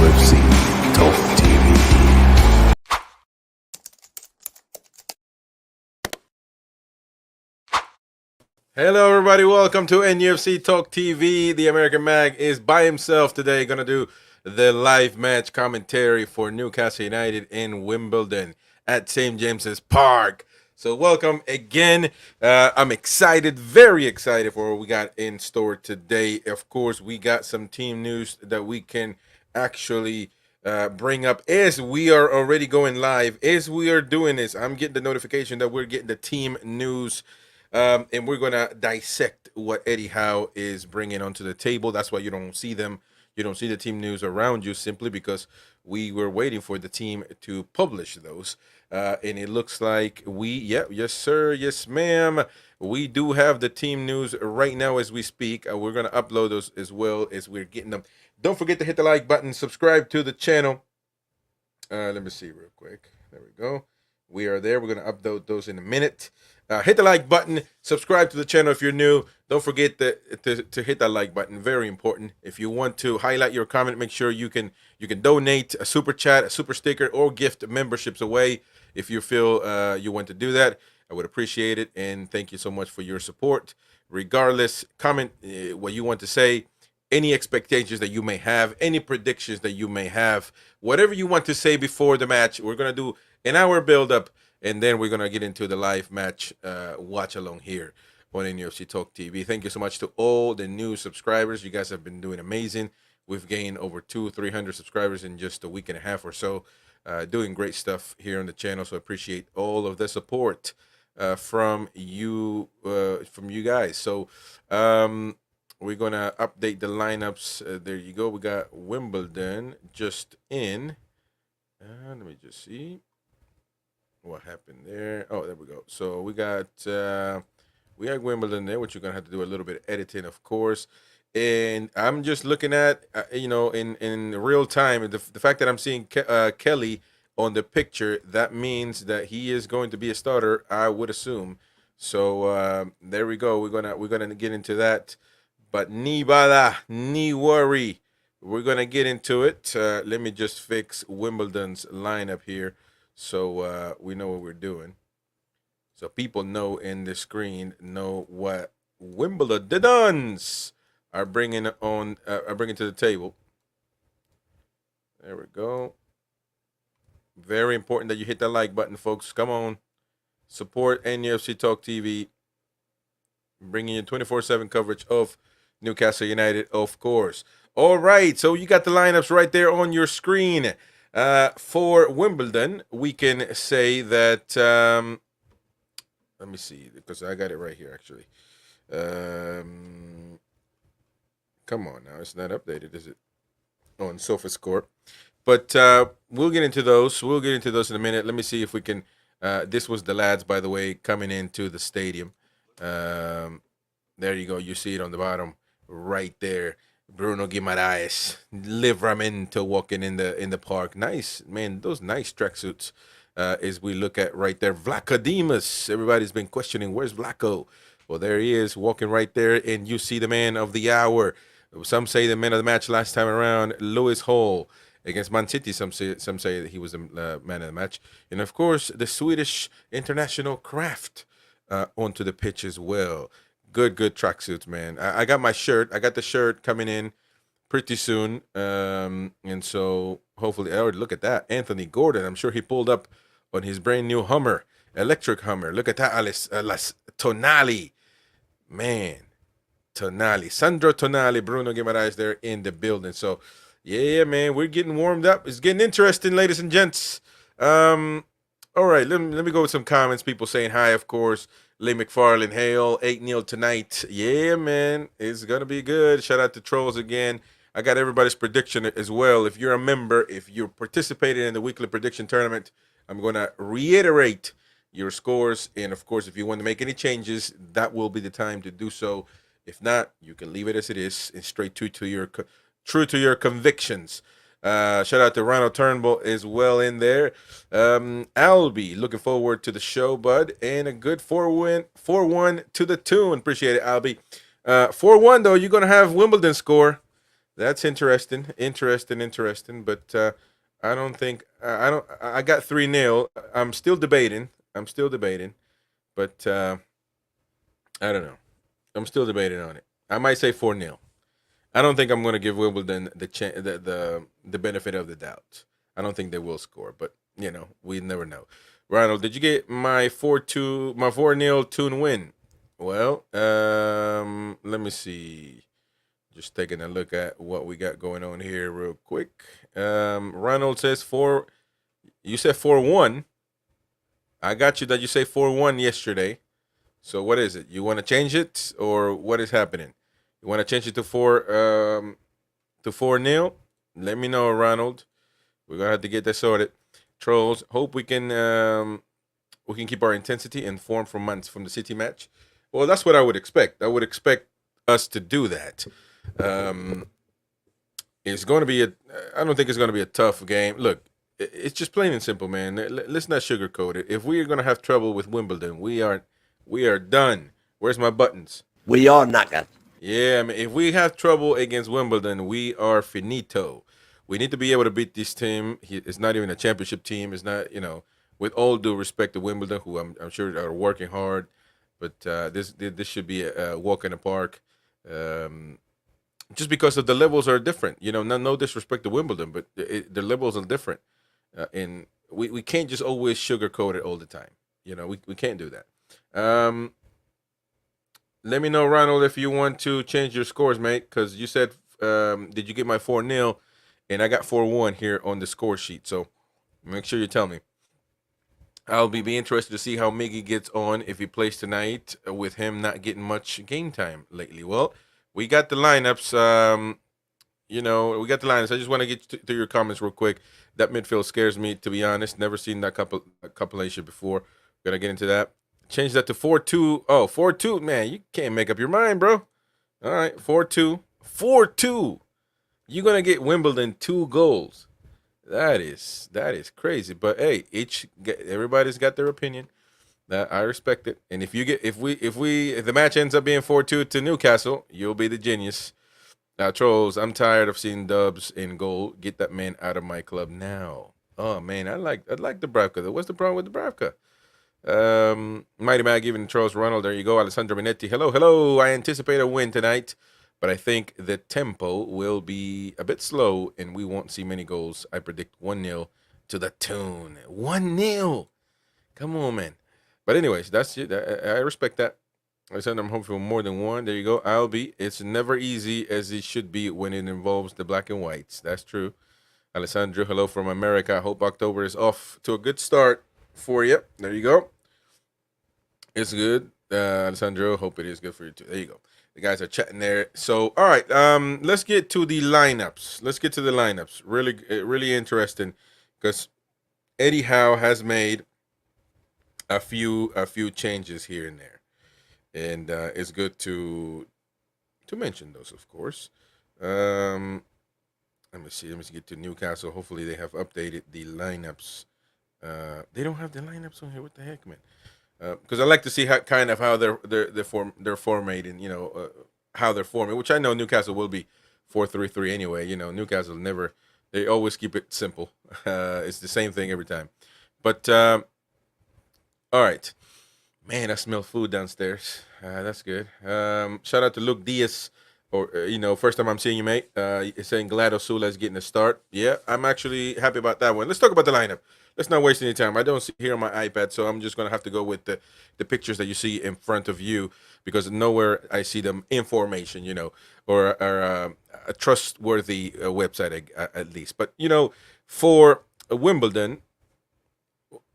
NUFC Talk TV. Hello, everybody. Welcome to NUFC Talk TV. The American Mag is by himself today, going to do the live match commentary for Newcastle United in Wimbledon at St. James's Park. So welcome again. I'm excited, very excited for what we got in store today. Of course, we got some team news that we can actually bring up as we are already going live. As we are doing this, I'm getting the notification that we're getting the team news. And we're going to dissect what Eddie Howe is bringing onto the table. That's why you don't see them. You don't see the team news around you simply because we were waiting for the team to publish those. And it looks like yes, sir, yes, ma'am. We do have the team news right now as we speak. We're going to upload those as well as we're getting them. Don't forget to hit the like button, subscribe to the channel. Let me see real quick. There we go. We are there. We're going to upload those in a minute. Hit the like button. Subscribe to the channel if you're new. Don't forget to hit that like button. Very important. If you want to highlight your comment, make sure you can donate a super chat, a super sticker, or gift memberships away. If you feel you want to do that, I would appreciate it. And thank you so much for your support. Regardless, comment what you want to say. Any expectations that you may have, any predictions that you may have, whatever you want to say before the match, we're going to do an hour build-up, and then we're going to get into the live match watch-along here on NUFC Talk TV. Thank you so much to all the new subscribers. You guys have been doing amazing. We've gained over 200-300 subscribers in just a week and a half or so. Doing great stuff here on the channel, so I appreciate all of the support from you guys. So, we're going to update the lineups. There you go. We got Wimbledon just in. Let me just see what happened there. Oh, there we go. So we got Wimbledon there, which you're going to have to do a little bit of editing, of course. And I'm just looking at, in real time, the fact that I'm seeing Kelly on the picture, that means that he is going to be a starter, I would assume. So there we go. We're gonna get into that. But ni bala, ni worry. We're going to get into it. Let me just fix Wimbledon's lineup here so we know what we're doing. So people know in the screen, know what Wimbledon's are bringing to the table. There we go. Very important that you hit that like button, folks. Come on. Support NUFC Talk TV. Bringing you 24/7 coverage of Newcastle United, of course. All right, so you got the lineups right there on your screen. For Wimbledon, we can say that, let me see, because I got it right here, actually. Come on now, it's not updated, is it? On SofaScore. But we'll get into those. We'll get into those in a minute. Let me see if we can, this was the lads, by the way, coming into the stadium. There you go. You see it on the bottom right there. Bruno Guimaraes, Livramento walking in the park. Nice, man. Those nice tracksuits as we look at right there. Vlachodimos. Everybody's been questioning, where's Vlaco? Well, there he is walking right there. And you see the man of the hour. Some say the man of the match last time around, Lewis Hall. Against Man City, some say that he was the man of the match. And, of course, the Swedish international Kraft onto the pitch as well. Good tracksuits, man. I got my shirt. I got the shirt coming in pretty soon. And so hopefully, look at that. Anthony Gordon. I'm sure he pulled up on his brand new Hummer, electric Hummer. Look at that, Tonali. Man, Tonali. Sandro Tonali, Bruno Guimaraes there in the building. So, yeah, man, we're getting warmed up. It's getting interesting, ladies and gents. All right, let me go with some comments. People saying hi, of course. Lee McFarlane, hail, 8-0 tonight. Yeah, man, it's going to be good. Shout out to Trolls again. I got everybody's prediction as well. If you're a member, if you're participating in the weekly prediction tournament, I'm going to reiterate your scores. And, of course, if you want to make any changes, that will be the time to do so. If not, you can leave it as it is and straight true to your convictions. Shout out to Ronald Turnbull as well in there. Albie, looking forward to the show, bud. And a good 4-1 to the tune. Appreciate it, Albie. 4-1, though, you're going to have Wimbledon score. That's interesting. Interesting. But I don't think I don't. I got 3-0. I'm still debating. But I don't know. I'm still debating on it. I might say 4-0. I don't think I'm going to give Wimbledon the benefit of the doubt. I don't think they will score, but we never know. Ronald, did you get my 4-0 tune win? Well, let me see. Just taking a look at what we got going on here real quick. Ronald says you said 4-1. I got you that you say 4-1 yesterday. So what is it? You want to change it, or what is happening? You want to change it to 4-0? Let me know, Ronald. We're gonna have to get that sorted. Trolls, hope we can keep our intensity and form from months from the City match. Well, that's what I would expect. I would expect us to do that. It's going to be I don't think it's going to be a tough game. Look, it's just plain and simple, man. Let's not sugarcoat it. If we are going to have trouble with Wimbledon, we are done. Where's my buttons? We are knackered. Yeah, I mean, if we have trouble against Wimbledon, we are finito. We need to be able to beat this team. It's not even a championship team. It's not, with all due respect to Wimbledon, who I'm sure are working hard, but this should be a walk in the park. Just because of the levels are different. No disrespect to Wimbledon, but the levels are different. And we can't just always sugarcoat it all the time. We can't do that. Let me know, Ronald, if you want to change your scores, mate, because you said, did you get my 4-0? And I got 4-1 here on the score sheet. So make sure you tell me. I'll be interested to see how Miggy gets on if he plays tonight with him not getting much game time lately. Well, we got the lineups. We got the lineups. I just want to get to your comments real quick. That midfield scares me, to be honest. Never seen that compilation before. Gonna get into that. Change that to 4-2. Oh, 4-2. Man, you can't make up your mind, bro. All right, 4-2. 4-2. You're gonna get Wimbledon 2 goals. That is crazy. But hey, everybody's got their opinion. That I respect it. And if the match ends up being 4-2 to Newcastle, you'll be the genius. Now, trolls, I'm tired of seeing Dubs in goal. Get that man out of my club now. Oh man, I like Dubravka. What's the problem with Dubravka? Mighty Mag giving trolls Ronald. There you go. Alessandro Minetti. Hello. I anticipate a win tonight, but I think the tempo will be a bit slow and we won't see many goals. I predict 1-0 to the Toon. 1-0. Come on, man. But anyways, that's it. I respect that. I said I'm hoping for more than one. There you go. It's never easy as it should be when it involves the black and whites. That's true. Alessandro, hello from America. I hope October is off to a good start for you. There you go. It's good. Alessandro, hope it is good for you too. There you go. The guys are chatting there. So, all right. Let's get to the lineups. Really interesting because Eddie Howe has made a few changes here and there, and it's good to mention those, of course. Let me see. Let me get to Newcastle. Hopefully, they have updated the lineups. They don't have the lineups on here. What the heck, man? Because I like to see how they're formatting. How they're forming, which I know Newcastle will be 4-3-3 anyway. Newcastle they always keep it simple. It's the same thing every time. But all right, man, I smell food downstairs. That's good. Shout out to Luke Diaz. Or first time I'm seeing you, mate. Saying glad Osula is getting a start. Yeah, I'm actually happy about that one. Let's talk about the lineup. Let's not waste any time. I don't see here on my iPad, so I'm just gonna have to go with the pictures that you see in front of you because nowhere I see them information, or a trustworthy website at least. But for Wimbledon,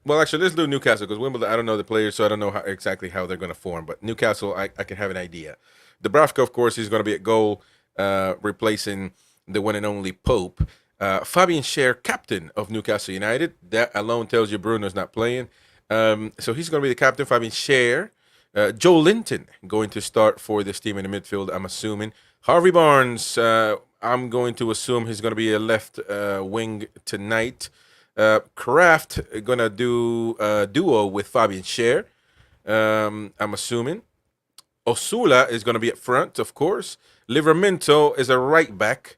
well, actually, let's do Newcastle because Wimbledon, I don't know the players, so I don't know exactly how they're gonna form. But Newcastle, I can have an idea. Dubravka, of course, he's going to be at goal, replacing the one and only Pope. Fabian Schär, captain of Newcastle United. That alone tells you Bruno's not playing. So he's going to be the captain, Fabian Schär. Joe Linton going to start for this team in the midfield, I'm assuming. Harvey Barnes, I'm going to assume he's going to be a left wing tonight. Kraft going to do a duo with Fabian Schär, I'm assuming. Osula is going to be up front, of course. Livramento is a right back.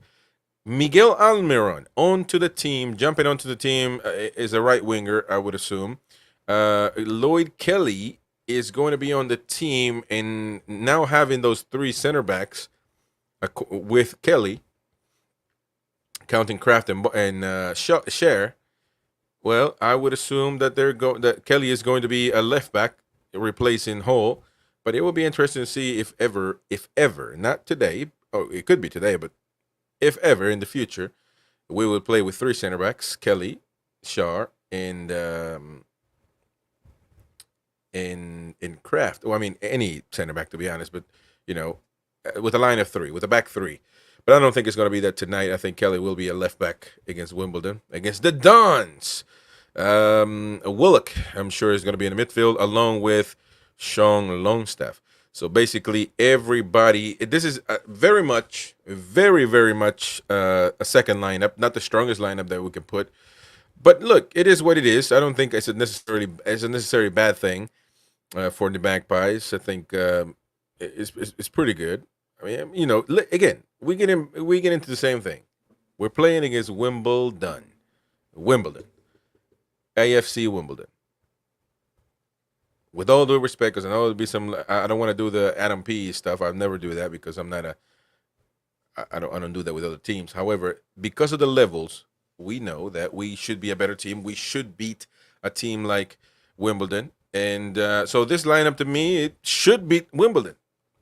Miguel Almiron onto the team, jumping onto the team is a right winger, I would assume. Lloyd Kelly is going to be on the team, and now having those three center backs with Kelly, counting Kraft and Share. Well, I would assume that that Kelly is going to be a left back replacing Hall, but it will be interesting to see if ever, not today. Oh, it could be today, but if ever in the future, we will play with three center backs: Kelly, Shar, and in Kraft. Well, I mean any center back to be honest, but with a line of three, with a back three. But I don't think it's going to be that tonight. I think Kelly will be a left back against Wimbledon, against the Dons. Willock, I'm sure, is going to be in the midfield along with Sean Longstaff. So basically, everybody. This is very much a second lineup, not the strongest lineup that we can put. But look, it is what it is. I don't think it's a necessary bad thing for the Magpies. I think it's pretty good. I mean, again, we get into the same thing. We're playing against Wimbledon, AFC Wimbledon. With all due respect, because I know there'll be some. I don't want to do the Adam P stuff. I'll never do that because I'm not I don't do that with other teams. However, because of the levels, we know that we should be a better team. We should beat a team like Wimbledon, and so this lineup to me, it should beat Wimbledon.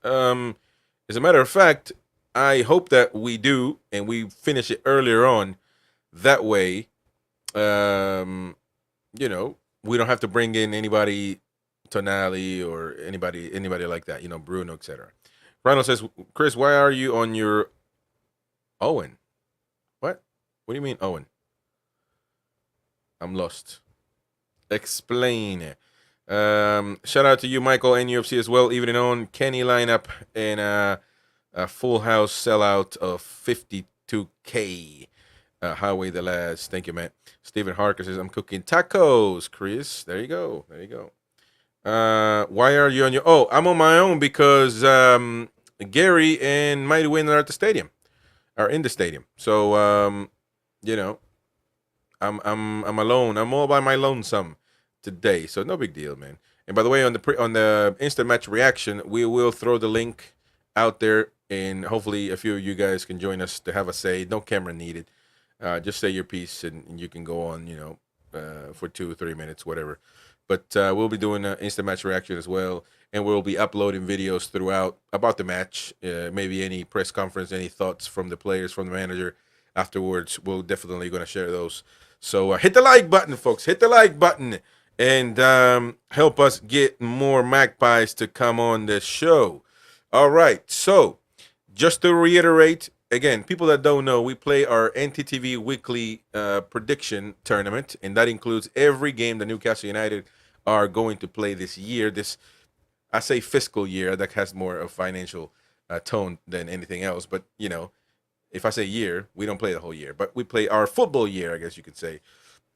As a matter of fact, I hope that we do and we finish it earlier on. That way, we don't have to bring in anybody, Tonali or anybody like that. Bruno, etc. Ronald says, Chris, why are you on your Owen? What do you mean, Owen? I'm lost. Explain. Shout out to you, Michael, and NUFC as well. Evening on Kenny lineup and a full house sellout of 52K. Highway the lads. Thank you, man. Stephen Harker says, I'm cooking tacos, Chris. There you go. Why are you on your... Oh, I'm on my own because Gary and Mighty Win are at the stadium. Are in the stadium. So, I'm alone. I'm all by my lonesome today. So no big deal, man. And by the way, on the instant match reaction, we will throw the link out there, and hopefully a few of you guys can join us to have a say. No camera needed. Just say your piece, and you can go on, for 2 or 3 minutes, whatever. But we'll be doing an instant match reaction as well, and we'll be uploading videos throughout about the match, maybe any press conference, any thoughts from the players, from the manager afterwards. We're definitely going to share those. So hit the like button, folks. Hit the like button, and help us get more Magpies to come on the show. All right, so just to reiterate, again, people that don't know, we play our NTTV weekly prediction tournament, and that includes every game that Newcastle United are going to play this year. This, I say fiscal year, that has more of financial tone than anything else. But, if I say year, we don't play the whole year. But we play our football year, I guess you could say.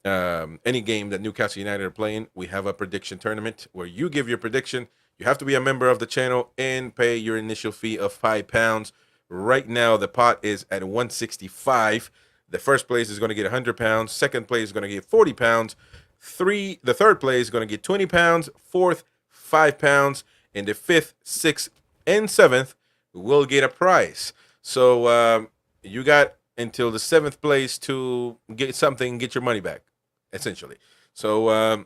Any game that Newcastle United are playing, we have a prediction tournament where you give your prediction. You have to be a member of the channel and pay your initial fee of £5. Right now, the pot is at $165. The first place is going to get £100. Second place is going to get £40. The third place is going to get £20. Fourth, £5. And the fifth, sixth, and seventh will get a prize. So you got until the seventh place to get something, get your money back, essentially. So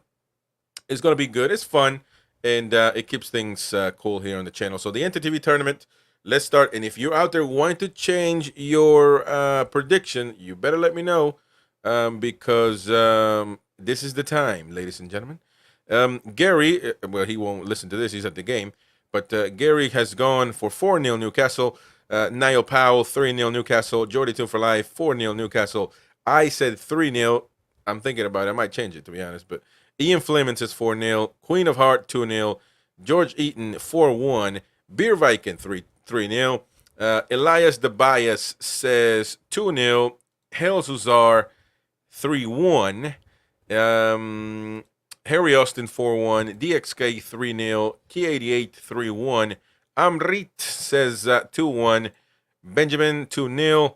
it's going to be good. It's fun, and it keeps things cool here on the channel. So the NTTV tournament, let's start. And if you're out there wanting to change your prediction, you better let me know, because this is the time, ladies and gentlemen. Gary, well, he won't listen to this. He's at the game. But Gary has gone for 4-0 Newcastle. Niall Powell, 3-0 Newcastle. Jordy 2 for Life, 4-0 Newcastle. I said 3-0. I'm thinking about it. I might change it, to be honest. But Ian Fleming says 4-0. Queen of Heart, 2-0. George Eaton, 4-1. Beer Viking, 3-0. Elias the Bias says 2-0. Hell Zuzar, 3-1. Harry Austin, 4-1. DXK, 3-0. K88, 3-1. Amrit says 2-1. Benjamin, 2-0.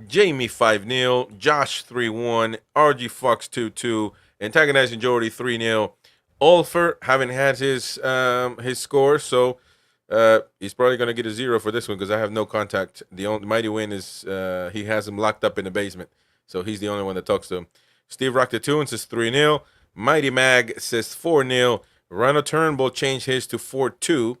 Jamie 5-0, Josh 3-1, RG Fox 2-2, Antagonizing Jordy 3-0. Olfer haven't had his score, so he's probably gonna get a 0 for this one because I have no contact. The only Mighty Win is he has him locked up in the basement, so he's the only one that talks to him. Steve Rock the Tune says 3-0. Mighty Mag says 4-0. Rhino Turnbull changed his to 4-2.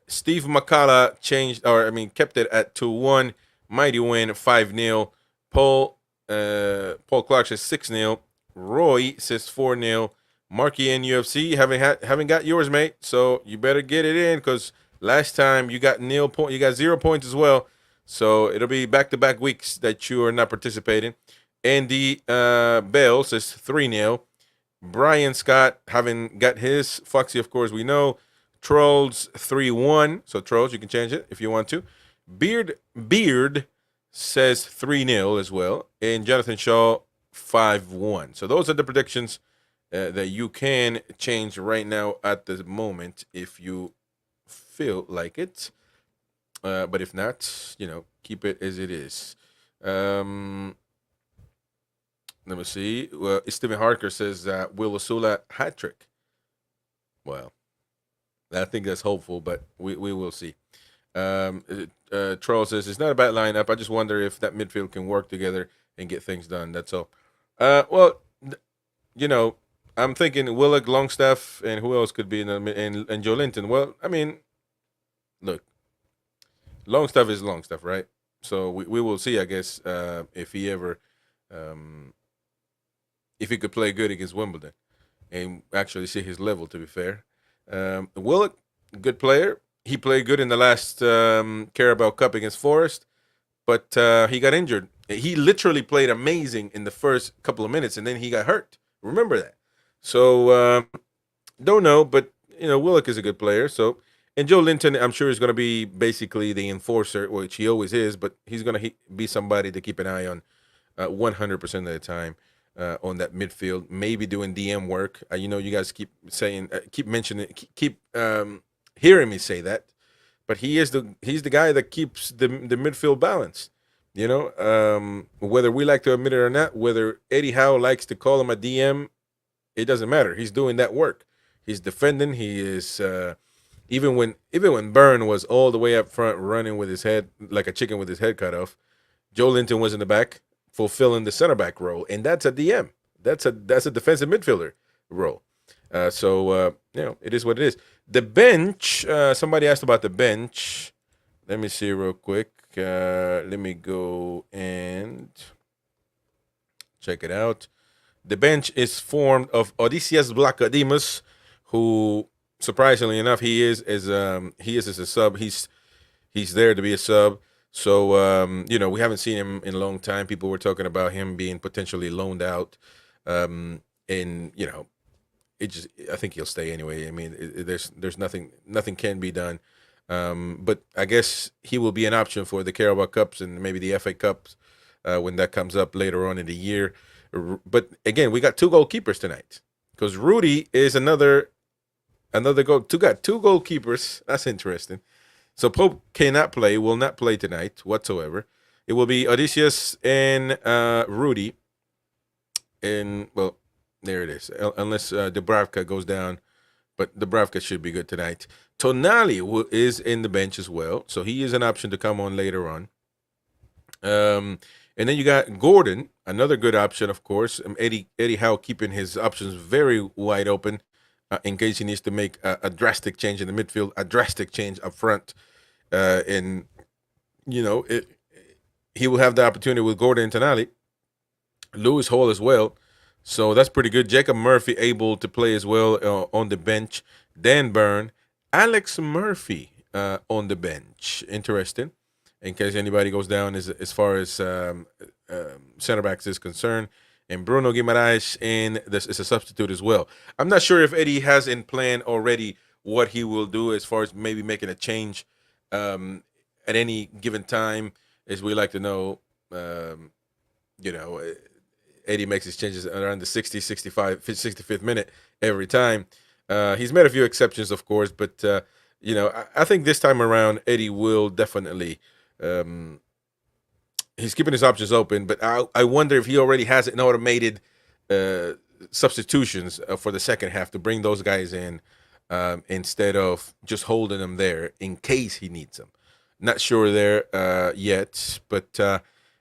Steve McCullough kept it at 2-1. Mighty Win 5-0. Paul Clark says 6-0. Roy says 4-0. Marky NUFC haven't got yours, mate. So you better get it in because last time you got 0 points as well. So it'll be back-to-back weeks that you are not participating. Andy Bell says 3-0. Brian Scott having got his. Foxy, of course, we know. Trolls 3-1. So Trolls, you can change it if you want to. Beard says 3-0 as well. And Jonathan Shaw 5-1. So those are the predictions that you can change right now at the moment if you feel like it. But if not, keep it as it is. Let me see. Well, Stephen Harker says Will Osula hat trick. Well, I think that's hopeful, but we will see. Troll says it's not a bad lineup. I just wonder if that midfield can work together and get things done. That's all. I'm thinking Willock, Longstaff, and who else could be and Joe Linton. Well, I mean, look, Longstaff is Longstaff, right? So we will see, I guess, if he ever, if he could play good against Wimbledon and actually see his level, to be fair. Willock, good player. He played good in the last Carabao Cup against Forest, but he got injured. He literally played amazing in the first couple of minutes, and then he got hurt. Remember that. So, don't know, but, Willock is a good player. So, and Joe Linton, I'm sure, is going to be basically the enforcer, which he always is, but he's going to be somebody to keep an eye on 100% of the time. On that midfield, maybe doing DM work. You guys keep saying, keep mentioning, keep hearing me say that, but he's the guy that keeps the midfield balanced. Whether we like to admit it or not, whether Eddie Howe likes to call him a DM, it doesn't matter. He's doing that work. He's defending. He is even when Byrne was all the way up front running with his head like a chicken with his head cut off, Joe Linton was in the back, fulfilling the center back role, and that's a DM. That's a defensive midfielder role. It is what it is. The bench. Somebody asked about the bench. Let me see real quick. Let me go and check it out. The bench is formed of Odysseus Blackademus, who surprisingly enough he is as a sub. He's there to be a sub. So, we haven't seen him in a long time. People were talking about him being potentially loaned out. I think he'll stay anyway. I mean, there's nothing can be done. But I guess he will be an option for the Carabao Cups and maybe the FA Cups when that comes up later on in the year. But again, we got two goalkeepers tonight because Rudy is another goal. Got two goalkeepers. That's interesting. So Pope will not play tonight whatsoever. It will be Odysseus and Rudy. And, well, there it is. Unless Dubravka goes down. But Dubravka should be good tonight. Tonali is in the bench as well. So he is an option to come on later on. And then you got Gordon, another good option, of course. Eddie Howe keeping his options very wide open. In case he needs to make a drastic change in the midfield, a drastic change up front. He will have the opportunity with Gordon and Tonali. Lewis Hall as well. So that's pretty good. Jacob Murphy able to play as well on the bench. Dan Byrne. Alex Murphy on the bench. Interesting. In case anybody goes down as far as center backs is concerned. And Bruno Guimaraes is a substitute as well. I'm not sure if Eddie has in plan already what he will do as far as maybe making a change at any given time, as we like to know. Eddie makes his changes around the 60, 65, 65th minute every time. He's made a few exceptions, of course, but, I think this time around, Eddie will definitely he's keeping his options open, but I wonder if he already has an automated uh, substitutions for the second half to bring those guys in instead of just holding them there in case he needs them. Not sure there yet, but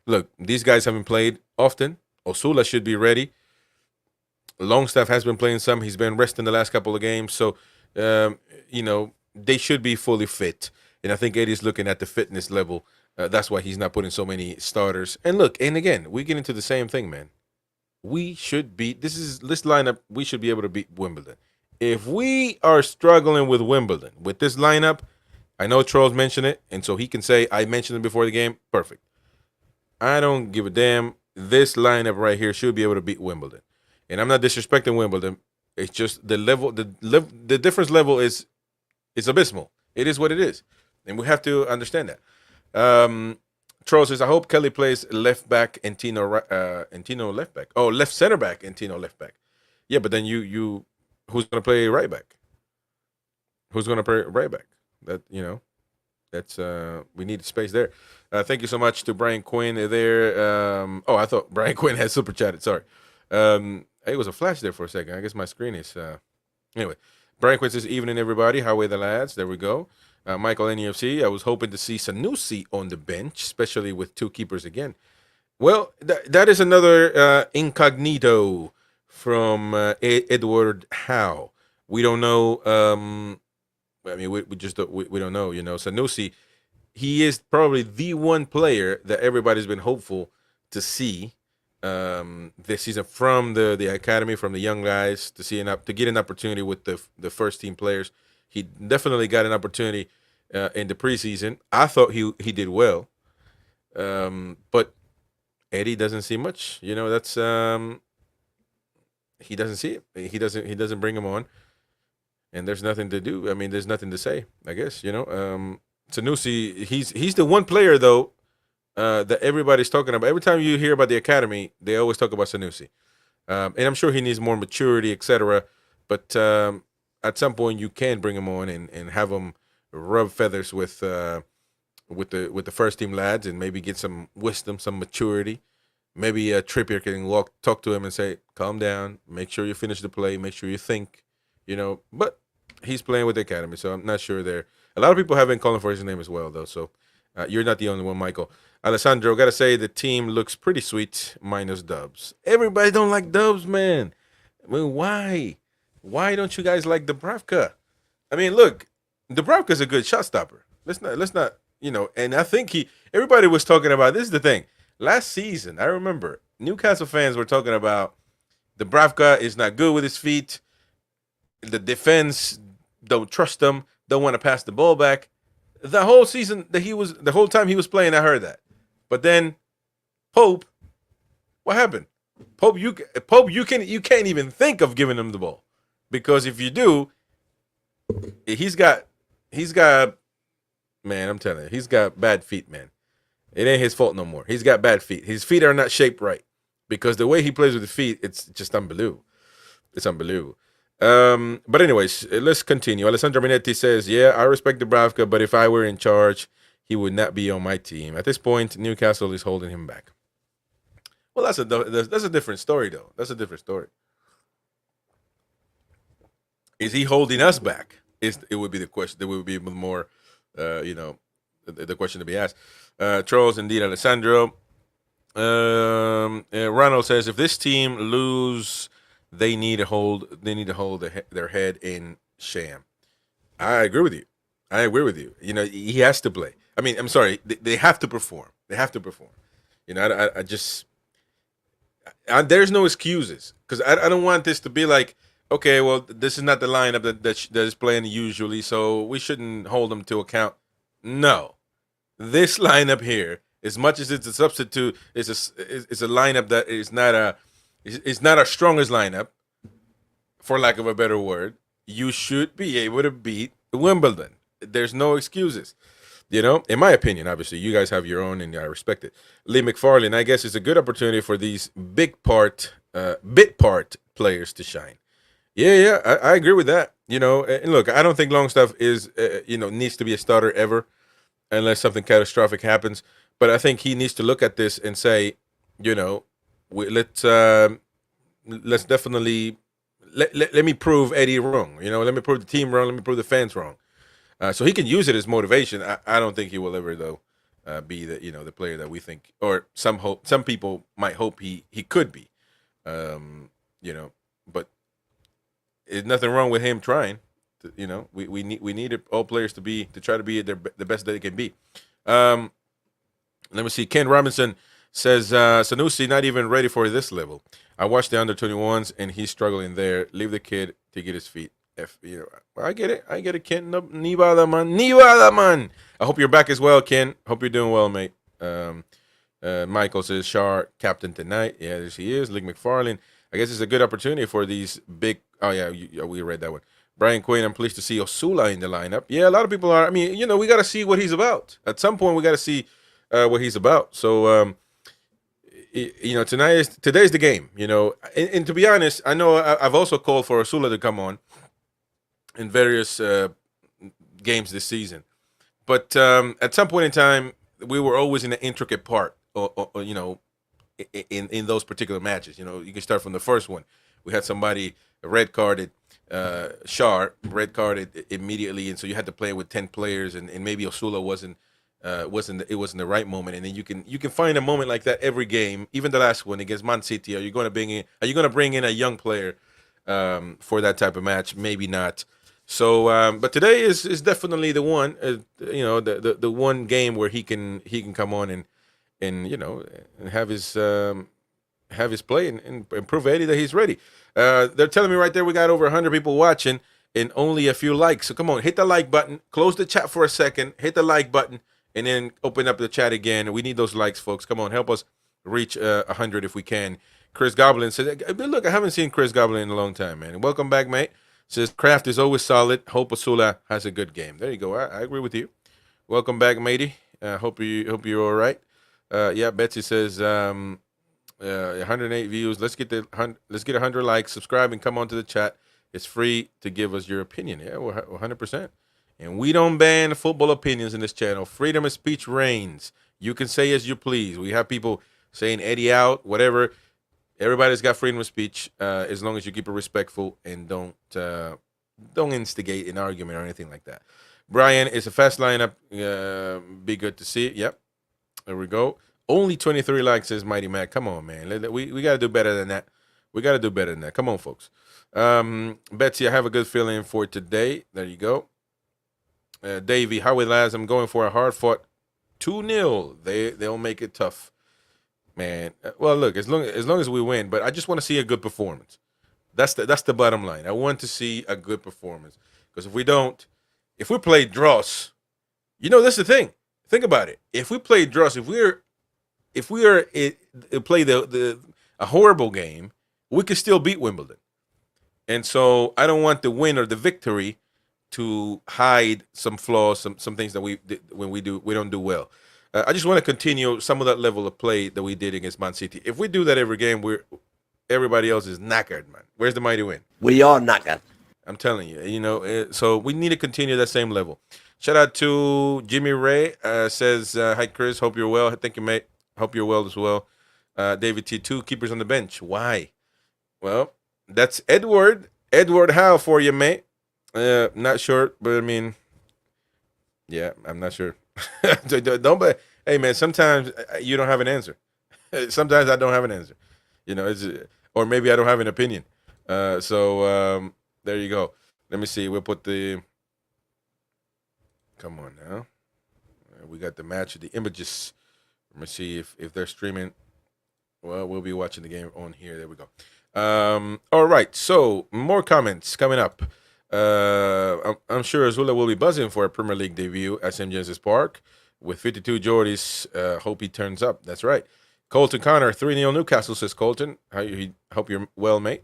look, these guys haven't played often. Osula should be ready. Longstaff has been playing some. He's been resting the last couple of games, so they should be fully fit. And I think Eddie's looking at the fitness level. That's why he's not putting so many starters. And look, and again, we get into the same thing, man. We should beat this lineup. We should be able to beat Wimbledon. If we are struggling with Wimbledon with this lineup, I know Trolls mentioned it, and so he can say I mentioned it before the game. Perfect. I don't give a damn. This lineup right here should be able to beat Wimbledon. And I'm not disrespecting Wimbledon. It's just the level, the difference level is abysmal. It is what it is, and we have to understand that. Troll says, I hope Kelly plays left back and Tino left back. Oh, left center back and Tino left back. Yeah, but then you who's gonna play right back? Who's gonna play right back? That's we need space there. Thank you so much to Brian Quinn there. I thought Brian Quinn had super chatted. Sorry. It was a flash there for a second. I guess my screen is anyway. Brian Quinn says, evening everybody. How are the lads? There we go. Michael NUFC, I was hoping to see Sanusi on the bench, especially with two keepers again. Well, that is another incognito from Edward Howe. We don't know. We just we don't know. Sanusi, he is probably the one player that everybody's been hopeful to see this season from the academy, from the young guys, to get an opportunity with the first team players. He definitely got an opportunity in the preseason. I thought he did well, but Eddie doesn't see much. That's he doesn't see it. He doesn't bring him on, and there's nothing to do. I mean, there's nothing to say. I guess Sanusi. He's the one player though that everybody's talking about. Every time you hear about the academy, they always talk about Sanusi, and I'm sure he needs more maturity, etc. But at some point you can bring him on and have him rub feathers with the first team lads and maybe get some wisdom, some maturity. Maybe Trippier can talk to him and say, calm down, make sure you finish the play, make sure you think, but he's playing with the academy, so I'm not sure there. A lot of people have been calling for his name as well, though, so you're not the only one, Michael. Alessandro, gotta say the team looks pretty sweet, minus Dubs. Everybody don't like Dubs, man. I mean, why? Why don't you guys like Dubravka? I mean, look, Dubravka's a good shot stopper. Let's not, and I think everybody was talking about, this is the thing. Last season, I remember Newcastle fans were talking about Dubravka is not good with his feet. The don't trust him, don't want to pass the ball back. The whole season the whole time he was playing, I heard that. But then Pope, what happened? Pope, you can't even think of giving him the ball. Because if you do, he's got man, I'm telling you, he's got bad feet, man. It ain't his fault no more. He's got bad feet. His feet are not shaped right. Because the way he plays with his feet, it's just unbelievable. It's unbelievable. But anyways, let's continue. Alessandro Minetti says, yeah, I respect Dubravka, but if I were in charge, he would not be on my team. At this point, Newcastle is holding him back. Well, that's a different story, though. That's a different story. Is he holding us back? It would be the question. There would be more, the question to be asked. Trolls, indeed, Alessandro. Ronald says, if this team lose, they need to hold their head in sham. I agree with you. He has to play. I mean, I'm sorry. They have to perform. There's no excuses because I don't want this to be like, okay, well, this is not the lineup that is playing usually, so we shouldn't hold them to account. No, this lineup here, as much as it's a substitute, it's a lineup that is not our strongest lineup, for lack of a better word. You should be able to beat Wimbledon. There's no excuses. In my opinion, obviously, you guys have your own, and I respect it. Lee McFarlane, I guess it's a good opportunity for these bit part players to shine. Yeah, I agree with that. And look, I don't think Longstaff is, needs to be a starter ever, unless something catastrophic happens. But I think he needs to look at this and say, you know, let's definitely let me prove Eddie wrong. You know, let me prove the team wrong. Let me prove the fans wrong. So he can use it as motivation. I don't think he will ever though be the player that we think, or some people might hope he could be. You know, but there's nothing wrong with him trying. You know, we need all players to try to be the best that they can be. Let me see. Ken Robinson says Sanusi not even ready for this level. I watched the under-21s and he's struggling there. Leave the kid to get his feet. I get it, Ken. No, ni bada man. I hope you're back as well, Ken. Hope you're doing well, mate. Michael says Shar captain tonight. Yeah, there he is. Lick McFarlane. I guess it's a good opportunity for these big. Oh yeah, we read that one. Brian Quinn, I'm pleased to see Osula in the lineup. Yeah, a lot of people are. I mean, we got to see what he's about. At some point, we got to see what he's about. So, today's the game. And to be honest, I know I've also called for Osula to come on in various games this season. But at some point in time, we were always in an intricate part, in those particular matches. You can start from the first one. We had somebody red carded, red carded immediately, and so you had to play with 10 players, and maybe Osula wasn't the right moment. And then you can find a moment like that every game, even the last one against Man City. Are you going to bring in a young player for that type of match? Maybe not. So, but today is definitely the one, the one game where he can come on and have his play and prove Eddie that he's ready. They're telling me right there we got over 100 people watching and only a few likes. So come on, hit the like button, close the chat for a second, hit the like button, and then open up the chat again. We need those likes, folks. Come on, help us reach 100 if we can. Chris Goblin says, look, I haven't seen Chris Goblin in a long time, man. Welcome back, mate. Says Kraft is always solid. Hope Osula has a good game. There you go. I agree with you. Welcome back, matey. Hope you're all right. Yeah, Betsy says 108 views. Let's get 100 likes. Subscribe and come onto the chat. It's free to give us your opinion. Yeah, 100%. And we don't ban football opinions in this channel. Freedom of speech reigns. You can say as you please. We have people saying Eddie out, whatever. Everybody's got freedom of speech as long as you keep it respectful and don't instigate an argument or anything like that. Brian, it's a fast lineup. Be good to see it. Yep. There we go. Only 23 likes, says Mighty Mac. Come on, man. We got to do better than that. We got to do better than that. Come on, folks. Betsy, I have a good feeling for today. There you go. Davey, Howie lads, I'm going for a hard-fought 2-0. They'll make it tough. Man, well, look, as long as we win, but I just want to see a good performance. That's the bottom line. I want to see a good performance, because if we play dross, that's the thing. Think about it. If we play dross, if we play a horrible game, we could still beat Wimbledon. And so I don't want the win or the victory to hide some flaws, some things that we don't do well. I just want to continue some of that level of play that we did against Man City. If we do that every game, everybody else is knackered, man. Where's the mighty win? We are knackered. I'm telling you, so we need to continue that same level. Shout out to Jimmy Ray. Says, hi, Chris. Hope you're well. Thank you, mate. Hope you're well as well. David T2, keepers on the bench. Why? Well, that's Edward Howe for you, mate. Not sure, but I mean, yeah, I'm not sure. Don't. Hey, man. Sometimes you don't have an answer. Sometimes I don't have an answer. Or maybe I don't have an opinion. So there you go. Let me see. We'll put the. Come on now. We got the match of the images. Let me see if they're streaming. Well, we'll be watching the game on here. There we go. All right. So more comments coming up. I'm sure Azula will be buzzing for a Premier League debut at St. James's Park with 52 Geordies. Hope he turns up. That's right. Colton Connor, 3-0 Newcastle, says Colton. Hope you're well, mate.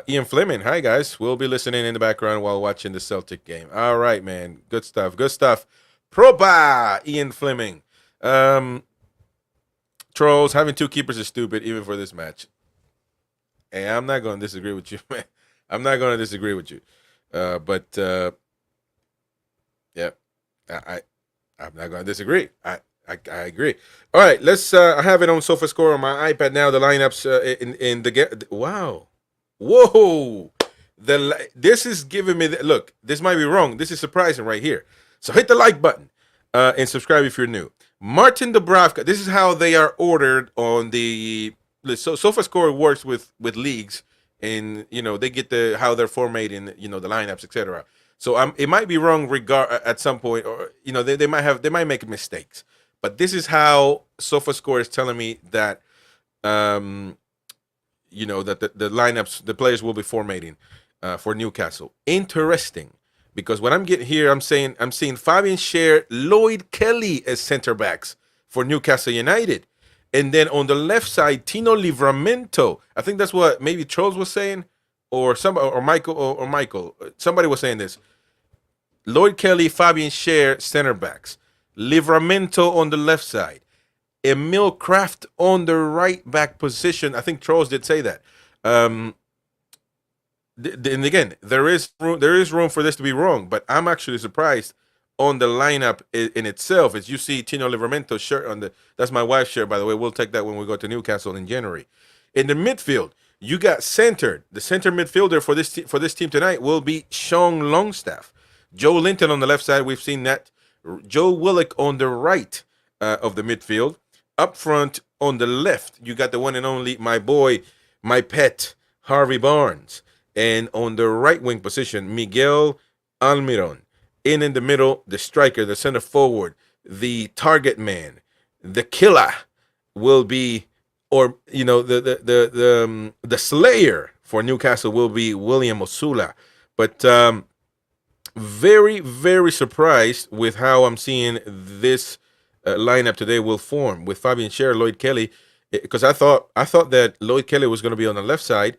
Ian Fleming, hi, guys. We'll be listening in the background while watching the Celtic game. All right, man. Good stuff. Propa, Ian Fleming. Trolls, having two keepers is stupid, even for this match. Hey, I'm not going to disagree with you, man. I'm not going to disagree with you. Yeah, I'm not going to disagree. I I agree. All right, let's. I have it on SofaScore on my iPad now. The lineups in the get. Wow, whoa. This is giving me look. This might be wrong. This is surprising right here. So hit the like button and subscribe if you're new. Martin Dubravka. This is how they are ordered on the. So SofaScore works with leagues, and they get the how they're formatting the lineups, etc. So it might be wrong at some point, or they might make mistakes. But this is how SofaScore is telling me that that the lineups, the players will be formatting for Newcastle. Interesting, because what I'm getting here, I'm seeing Fabian Schär, Lloyd Kelly as center backs for Newcastle United, and then on the left side, Tino Livramento. I think that's what maybe Trolls was saying, or somebody, or Michael. Somebody was saying this. Lloyd Kelly, Fabian Schär, center backs. Livramento on the left side. Emil Kraft on the right back position. I think Trolls did say that. And again, there is room for this to be wrong, but I'm actually surprised on the lineup in itself. As you see, Tino Livramento shirt on that's my wife's shirt, by the way. We'll take that when we go to Newcastle in January. In the midfield, you got centered. The center midfielder for this team tonight will be Sean Longstaff. Joe Linton on the left side, we've seen that. Joe Willock on the right of the midfield. Up front on the left, you got the one and only, my boy, my pet, Harvey Barnes. And on the right wing position, Miguel Almiron. In the middle, the striker, the center forward, the target man, the killer will be, or the slayer for Newcastle will be William Osula. But very, very surprised with how I'm seeing this lineup today will form with Fabian Schär, Lloyd Kelly, because I thought that Lloyd Kelly was going to be on the left side,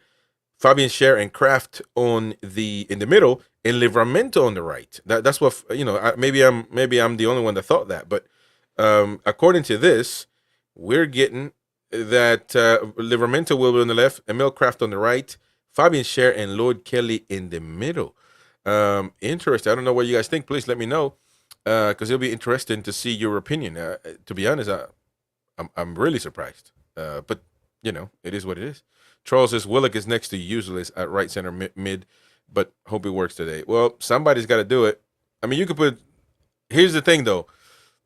Fabian Schär and Kraft in the middle, and Livramento on the right. That's what maybe I'm the only one that thought that, but according to this, we're getting that Livramento will be on the left, Emil Kraft on the right, Fabian Schär and Lloyd Kelly in the middle. Interesting. I don't know what you guys think. Please let me know, because it'll be interesting to see your opinion. To be honest, I'm really surprised. But it is what it is. Charles says Willock is next to useless at right center mid, but hope it works today. Well, somebody's got to do it. I mean, you could put. Here's the thing, though.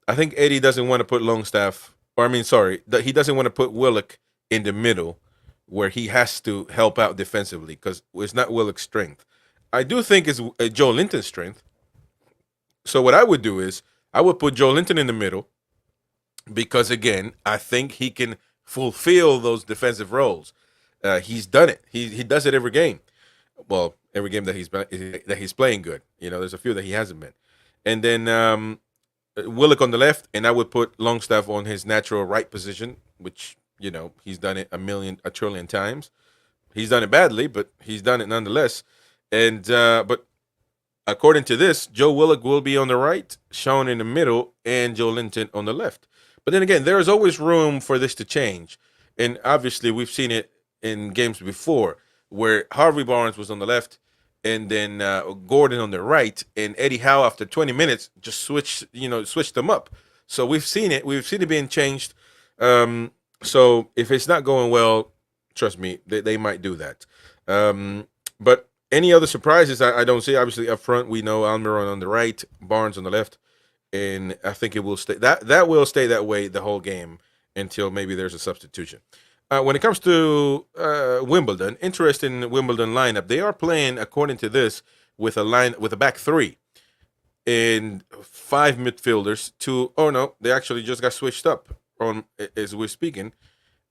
I think Eddie doesn't want to put Longstaff, he doesn't want to put Willock in the middle, where he has to help out defensively, because it's not Willock's strength. I do think it's Joe Linton's strength. So what I would do is I would put Joe Linton in the middle, because again, I think he can fulfill those defensive roles. He's done it. He does it every game. Well, every game that he's playing good. There's a few that he hasn't been. And then Willock on the left, and I would put Longstaff on his natural right position, which he's done it a trillion times. He's done it badly, but he's done it nonetheless. And but according to this, Joe Willock will be on the right, Sean in the middle, and Joe Linton on the left. But then again, there is always room for this to change. And obviously, we've seen it in games before, where Harvey Barnes was on the left, and then Gordon on the right, and Eddie Howe after 20 minutes just switched them up. So we've seen it. We've seen it being changed. So if it's not going well, trust me, they might do that. But any other surprises, I don't see. Obviously, up front, we know Almiron on the right, Barnes on the left, and I think it will stay. That will stay that way the whole game until maybe there's a substitution. When it comes to Wimbledon, interesting Wimbledon lineup. They are playing, according to this, with a back three and 5 midfielders. They actually just got switched up on as we're speaking.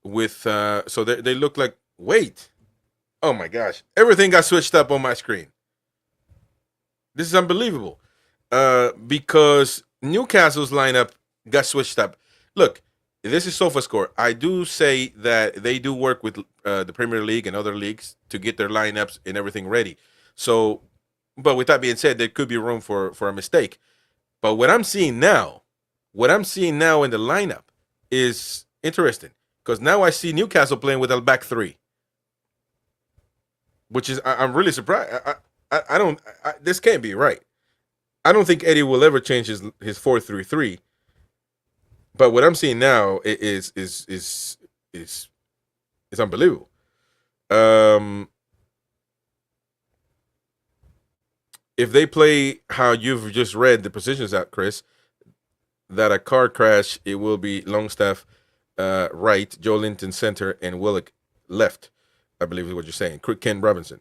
With so they look like oh my gosh, everything got switched up on my screen. This is unbelievable, because Newcastle's lineup got switched up. Look. This is SofaScore. I do say that they do work with the Premier League and other leagues to get their lineups and everything ready. So, but with that being said, there could be room for a mistake. But what I'm seeing now in the lineup is interesting, because now I see Newcastle playing with a back three, which is I'm really surprised. I don't. This can't be right. I don't think Eddie will ever change his 4-3-3. But what I'm seeing now is unbelievable. Um, if they play how you've just read the positions out, Chris, that a car crash, it will be Longstaff right, Joe Linton center, and Willock left. I believe is what you're saying. Ken Robinson.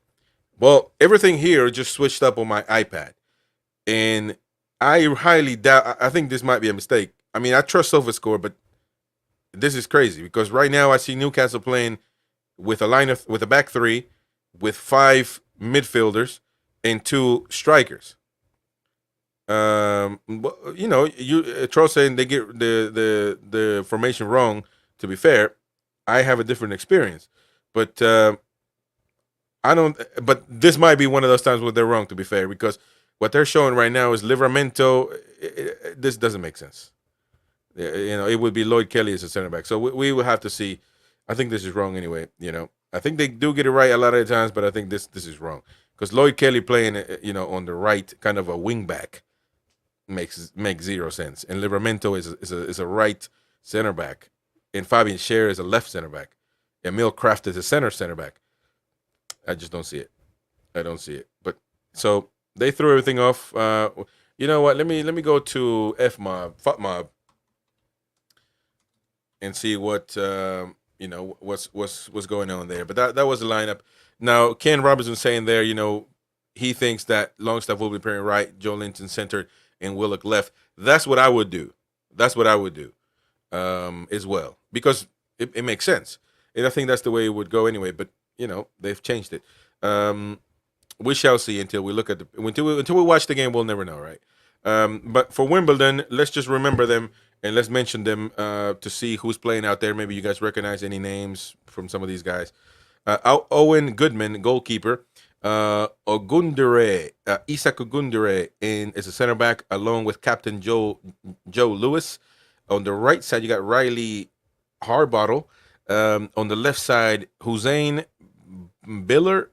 Well, everything here just switched up on my iPad, and I highly doubt. I think this might be a mistake. I mean, I trust SofaScore, but this is crazy because right now I see Newcastle playing with a back three, with 5 midfielders and 2 strikers. You know, Troll saying they get the formation wrong. To be fair, I have a different experience, but I don't. But this might be one of those times where they're wrong. To be fair, because what they're showing right now is Livramento. This doesn't make sense. You know, it would be Lloyd Kelly as a center back. So we will have to see. I think this is wrong anyway. You know, I think they do get it right a lot of the times, but I think this is wrong because Lloyd Kelly playing, on the right, kind of a wing back, makes 0 sense. And Livramento is a right center back, and Fabian Scher is a left center back. Emil Kraft is a center back. I just don't see it. I don't see it. But so they threw everything off. You know what? Let me go to FMob, and see what what's going on there. But that was the lineup. Now Ken Robinson saying there, he thinks that Longstaff will be playing right, Joe Linton centered, and Willock left. That's what I would do. That's what I would do as well, because it makes sense. And I think that's the way it would go anyway. But they've changed it. We shall see until we look at until we watch the game. We'll never know, right? But for Wimbledon, let's just remember them and let's mention them to see who's playing out there. Maybe you guys recognize any names from some of these guys. Owen Goodman, goalkeeper. Ogundere, Isak Ogundere, is a center back, along with Captain Joe Lewis. On the right side, you got Riley Harbottle. On the left side, Hussein Biller.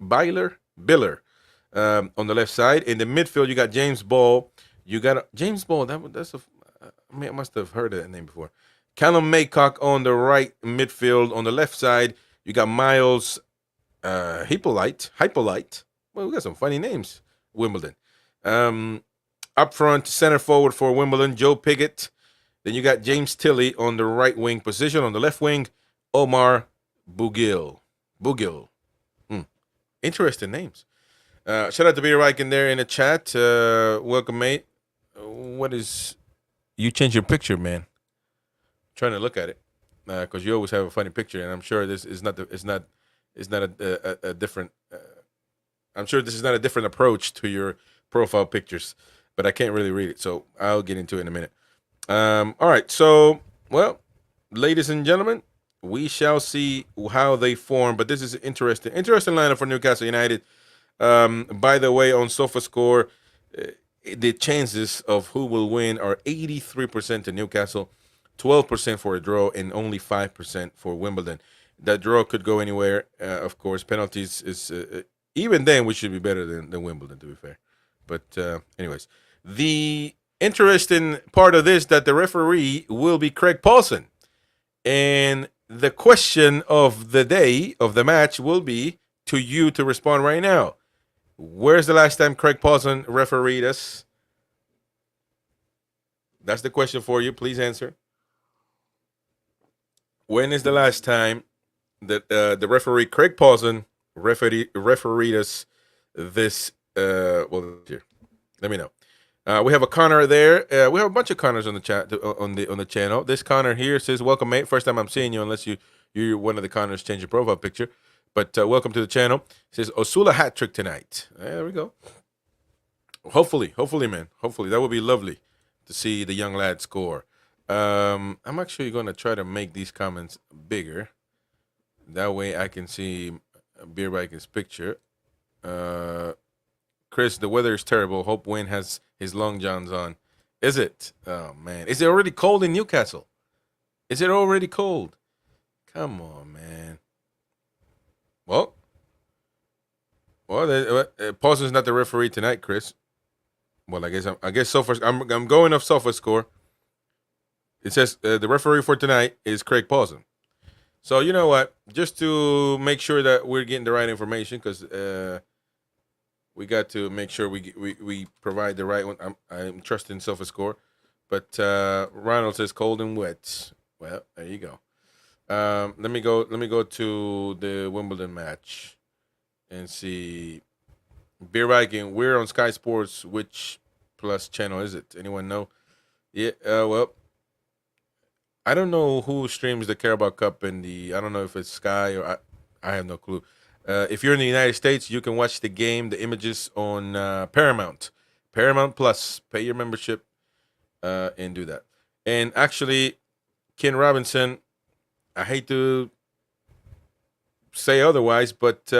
On the left side, in the midfield, you got James Ball. You got James Ball. I must have heard that name before. Callum Maycock on the right midfield. On the left side, you got Miles Hippolyte. Well, we got some funny names. Wimbledon. Up front, center forward for Wimbledon, Joe Piggott. Then you got James Tilley on the right wing position. On the left wing, Omar Bugil. Interesting names. Shout out to Beer Reich in there in the chat. Welcome, mate. What is... You changed your picture, man. I'm trying to look at it because you always have a funny picture, and I'm sure this is not a different. I'm sure this is not a different approach to your profile pictures, but I can't really read it, so I'll get into it in a minute. All right, so ladies and gentlemen, we shall see how they form. But this is interesting lineup for Newcastle United. By the way, on SofaScore, the chances of who will win are 83% to Newcastle, 12% for a draw, and only 5% for Wimbledon. That draw could go anywhere. Of course, penalties is even then we should be better than Wimbledon, to be fair. But anyways, the interesting part of this that the referee will be Craig Paulson, and the question of the day of the match will be to you to respond right now. Where's the last time Craig Paulson refereed us? That's the question for you. Please answer. When is the last time that the referee Craig Paulson refereed us this? Here, let me know. We have a Connor there. We have a bunch of Connors on the chat on the channel. This Connor here says, "Welcome, mate. First time I'm seeing you, unless you're one of the Connors. Change your profile picture." But welcome to the channel. It says Osula hat trick tonight. There we go. Hopefully, man. Hopefully, that would be lovely to see the young lad score. I'm actually going to try to make these comments bigger. That way I can see Beer Vikings' picture. Chris, the weather is terrible. Hope Wayne has his long johns on. Is it? Oh, man. Is it already cold in Newcastle? Is it already cold? Come on, man. Well, Paulson's not the referee tonight, Chris. Well, I guess so far I'm going off SofaScore. It says the referee for tonight is Craig Paulson. So you know what? Just to make sure that we're getting the right information, because we got to make sure we provide the right one. I'm trusting SofaScore, but Ronald says cold and wet. Well, there you go. Let me go. Let me go to the Wimbledon match and see. Beer Viking. We're on Sky Sports. Which plus channel is it? Anyone know? Yeah. Well, I don't know who streams the Carabao Cup in the. I don't know if it's Sky or I have no clue. If you're in the United States, you can watch the game, the images on Paramount. Paramount Plus. Pay your membership and do that. And actually, Ken Robinson, I hate to say otherwise, but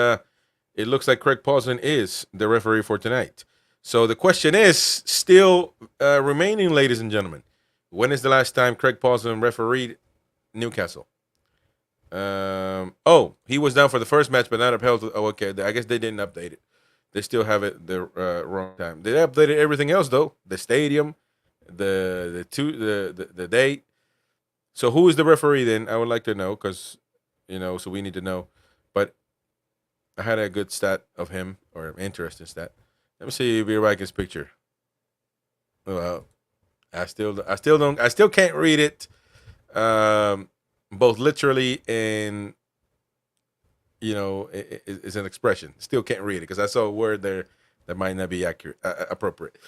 it looks like Craig Paulson is the referee for tonight. So the question is still remaining, ladies and gentlemen. When is the last time Craig Paulson refereed Newcastle? He was down for the first match, but not upheld. Oh, okay. I guess they didn't update it. They still have it the wrong time. They updated everything else though. The stadium, the date. So who is the referee then? I would like to know, because so we need to know. But I had a good stat of him, or interesting stat. Let me see Beer Vikings picture. Well, I still can't read it, both literally and it's an expression. Still can't read it because I saw a word there that might not be accurate, appropriate.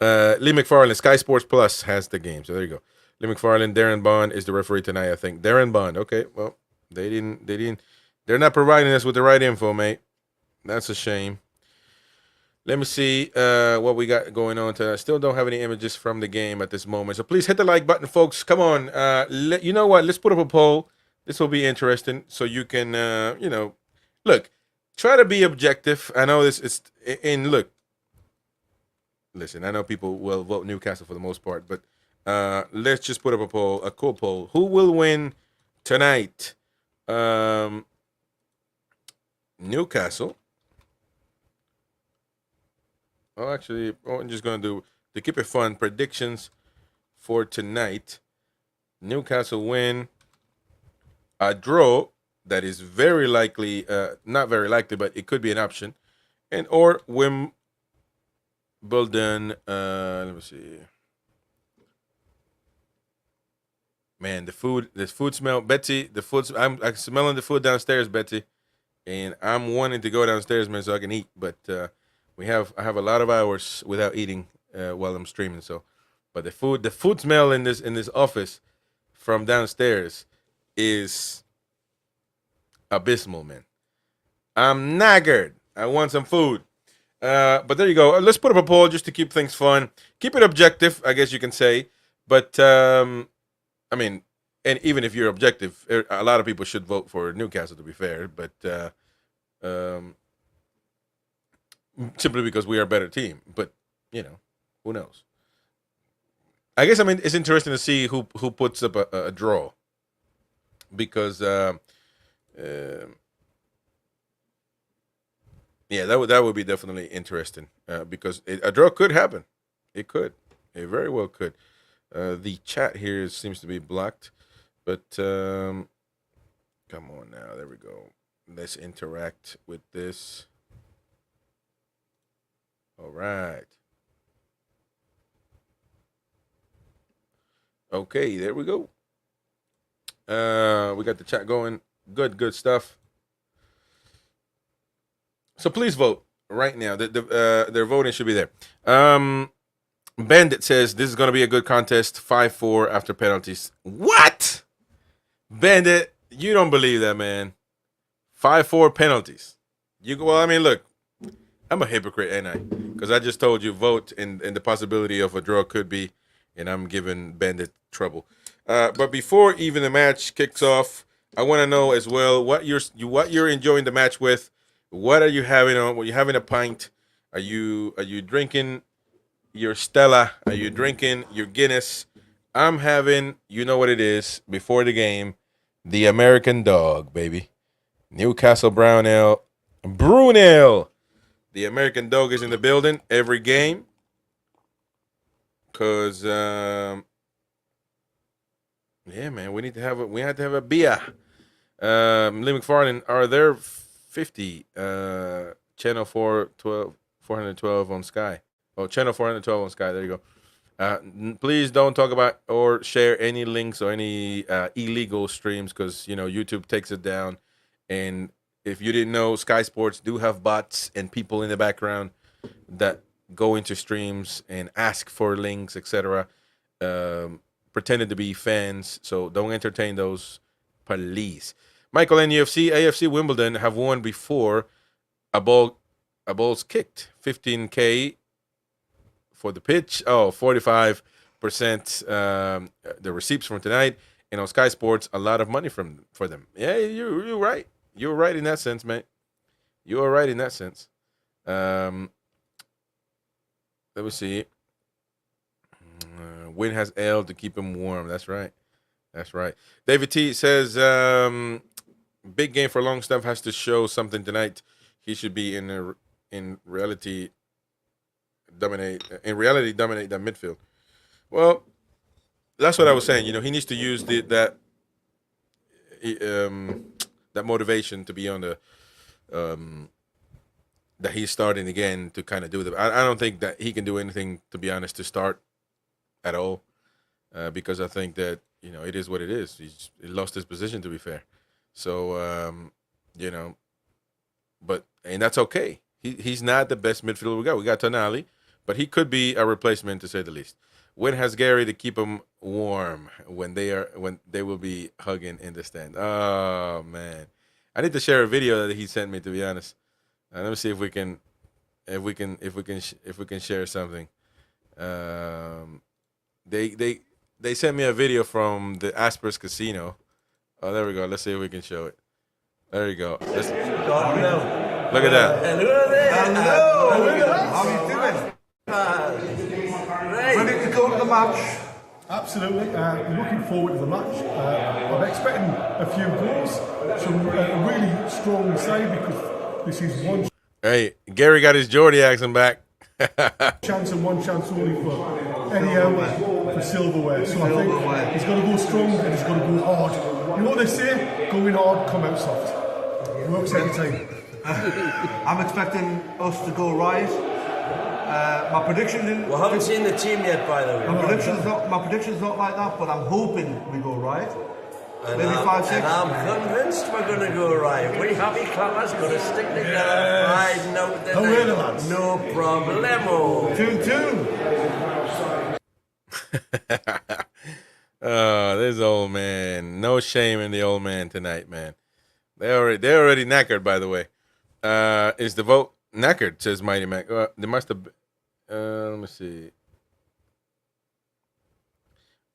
Lee McFarland, Sky Sports Plus has the game, so there you go. Lee McFarland, Darren Bond is the referee tonight, I think. Darren Bond, okay. Well, they're not providing us with the right info, mate. That's a shame. Let me see what we got going on today. I still don't have any images from the game at this moment. So please hit the like button, folks. Come on. You know what? Let's put up a poll. This will be interesting. So you can, look, try to be objective. I know this is, and look, listen, I know people will vote Newcastle for the most part, but let's just put up a poll, a cool poll. Who will win tonight? Newcastle. Actually, I'm just going to do, to keep it fun, predictions for tonight. Newcastle win. A draw, that is very likely, not very likely, but it could be an option. And or Wimbledon, let me see. Man, the food smell. Betsy, I'm smelling the food downstairs, Betsy. And I'm wanting to go downstairs, man, so I can eat. But I have a lot of hours without eating while I'm streaming. So, but the food smell in this office from downstairs is abysmal, man. I'm knackered. I want some food. But there you go. Let's put up a poll just to keep things fun. Keep it objective, I guess you can say. But I mean, and even if you're objective, a lot of people should vote for Newcastle, to be fair. But simply because we are a better team. But who knows? I guess it's interesting to see who puts up a draw, because yeah, that would be definitely interesting, because a draw could happen. It could. It very well could. The chat here seems to be blocked, but come on now. There we go. Let's interact with this. All right. Okay, there we go. We got the chat going. Good stuff. So please vote right now. Their voting should be there. Bandit says this is going to be a good contest. 5-4 after penalties. What? Bandit, you don't believe that, man. 5-4 penalties. Look, I'm a hypocrite, ain't I? Because I just told you vote, and the possibility of a draw could be, and I'm giving Bandit trouble. But before even the match kicks off, I want to know as well what you're enjoying the match with. What are you having on? When you're having a pint, are you drinking your Stella? Are you drinking your Guinness? I'm having, you know what it is, before the game, the American Dog, baby. Newcastle Brown Ale. Brunel. The American Dog is in the building every game. Because Yeah, man. We had to have a beer. Lee McFarlane, are there 50 channel 412 on Sky? Oh, channel 412 on Sky. There you go. Please don't talk about or share any links or any illegal streams because YouTube takes it down. And if you didn't know, Sky Sports do have bots and people in the background that go into streams and ask for links, etc. Pretended to be fans, so don't entertain those, please. Michael, NUFC, AFC Wimbledon have won before a ball's kicked. 15K for the pitch. Oh, 45% the receipts from tonight. And on Sky Sports, a lot of money for them. Yeah, you're right. You're right in that sense, mate. You are right in that sense. Let me see. Win has L to keep him warm. That's right. That's right. David T says, big game for Longstaff has to show something tonight. He should be in reality dominate that midfield. Well, that's what I was saying. He needs to use that motivation to be on the that he's starting again to kind of do the. I don't think that he can do anything, to be honest, to start at all, because I think that it is what it is. He lost his position, to be fair. So but that's okay. He's not the best midfielder we got. We got Tonali, but he could be a replacement, to say the least. When has Gary to keep him warm when they will be hugging in the stand? Oh man, I need to share a video that he sent me, to be honest. Let me see if we can share something. They sent me a video from the Aspers Casino. Oh, there we go. Let's see if we can show it. There you go. Look at that. Hello. How are you doing? Ready to go to the match? Absolutely. Looking forward to the match. I'm expecting a few goals. Some really strong side because this is one Hey, Gary got his Geordie accent back. chance and one chance only for any hour for silverware. So I think he's got to go strong and he's got to go hard. You know what they say? Going hard, come out soft. It works every time. I'm expecting us to go right. My prediction is... We haven't seen the team yet, by the way. My prediction's not like that, but I'm hoping we go right. And Maybe 5-6. And I'm convinced we're going to go right. We happy clappers going to stick together. Right, no problemo. 2-2. Oh, this old man. No shame in the old man tonight, man. They're already knackered, by the way. Is the vote knackered, says Mighty Mac. They must have... let me see.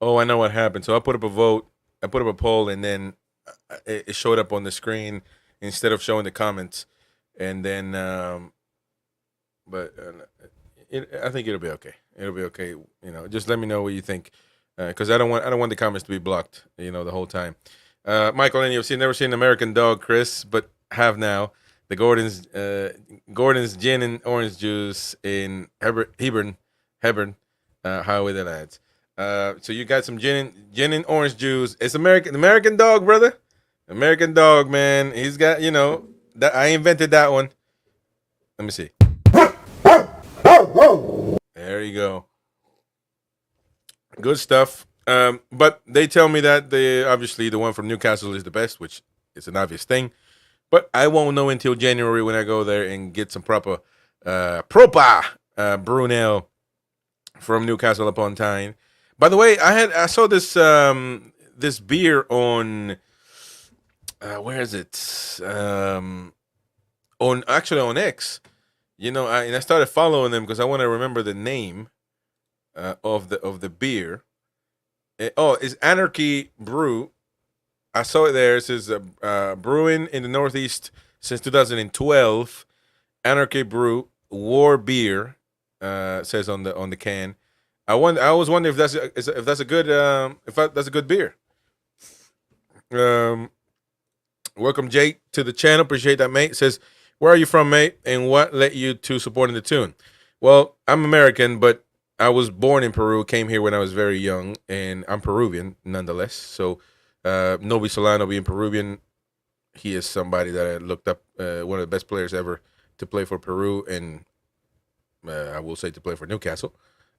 Oh, I know what happened. So I put up a vote. I put up a poll, and then it showed up on the screen instead of showing the comments. And then, I think it'll be okay. It'll be okay. Just let me know what you think, because I don't want the comments to be blocked. The whole time. Michael, and you've never seen American Dog, Chris, but have now. The Gordon's gin and orange juice in Hebron, Highway the lads. So you got some gin and orange juice. It's American Dog, brother. American Dog, man. He's got, that I invented that one. Let me see. There you go. Good stuff. But they tell me that obviously the one from Newcastle is the best, which is an obvious thing. But I won't know until January when I go there and get some proper Brunel from Newcastle upon Tyne. By the way, I saw this this beer on where is it? On X. And I started following them because I want to remember the name of the beer. It's Anarchy Brew. I saw it there. It says brewing in the Northeast since 2012. Anarchy Brew War Beer says on the can. I always wonder if that's a good beer. Welcome Jake to the channel. Appreciate that, mate. Says, where are you from, mate? And what led you to supporting the tune? Well, I'm American, but I was born in Peru, came here when I was very young, and I'm Peruvian nonetheless. So Novi Solano being Peruvian, he is somebody that I looked up, one of the best players ever to play for Peru, and I will say to play for Newcastle.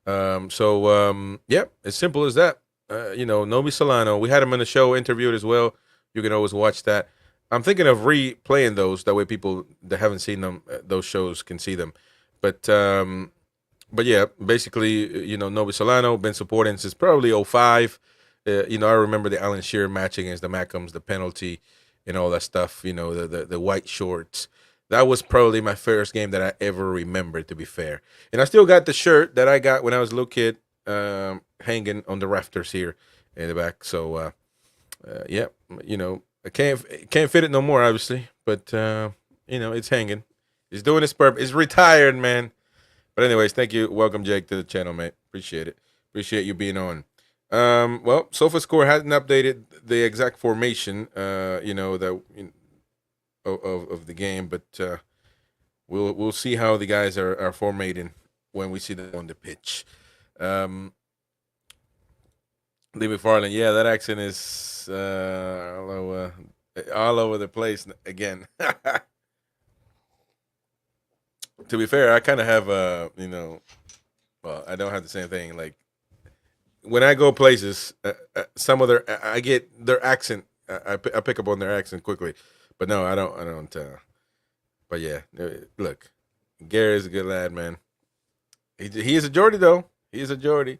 Yeah, as simple as that. Novi Solano, we had him on the show, interviewed as well. You can always watch that. I'm thinking of replaying those. That way people that haven't seen them, those shows, can see them. But yeah, basically, Novi Solano, been supporting since probably '05. I remember the Alan Shearer match against the Mackhams, the penalty, and all that stuff. The white shorts. That was probably my first game that I ever remembered, to be fair. And I still got the shirt that I got when I was a little kid, hanging on the rafters here in the back. So, yeah, I can't fit it no more, obviously. But, it's hanging. It's doing its purpose. It's retired, man. But anyways, thank you. Welcome, Jake, to the channel, mate. Appreciate it. Appreciate you being on. Well, SofaScore hasn't updated the exact formation, of the game, but we'll see how the guys are formatting when we see them on the pitch. Lee McFarland, yeah, that accent is all over the place again. To be fair, I kind of have well, I don't have the same thing. Like when I go places, some of I get their accent. I pick up on their accent quickly. But no, I don't. But yeah, look, Gary is a good lad, man. He is a Geordie, though. He is a Geordie.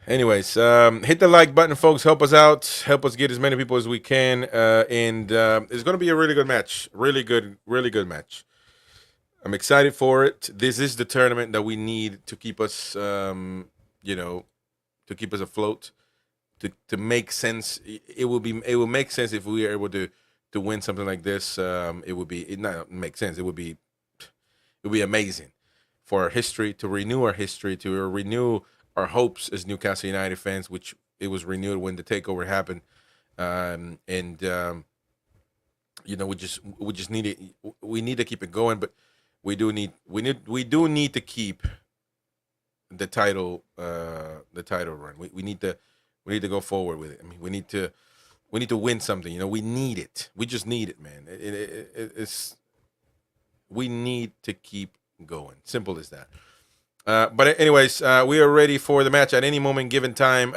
Anyways, hit the like button, folks. Help us out. Help us get as many people as we can. And it's going to be a really good match. Really good match. I'm excited for it. This is the tournament that we need to keep us, to keep us afloat, to make sense. It will make sense if we are able to win something like this. It not make sense. It would be amazing for our history, to renew our history, to renew our hopes as Newcastle United fans, which it was renewed when the takeover happened. We just need it. We need to keep it going, but we do need to keep the title run. We need to go forward with it. I mean, we need to win something. We need it. We just need it, man. We need to keep going. Simple as that. But anyways, we are ready for the match at any moment, given time.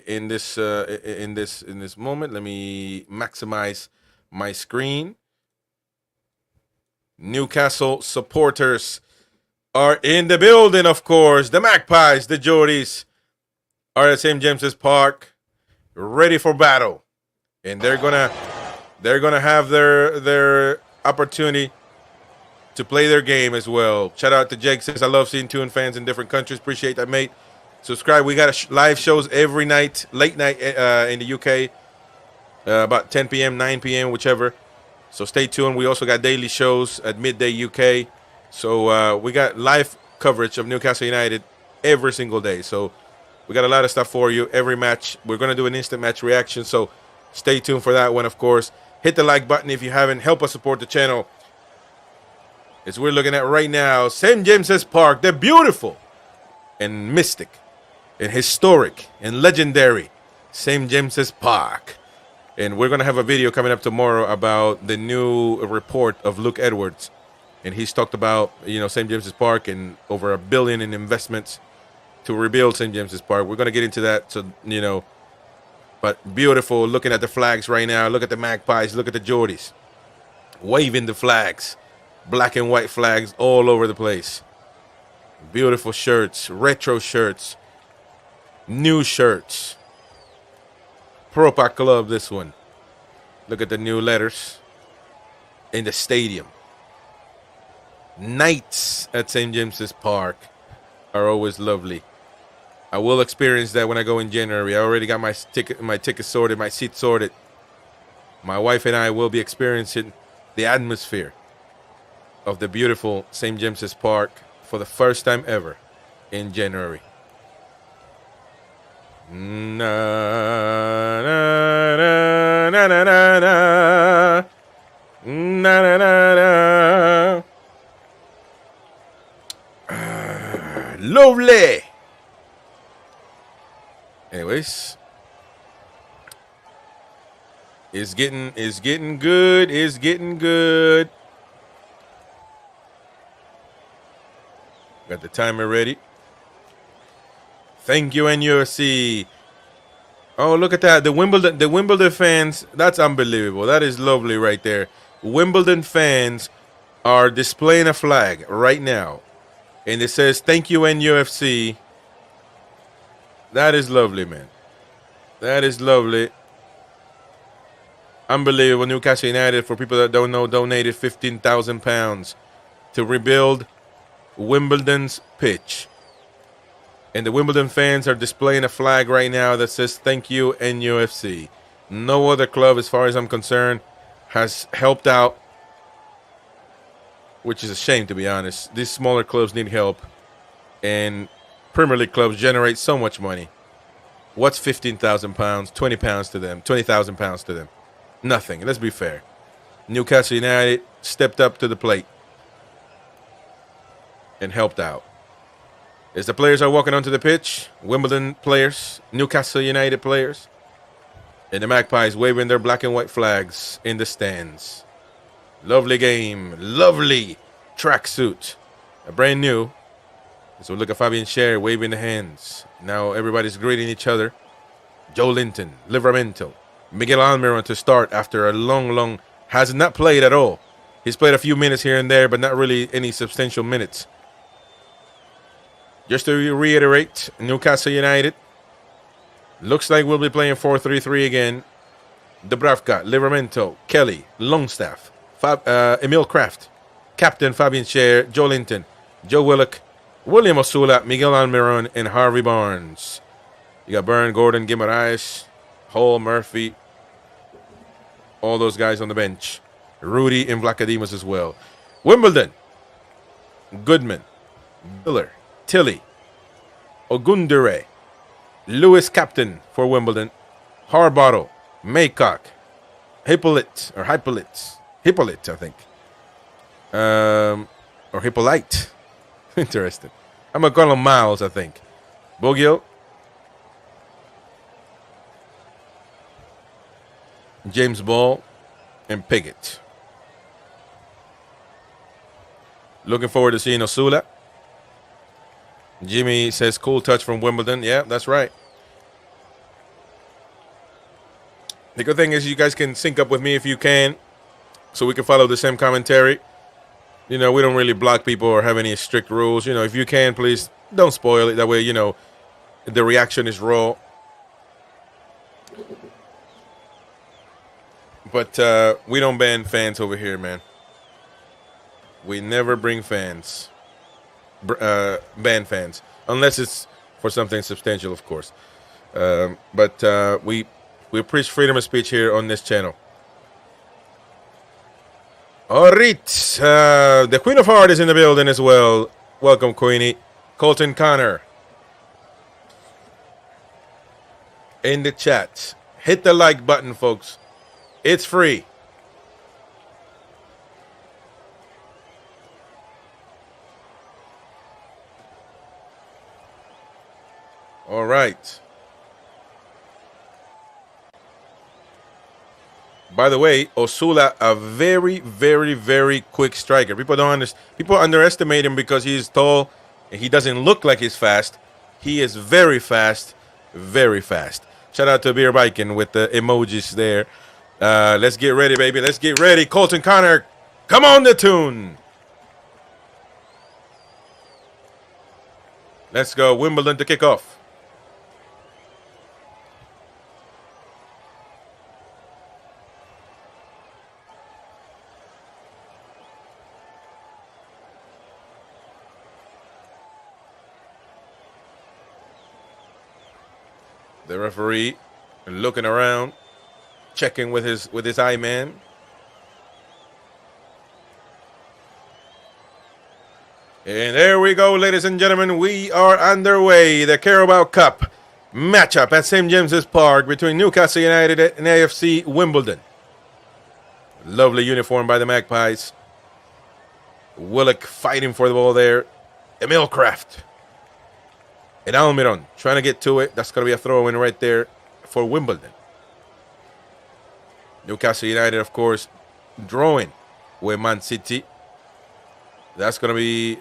In this moment, let me maximize my screen. Newcastle supporters are in the building, of course. The Magpies, the Geordies, are at St. James's Park, ready for battle, and they're gonna have their opportunity to play their game as well. Shout out to Jake, says I love seeing Toon fans in different countries. Appreciate that, mate. Subscribe. We got live shows every night, late night in the UK, about 10 p.m., 9 p.m., whichever. So stay tuned. We also got daily shows at midday UK. So we got live coverage of Newcastle United every single day. So we got a lot of stuff for you every match. We're going to do an instant match reaction. So stay tuned for that one, of course. Hit the like button if you haven't. Help us support the channel. As we're looking at right now, St. James's Park, the beautiful and mystic and historic and legendary St. James's Park. And we're going to have a video coming up tomorrow about the new report of Luke Edwards. And he's talked about, St. James's Park and over $1 billion in investments to rebuild St. James's Park. We're going to get into that. So, but beautiful, looking at the flags right now. Look at the Magpies. Look at the Geordies waving the flags. Black and white flags all over the place. Beautiful shirts, retro shirts, new shirts. Proper club, this one. Look at the new letters in the stadium. Nights at St. James's Park are always lovely. I will experience that when I go in January. I already got my ticket sorted, my seat sorted. My wife and I will be experiencing the atmosphere of the beautiful St. James's Park for the first time ever in January. Na na na na na na na na na na. Lovely. Anyways. It's getting good. It's getting good. Got the timer ready. Thank you, NUFC. Oh, look at that. The Wimbledon fans, that's unbelievable. That is lovely right there. Wimbledon fans are displaying a flag right now. And it says, thank you, NUFC. That is lovely, man. That is lovely. Unbelievable. Newcastle United, for people that don't know, donated £15,000 to rebuild Wimbledon's pitch. And the Wimbledon fans are displaying a flag right now that says, thank you, NUFC. No other club, as far as I'm concerned, has helped out, which is a shame, to be honest. These smaller clubs need help. And Premier League clubs generate so much money. What's £15,000, £20 to them, £20,000 to them? Nothing. Let's be fair. Newcastle United stepped up to the plate and helped out. As the players are walking onto the pitch, Wimbledon players, Newcastle United players, and the Magpies waving their black and white flags in the stands. Lovely game. Lovely tracksuit. Brand new. So look at Fabian Scher waving the hands. Now everybody's greeting each other. Joe Linton, Livramento, Miguel Almiron to start after a long, has not played at all. He's played a few minutes here and there, but not really any substantial minutes. Just to reiterate, Newcastle United looks like we'll be playing 4-3-3 again. Dubravka, Livramento, Kelly, Longstaff, Emil Kraft, Captain Fabian Scher, Joe Linton, Joe Willock, William Osula, Miguel Almiron, and Harvey Barnes. You got Byrne, Gordon, Guimaraes, Hall, Murphy, all those guys on the bench. Rudy and Vlachodimos as well. Wimbledon, Goodman, Miller, Tilly, Ogundere, Lewis captain for Wimbledon, Harbottle, Maycock, Hippolyte, I think. Or Hippolyte. Interesting. I'm going to call him Miles, I think. Boggio, James Ball, and Piggott. Looking forward to seeing Osula. Jimmy says, cool touch from Wimbledon. Yeah, that's right. The good thing is you guys can sync up with me if you can, so we can follow the same commentary. You know, we don't really block people or have any strict rules. You know, if you can, please don't spoil it. That way, you know, the reaction is raw. But we don't ban fans over here, man. We never bring fans. Ban fans. Unless it's for something substantial, of course. But we preach freedom of speech here on this channel. All right. The Queen of Heart is in the building as well. Welcome, Queenie. Colton Connor. In the chat. Hit the like button, folks. It's free. All right. By the way, Osula, a very, very, very quick striker. People don't understand. People underestimate him because he's tall and he doesn't look like he's fast. He is very fast, very fast. Shout out to Beer Biking with the emojis there. Let's get ready, baby. Let's get ready. Colton Connor, come on the tune. Let's go. Wimbledon to kick off. The referee looking around, checking with his eye man. And there we go, ladies and gentlemen. We are underway. The Carabao Cup matchup at St. James's Park between Newcastle United and AFC Wimbledon. Lovely uniform by the Magpies. Willock fighting for the ball there. Emil Kraft. And Almiron trying to get to it. That's going to be a throw-in right there for Wimbledon. Newcastle United, of course, drawing with Man City. That's going to be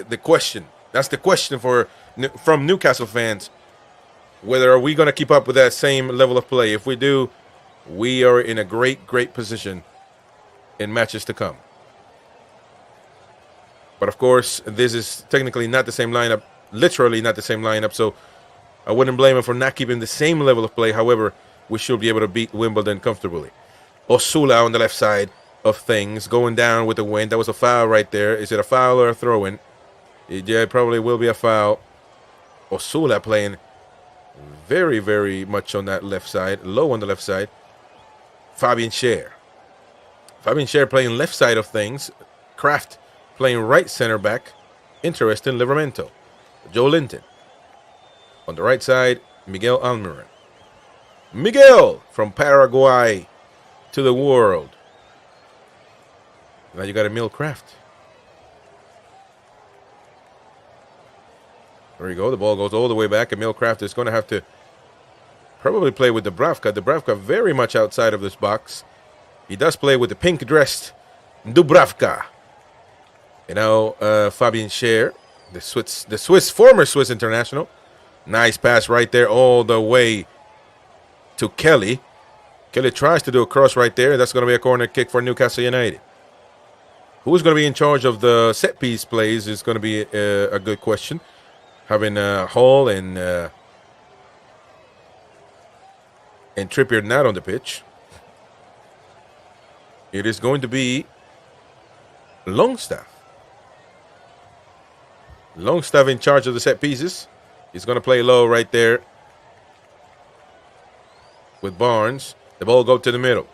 the question. That's the question from Newcastle fans. Whether are we going to keep up with that same level of play? If we do, we are in a great, great position in matches to come. But of course, this is technically not the same lineup, literally not the same lineup. So I wouldn't blame him for not keeping the same level of play. However, we should be able to beat Wimbledon comfortably. Osula on the left side of things, going down with the wind. That was a foul right there. Is it a foul or a throw-in? Yeah, it probably will be a foul. Osula playing very, very much on that left side, low on the left side. Fabian Scher. Fabian Scher playing left side of things. Kraft playing right center back. Interesting, Livramento. Joe Linton. On the right side, Miguel Almiron. Miguel from Paraguay to the world. Now you got Emil Kraft. There you go. The ball goes all the way back. Emil Kraft is going to have to probably play with Dubravka. Dubravka very much outside of this box. He does play with the pink-dressed Dubravka. You know, Fabian Scher, the former Swiss international. Nice pass right there all the way to Kelly. Kelly tries to do a cross right there. That's going to be a corner kick for Newcastle United. Who's going to be in charge of the set-piece plays is going to be a good question. Having Hall and Trippier not on the pitch. It is going to be Longstaff. Longstaff in charge of the set pieces. He's going to play low right there with Barnes. The ball go to the middle.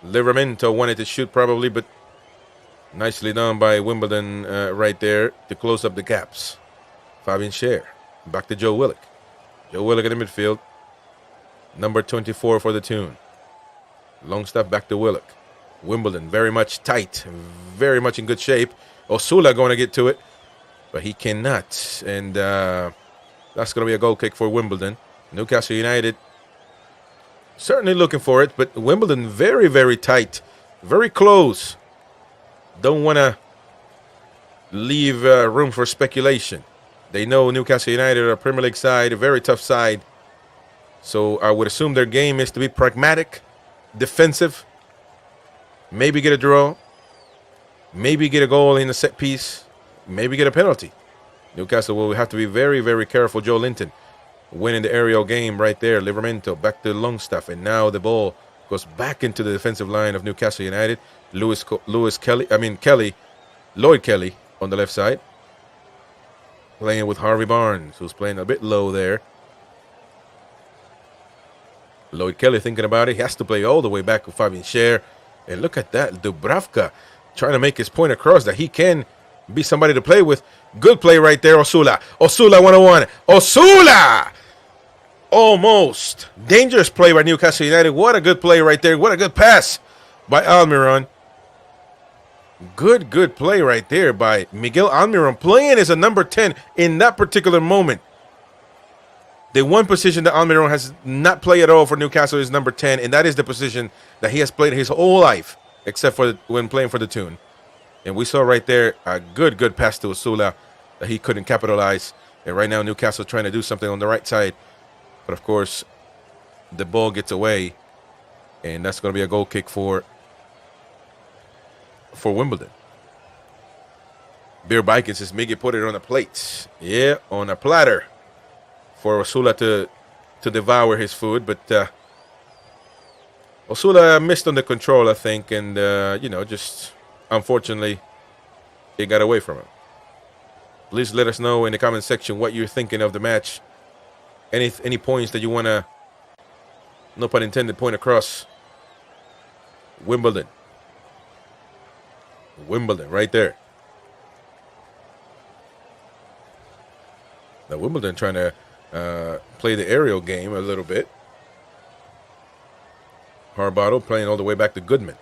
Livramento wanted to shoot probably, but nicely done by Wimbledon right there to close up the gaps. Fabian Scher. Back to Joe Willock. Joe Willock in the midfield. Number 24 for the tune. Longstaff back to Willock. Wimbledon very much tight. Very much in good shape. Osula going to get to it, but he cannot. And that's going to be a goal kick for Wimbledon. Newcastle United certainly looking for it, but Wimbledon very, very tight. Very close. Don't want to leave room for speculation. They know Newcastle United are a Premier League side, a very tough side. So I would assume their game is to be pragmatic, defensive, maybe get a draw, maybe get a goal in a set piece, maybe get a penalty. Newcastle will have to be very, very careful. Joe Linton winning the aerial game right there. Livramento back to Longstaff, and now the ball goes back into the defensive line of Newcastle United. Lloyd Kelly on the left side. Playing with Harvey Barnes, who's playing a bit low there. Lloyd Kelly thinking about it. He has to play all the way back with Fabian Scher. And look at that. Dubravka trying to make his point across that he can be somebody to play with. Good play right there, Osula. Osula 101. Osula! Almost. Dangerous play by Newcastle United. What a good play right there. What a good pass by Almiron. Good play right there by Miguel Almiron, playing as a number 10 in that particular moment. The one position that Almiron has not played at all for Newcastle is number 10, and that is the position that he has played his whole life, except for when playing for the tune. And we saw right there a good pass to Osula that he couldn't capitalize. And right now Newcastle trying to do something on the right side. But of course, the ball gets away, and that's going to be a goal kick for Wimbledon. Beer Bikins says Miggy put it on a plate. Yeah, on a platter for Osula to devour his food. But Osula missed on the control, I think, and just unfortunately it got away from him. Please let us know in the comment section what you're thinking of the match. Any points that you want to, no pun intended, point across. Wimbledon right there. Now Wimbledon trying to play the aerial game a little bit. Harbottle playing all the way back to Goodman.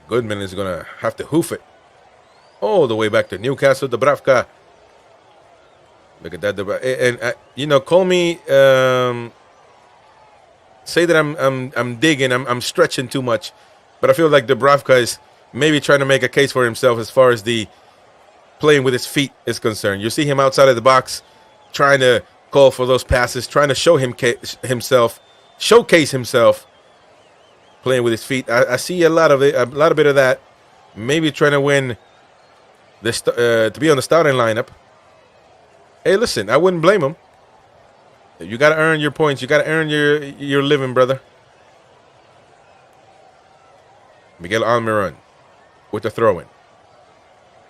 Goodman is going to have to hoof it all the way back to Newcastle. Dubravka Look at that. And you know, call me say that I'm digging, I'm stretching too much, but I feel like Dubravka is maybe trying to make a case for himself as far as the playing with his feet is concerned. You see him outside of the box trying to call for those passes, trying to show showcase himself playing with his feet. I see a lot of bit of that. Maybe trying to win this to be on the starting lineup. Hey, listen, I wouldn't blame him. You got to earn your points. You got to earn your living, brother. Miguel Almiron with the throw-in.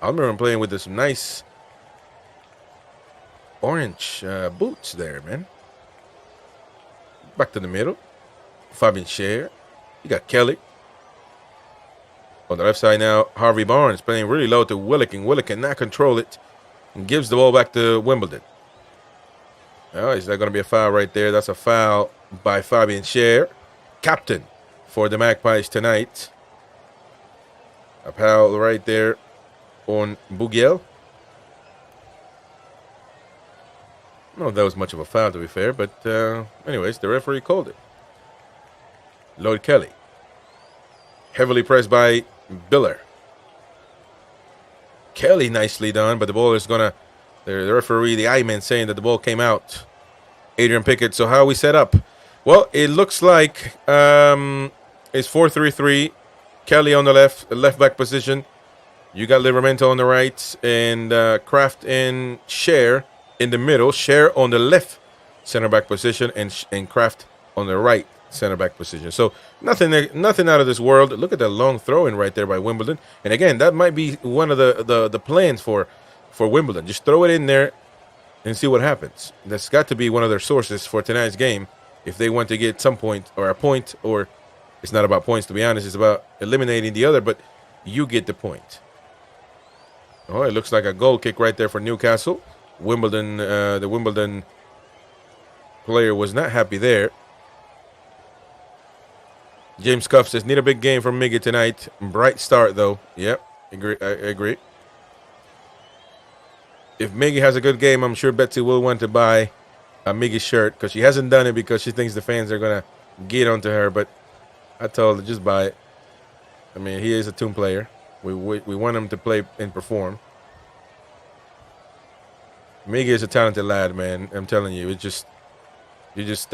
Almiron playing with this nice orange boots there, man. Back to the middle. Fabian Scher. You got Kelly. On the left side now, Harvey Barnes playing really low to Willock, and Willock cannot control it and gives the ball back to Wimbledon. Oh, is that going to be a foul right there? That's a foul by Fabian Scher, captain for the Magpies tonight. A foul right there on Bugiel. I don't know if that was much of a foul, to be fair, but anyways, the referee called it. Lloyd Kelly. Heavily pressed by Biller. Kelly nicely done, but the ball is going to... The referee, the I-man, saying that the ball came out. Adrian Pickett. So how are we set up? Well, it looks like it's 4-3-3. Kelly on the left back position. You got Livramento on the right, and Kraft and Scher in the middle. Scher on the left center back position, and Kraft on the right center back position. So nothing out of this world. Look at that long throw in right there by Wimbledon. And again, that might be one of the plans for Wimbledon. Just throw it in there and see what happens. That's got to be one of their sources for tonight's game if they want to get some point or a point, or it's not about points, to be honest. It's about eliminating the other, but you get the point. Oh, it looks like a goal kick right there for Newcastle. Wimbledon, the Wimbledon player was not happy there. James Cuff says, need a big game from Miggy tonight. Bright start, though. Yep, I agree. If Miggy has a good game, I'm sure Betsy will want to buy a Miggy shirt, because she hasn't done it because she thinks the fans are going to get onto her. But I told her, just buy it. I mean, he is a tune player. We want him to play and perform. Miggy is a talented lad, man. I'm telling you. He has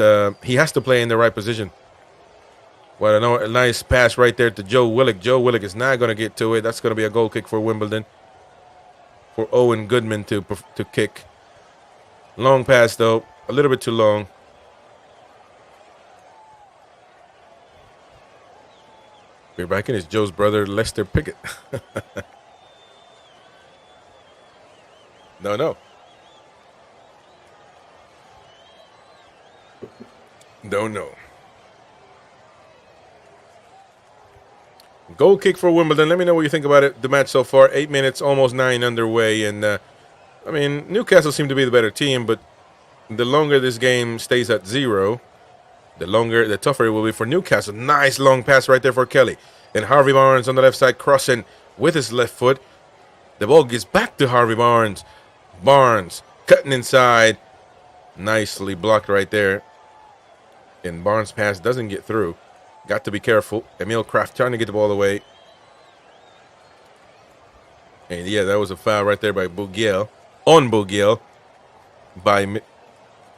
to play in the right position. Well, a nice pass right there to Joe Willock. Joe Willock is not going to get to it. That's going to be a goal kick for Wimbledon. For Owen Goodman to kick. Long pass, though. A little bit too long. We're back in. It's Joe's brother, Lester Pickett. No. Don't know. Goal kick for Wimbledon. Let me know what you think about it. The match so far, 8 minutes, almost 9 underway. And, I mean, Newcastle seemed to be the better team, but the longer this game stays at 0, the tougher it will be for Newcastle. Nice long pass right there for Kelly. And Harvey Barnes on the left side crossing with his left foot. The ball gets back to Harvey Barnes. Barnes cutting inside. Nicely blocked right there. And Barnes' pass doesn't get through. Got to be careful. Emil Kraft trying to get the ball away. And yeah, that was a foul right there by Bugiel. On Bugiel. I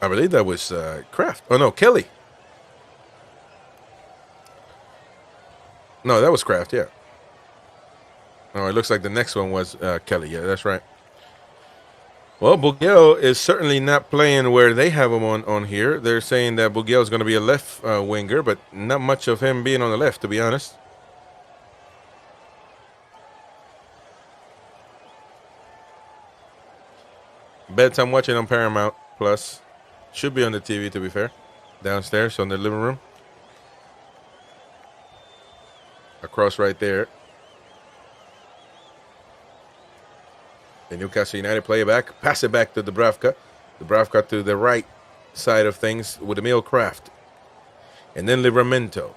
believe that was Kraft. Oh, no, Kelly. No, that was Kraft, yeah. Oh, it looks like the next one was Kelly. Yeah, that's right. Well, Bugiel is certainly not playing where they have him on here. They're saying that Bugiel is going to be a left winger, but not much of him being on the left, to be honest. Bets I'm watching on Paramount Plus. Should be on the TV, to be fair. Downstairs on the living room. Across right there. The Newcastle United play it back. Pass it back to Dubravka. Dubravka to the right side of things with Emil Kraft. And then Livramento.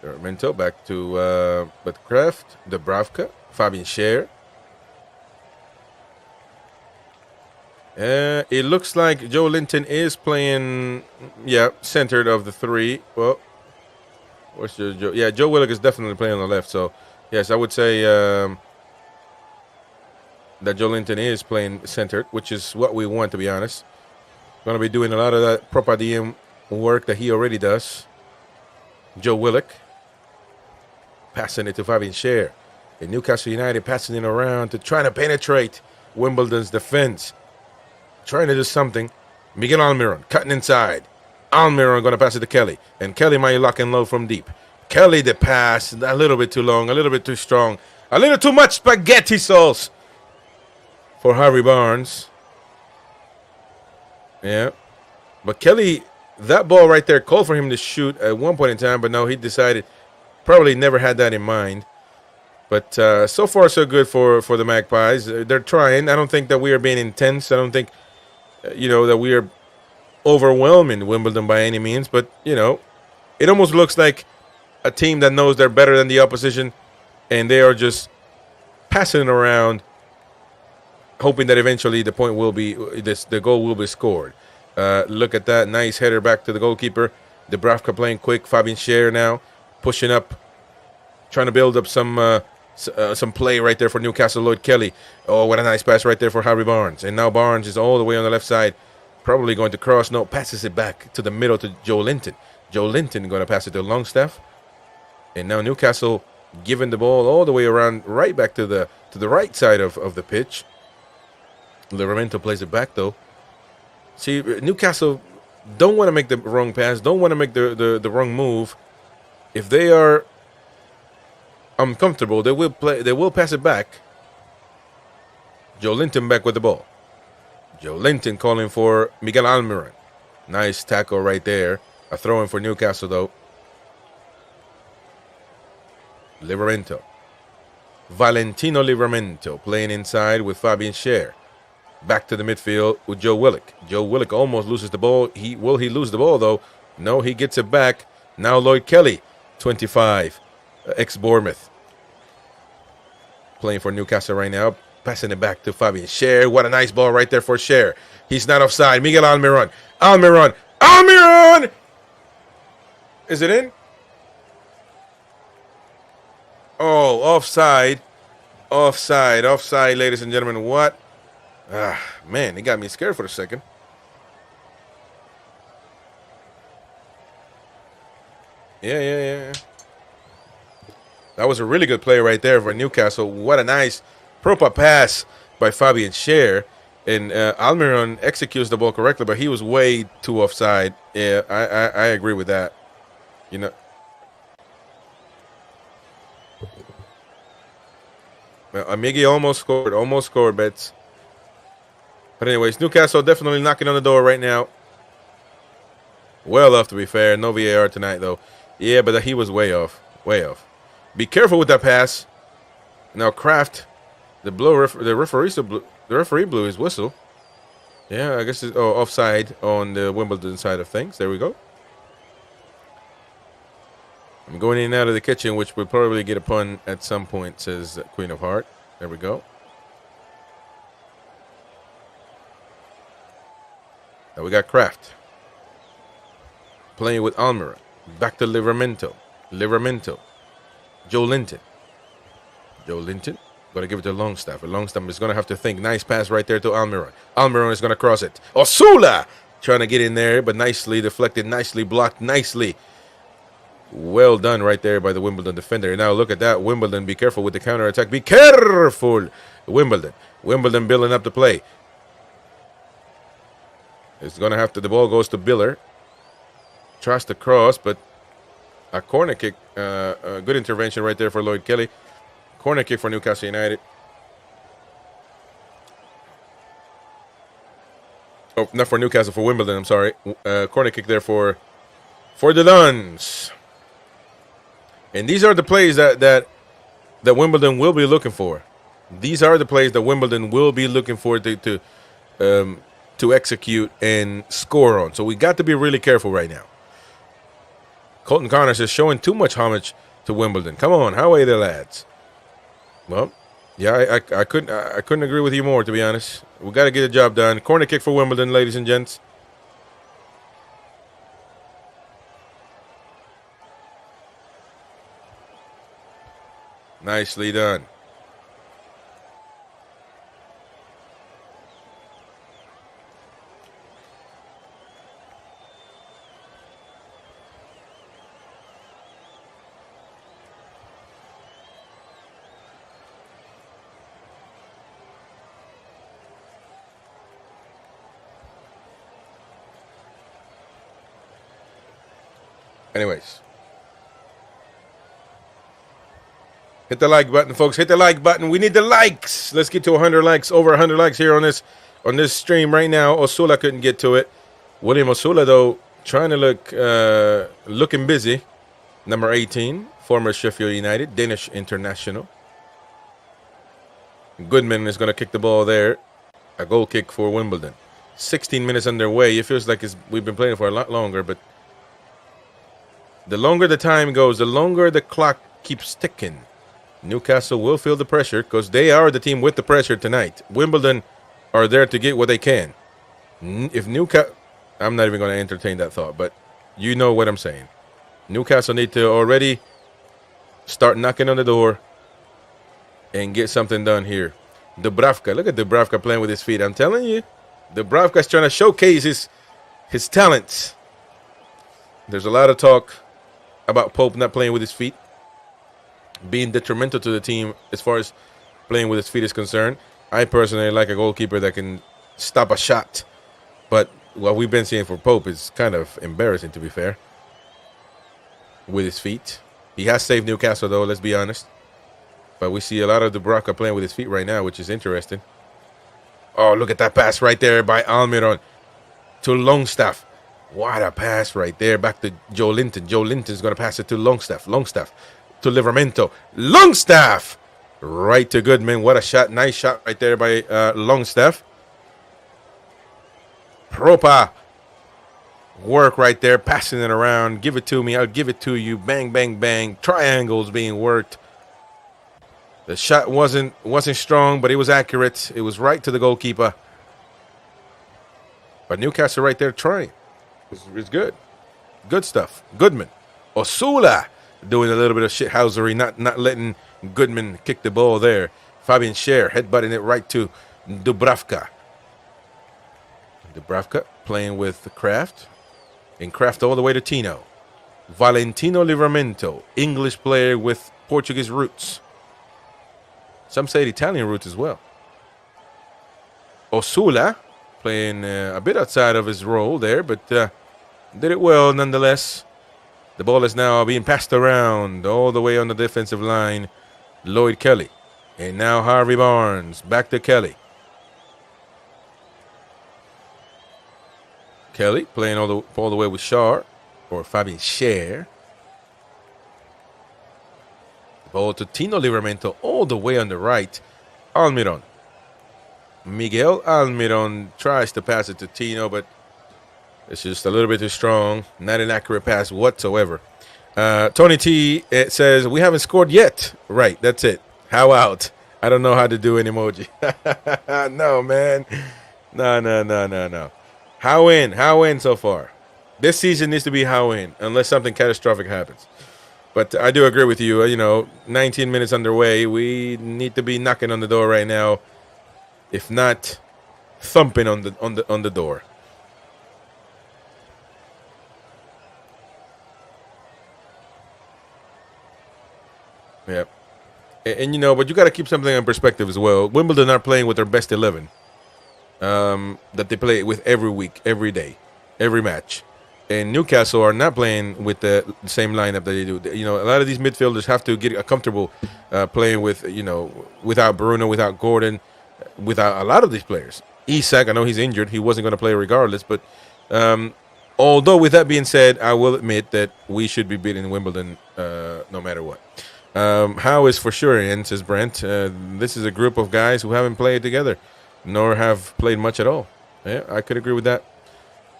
Livramento back to Kraft. Dubravka. Fabian Scher. It looks like Joe Linton is playing, yeah, centered of the three. Well, what's Joe? Yeah, Joe Willock is definitely playing on the left. So, yes, I would say that Joe Linton is playing centered, which is what we want, to be honest. Going to be doing a lot of that proper DM work that he already does. Joe Willock passing it to Fabian Scher. And Newcastle United passing it around to try to penetrate Wimbledon's defense. Trying to do something. Miguel Almiron cutting inside. Almiron going to pass it to Kelly. And Kelly might lock and load from deep. Kelly the pass. A little bit too long. A little bit too strong. A little too much spaghetti sauce for Harvey Barnes. Yeah. But Kelly, that ball right there called for him to shoot at one point in time. But no, he decided, probably never had that in mind. But so far, so good for the Magpies. They're trying. I don't think that we are being intense. I don't think, that we are overwhelming Wimbledon by any means. But, it almost looks like a team that knows they're better than the opposition. And they are just passing it around, hoping that eventually the point will be, the goal will be scored. Look at that. Nice header back to the goalkeeper. Dubravka playing quick. Fabian Scher now pushing up, trying to build up some play right there for Newcastle. Lloyd Kelly. Oh, what a nice pass right there for Harvey Barnes. And now Barnes is all the way on the left side, probably going to cross. No, passes it back to the middle to Joe Linton. Joe Linton going to pass it to Longstaff. And now Newcastle giving the ball all the way around, right back to the right side of the pitch. Livramento plays it back though. See, Newcastle don't want to make the wrong pass, don't want to make the wrong move. If they are uncomfortable, they will pass it back. Joe Linton back with the ball. Joe Linton calling for Miguel Almiron. Nice tackle right there. A throw in for Newcastle though. Livramento. Valentino Livramento playing inside with Fabian Scher. Back to the midfield with Joe Willock. Joe Willock almost loses the ball. Will he lose the ball though? No, he gets it back. Now Lloyd Kelly, 25, ex-Bournemouth. Playing for Newcastle right now. Passing it back to Fabian Scher. What a nice ball right there for Scher. He's not offside. Miguel Almiron. Almiron! Is it in? Oh, offside. Offside, ladies and gentlemen. What? Man, it got me scared for a second. Yeah. That was a really good play right there for Newcastle. What a nice proper pass by Fabian Scher. And Almiron executes the ball correctly, but he was way too offside. Yeah, I agree with that. Well, Miggy almost scored, Bets. But anyways, Newcastle definitely knocking on the door right now. Well off, to be fair. No VAR tonight, though. Yeah, but he was way off. Be careful with that pass. Now Kraft, the referee blew his whistle. Yeah, I guess it's offside on the Wimbledon side of things. There we go. I'm going in and out of the kitchen, which will probably get a pun at some point, says Queen of Heart. There we go. Now we got Kraft playing with Almiron. Back to Livramento. Joe Linton. Going to give it to Longstaff. Longstaff is going to have to think. Nice pass right there to Almiron. Almiron is going to cross it. Osula trying to get in there, but nicely deflected, nicely blocked, nicely. Well done right there by the Wimbledon defender. Now look at that. Wimbledon, be careful with the counterattack. Be careful. Wimbledon building up the play. It's going to have to, the ball goes to Biller. Tries to cross, but a corner kick. A good intervention right there for Lloyd Kelly. Corner kick for Newcastle United. Oh, not for Newcastle, for Wimbledon, I'm sorry. Corner kick there for the Duns. And these are the plays that Wimbledon will be looking for. These are the plays that Wimbledon will be looking for to execute and score on. So we got to be really careful right now. Colton Connors is showing too much homage to Wimbledon. Come on, how are the lads? Well, Yeah, I couldn't agree with you more, to be honest. We got to get the job done. Corner kick for Wimbledon, ladies and gents. Nicely done. Anyways. Hit the like button, folks. Hit the like button. We need the likes. Let's get to 100 likes. Over 100 likes here on this stream right now. Osula couldn't get to it. William Osula, though, trying to looking busy. Number 18, former Sheffield United, Danish international. Goodman is going to kick the ball there. A goal kick for Wimbledon. 16 minutes underway. It feels like we've been playing for a lot longer, but the longer the time goes, the longer the clock keeps ticking. Newcastle will feel the pressure because they are the team with the pressure tonight. Wimbledon are there to get what they can. If Newcastle, I'm not even going to entertain that thought, but you know what I'm saying. Newcastle need to already start knocking on the door and get something done here. Dubravka, look at Dubravka playing with his feet. I'm telling you, Dubravka's trying to showcase his talents. There's a lot of talk about Pope not playing with his feet, being detrimental to the team as far as playing with his feet is concerned. I personally like a goalkeeper that can stop a shot. But what we've been seeing for Pope is kind of embarrassing, to be fair, with his feet. He has saved Newcastle, though, let's be honest. But we see a lot of Dubravka playing with his feet right now, which is interesting. Oh, look at that pass right there by Almiron to Longstaff. What a pass right there. Back to Joe Linton. Joe Linton's going to pass it to Longstaff. Longstaff to Livramento. Longstaff! Right to Goodman. What a shot. Nice shot right there by Longstaff. Proper work right there. Passing it around. Give it to me. I'll give it to you. Bang, bang, bang. Triangles being worked. The shot wasn't strong, but it was accurate. It was right to the goalkeeper. But Newcastle right there trying. It's good. Good stuff. Goodman. Osula doing a little bit of shithousery, not letting Goodman kick the ball there. Fabian Schär headbutting it right to Dubravka. Dubravka playing with Kraft. And Kraft all the way to Tino. Valentino Livramento, English player with Portuguese roots. Some say Italian roots as well. Osula playing a bit outside of his role there, but did it well nonetheless. The ball is now being passed around all the way on the defensive line. Lloyd Kelly. And now Harvey Barnes. Back to Kelly. Kelly playing all the way with Schär, or Fabian Schär. Ball to Tino Livramento all the way on the right. Almiron. Miguel Almiron tries to pass it to Tino, but it's just a little bit too strong. Not an accurate pass whatsoever. Tony T says, we haven't scored yet. Right, that's it. How out? I don't know how to do an emoji. No, man. No. How in so far? This season needs to be how in, unless something catastrophic happens. But I do agree with you. 19 minutes underway. We need to be knocking on the door right now, if not thumping on the door. Yeah. And but you got to keep something in perspective as well. Wimbledon are playing with their best 11 that they play with every week, every day, every match. And Newcastle are not playing with the same lineup that they do. A lot of these midfielders have to get comfortable playing with, without Bruno, without Gordon, without a lot of these players. Isak, I know he's injured. He wasn't going to play regardless. But although with that being said, I will admit that we should be beating Wimbledon no matter what. How is for sure in, says Brent. This is a group of guys who haven't played together, nor have played much at all. Yeah, I could agree with that.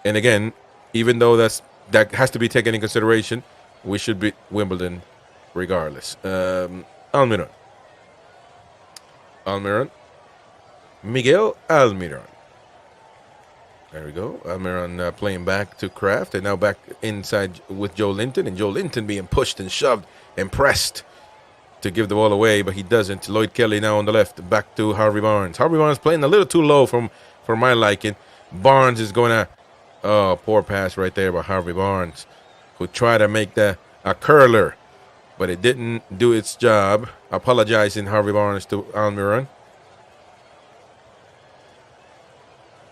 And again, even though that has to be taken in consideration, we should beat Wimbledon regardless. Almiron. Almiron. Miguel Almiron. There we go. Almiron playing back to Kraft, and now back inside with Joe Linton, and Joe Linton being pushed and shoved and pressed to give the ball away, but he doesn't. Lloyd Kelly now on the left, back to Harvey Barnes. Harvey Barnes playing a little too low for my liking. Barnes is going to, oh, poor pass right there by Harvey Barnes, who tried to make a curler, but it didn't do its job. Apologizing Harvey Barnes to Almiron.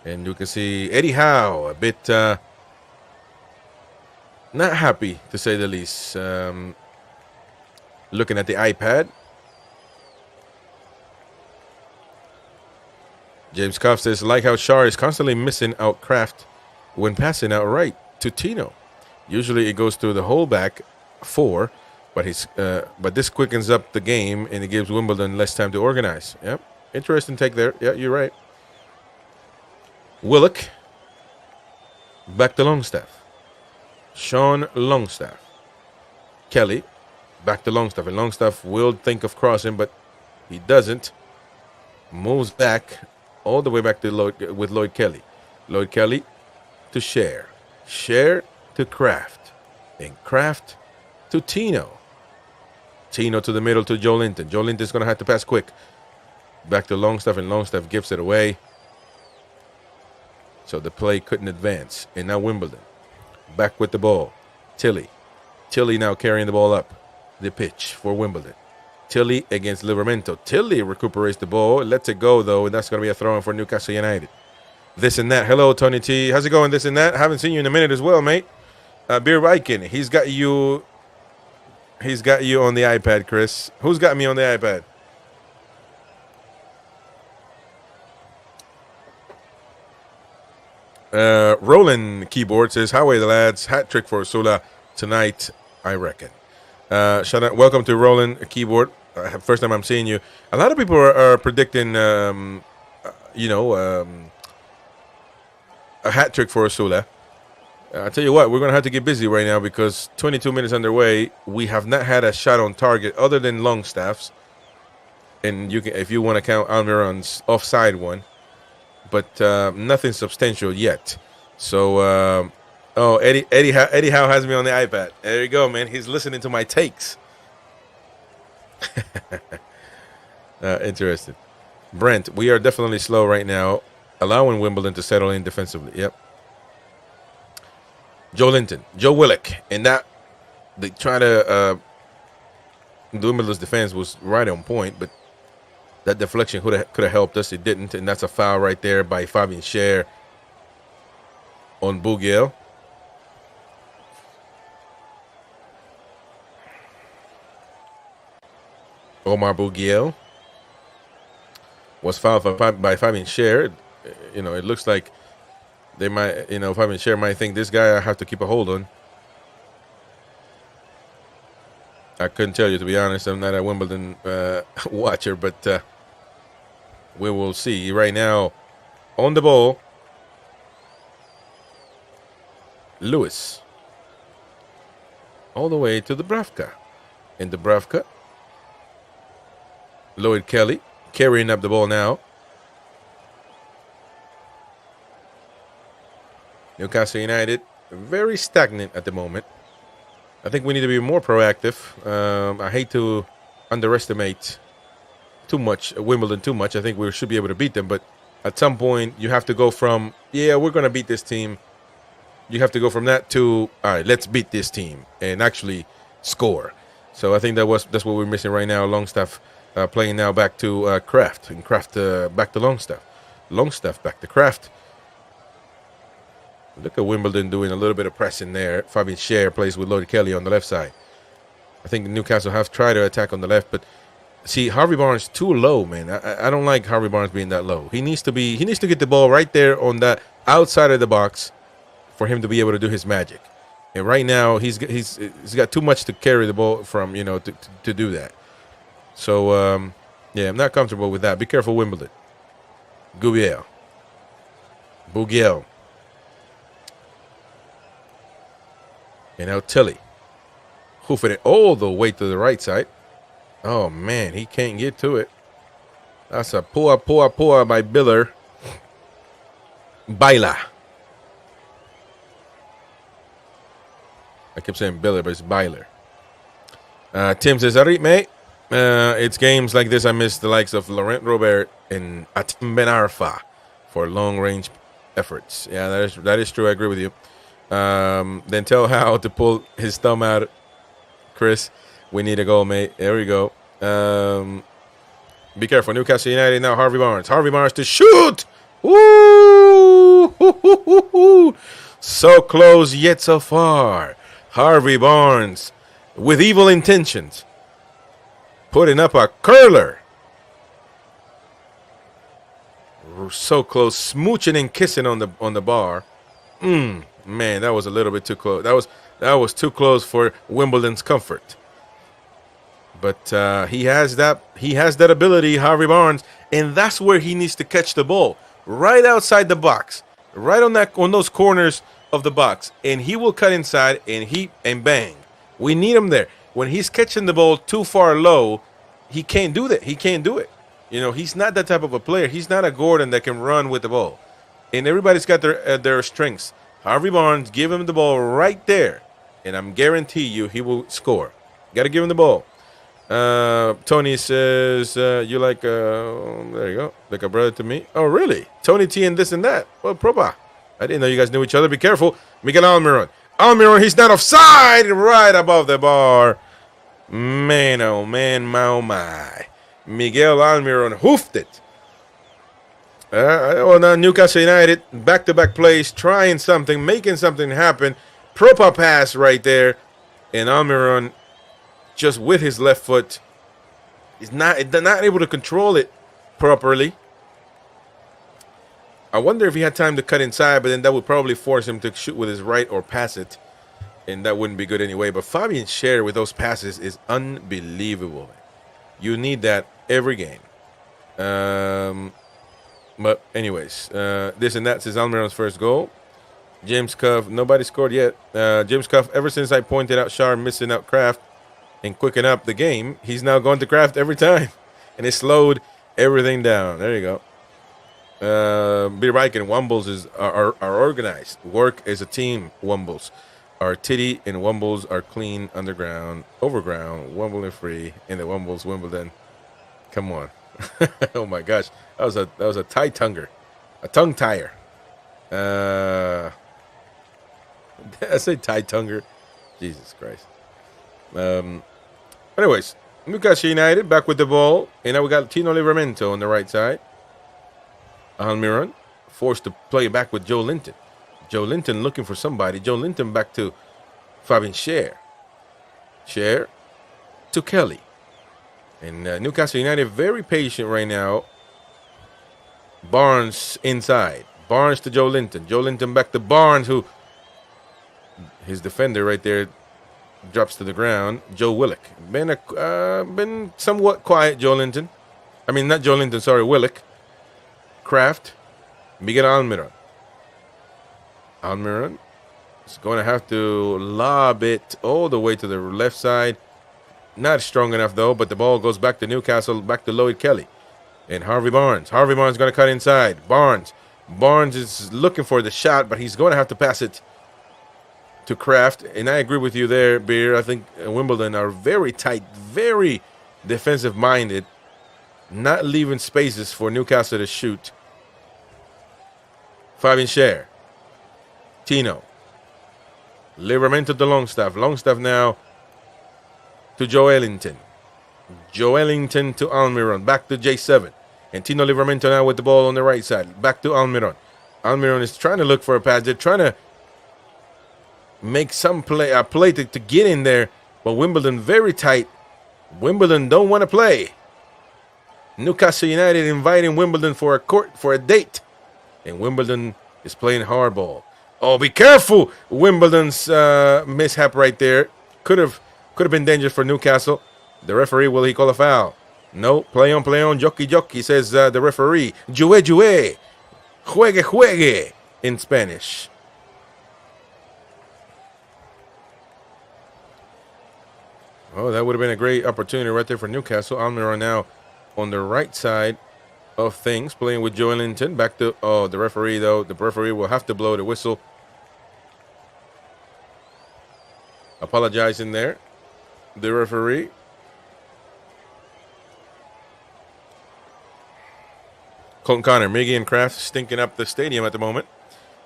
And you can see Eddie Howe a bit not happy, to say the least. Looking at the iPad. James Koff says, like how Shar is constantly missing out Kraft when passing out right to Tino. Usually it goes through the whole back four, but this quickens up the game and it gives Wimbledon less time to organize. Yep, interesting take there. Yeah, you're right. Willock, back to Longstaff. Sean Longstaff. Kelly, back to Longstaff. And Longstaff will think of crossing, but he doesn't. Moves back, all the way back to Lloyd Kelly. Lloyd Kelly to Cher. Cher to Kraft. And Kraft to Tino. Tino to the middle to Joe Linton. Joe Linton's going to have to pass quick. Back to Longstaff, and Longstaff gives it away. So the play couldn't advance. And now Wimbledon. Back with the ball. Tilly. Tilly now carrying the ball up the pitch for Wimbledon. Tilly against Livramento. Tilly recuperates the ball. Lets it go, though, and that's going to be a throw-in for Newcastle United. This and that. Hello, Tony T. How's it going, this and that? Haven't seen you in a minute as well, mate. Beer Viking. He's got you on the iPad, Chris. Who's got me on the iPad? Roland Keyboard says, how are the lads? Hat trick for Sula tonight, I reckon. Shout out, welcome to Roland Keyboard. First time I'm seeing you. A lot of people are predicting, a hat trick for Sula. I tell you what, we're going to have to get busy right now because 22 minutes underway. We have not had a shot on target other than Longstaff's. And you can, if you want to count Almiron's offside one. But nothing substantial yet. So, Eddie Howe has me on the iPad. There you go, man. He's listening to my takes. Interesting. Brent, we are definitely slow right now, allowing Wimbledon to settle in defensively. Yep. Joe Linton, Joe Willock, and that they try to Wimbledon's defense was right on point, but that deflection could have helped us. It didn't, and that's a foul right there by Fabian Cher on Bougiel. Omar Bougiel was fouled by Fabian Cher. You know, it looks like they might, Fabian Cher might think this guy I have to keep a hold on. I couldn't tell you, to be honest. I'm not a Wimbledon watcher, but we will see. Right now, on the ball, Lewis. All the way to Dubravka. And Dubravka, Lloyd Kelly, carrying up the ball now. Newcastle United, very stagnant at the moment. I think we need to be more proactive. I hate to underestimate Wimbledon too much. I think we should be able to beat them, but at some point you have to go from, yeah, we're going to beat this team. You have to go from that to, all right, let's beat this team and actually score. So I think that's what we're missing right now. Longstaff playing now back to Kraft, and Kraft back to Longstaff. Longstaff back to Kraft. Look at Wimbledon doing a little bit of pressing there. Fabian Cher plays with Lloyd Kelly on the left side. I think Newcastle have tried to attack on the left, but see, Harvey Barnes too low, man. I don't like Harvey Barnes being that low. He needs to get the ball right there on that outside of the box for him to be able to do his magic. And right now he's got too much to carry the ball from, to do that. So yeah, I'm not comfortable with that. Be careful, Wimbledon. Bougiel. And now Tilly, hoofing it all the way to the right side. Oh, man, he can't get to it. That's a pua by Biller. Baila. I kept saying Biller, but it's Byler. Tim says, Arit, mate. It's games like this I miss the likes of Laurent Robert and Atim Ben Arfa for long-range efforts. Yeah, that is true. I agree with you. Then tell Hal to pull his thumb out. Chris, we need a goal, mate. There we go. Be careful. Newcastle United now. Harvey Barnes. Harvey Barnes to shoot. Woo! So close yet so far. Harvey Barnes with evil intentions. Putting up a curler. So close. Smooching and kissing on the bar. Man, that was a little bit too close. That was too close for Wimbledon's comfort. But he has that ability, Harvey Barnes, and that's where he needs to catch the ball. Right outside the box. Right on those corners of the box. And he will cut inside and bang. We need him there. When he's catching the ball too far low, he can't do that. He can't do it. You know, he's not that type of a player. He's not a Gordon that can run with the ball. And everybody's got their strengths. Harvey Barnes, give him the ball right there, and I'm guarantee you he will score. Got to give him the ball. Tony says, you like, there you go, like a brother to me. Oh, really? Tony T and this and that. Well, proper. I didn't know you guys knew each other. Be careful. Miguel Almiron. Almiron, he's not offside. Right above the bar. Man, oh, man, my. Miguel Almiron hoofed it. Now Newcastle United, back-to-back plays, trying something, making something happen. Proper pass right there. And Almiron, just with his left foot, is not able to control it properly. I wonder if he had time to cut inside, but then that would probably force him to shoot with his right or pass it. And that wouldn't be good anyway. But Fabian Schär with those passes is unbelievable. You need that every game. But anyways, this and that says Almiron's first goal. James Cuff, nobody scored yet. James Cuff, ever since I pointed out Schär missing out Kraft and quicken up the game, he's now going to Kraft every time. And it slowed everything down. There you go. Beer Bike and Wumbles are organized. Work as a team, Wumbles. Our titty and Wumbles are clean underground, overground, Wimbledon free, in the Wumbles, Wimbledon. Come on. Oh my gosh. That was a tie-tonger. A tongue tire. I say tie-tonger. Jesus Christ. Anyways, Newcastle United back with the ball. And now we got Tino Livramento on the right side. Almiron forced to play back with Joe Linton. Joe Linton looking for somebody. Joe Linton back to Fabian Schär. Schär to Kelly. And Newcastle United very patient right now. Barnes inside. Barnes to Joe Linton. Joe Linton back to Barnes, who his defender right there drops to the ground. Joe Willock. Been somewhat quiet, Joe Linton. I mean, not Joe Linton, sorry, Willock. Kraft. Miguel Almiron. Almiron is going to have to lob it all the way to the left side. Not strong enough, though, but the ball goes back to Newcastle, back to Lloyd Kelly. And Harvey Barnes. Harvey Barnes going to cut inside. Barnes is looking for the shot, but he's going to have to pass it to Kraft. And I agree with you there, Beer. I think Wimbledon are very tight, very defensive-minded, not leaving spaces for Newcastle to shoot. Fabian Schär. Tino. Livramento to Longstaff. Longstaff now to Joelinton. Joelinton to Almiron. Back to J7. And Tino Livramento now with the ball on the right side. Back to Almiron. Almiron is trying to look for a pass. They're trying to make some play, a play to get in there. But Wimbledon very tight. Wimbledon don't want to play. Newcastle United inviting Wimbledon for a date. And Wimbledon is playing hardball. Oh, be careful! Wimbledon's mishap right there. Could have been dangerous for Newcastle. The referee, will he call a foul? No. Play on, jockey, says the referee. Juegue. Juegue in Spanish. Oh, that would have been a great opportunity right there for Newcastle. Almiron now on the right side. of things, playing with Joe Linton. Back to the referee, though. The referee will have to blow the whistle. Apologizing there. The referee. Colton Connor, Miggy and Kraft stinking up the stadium at the moment.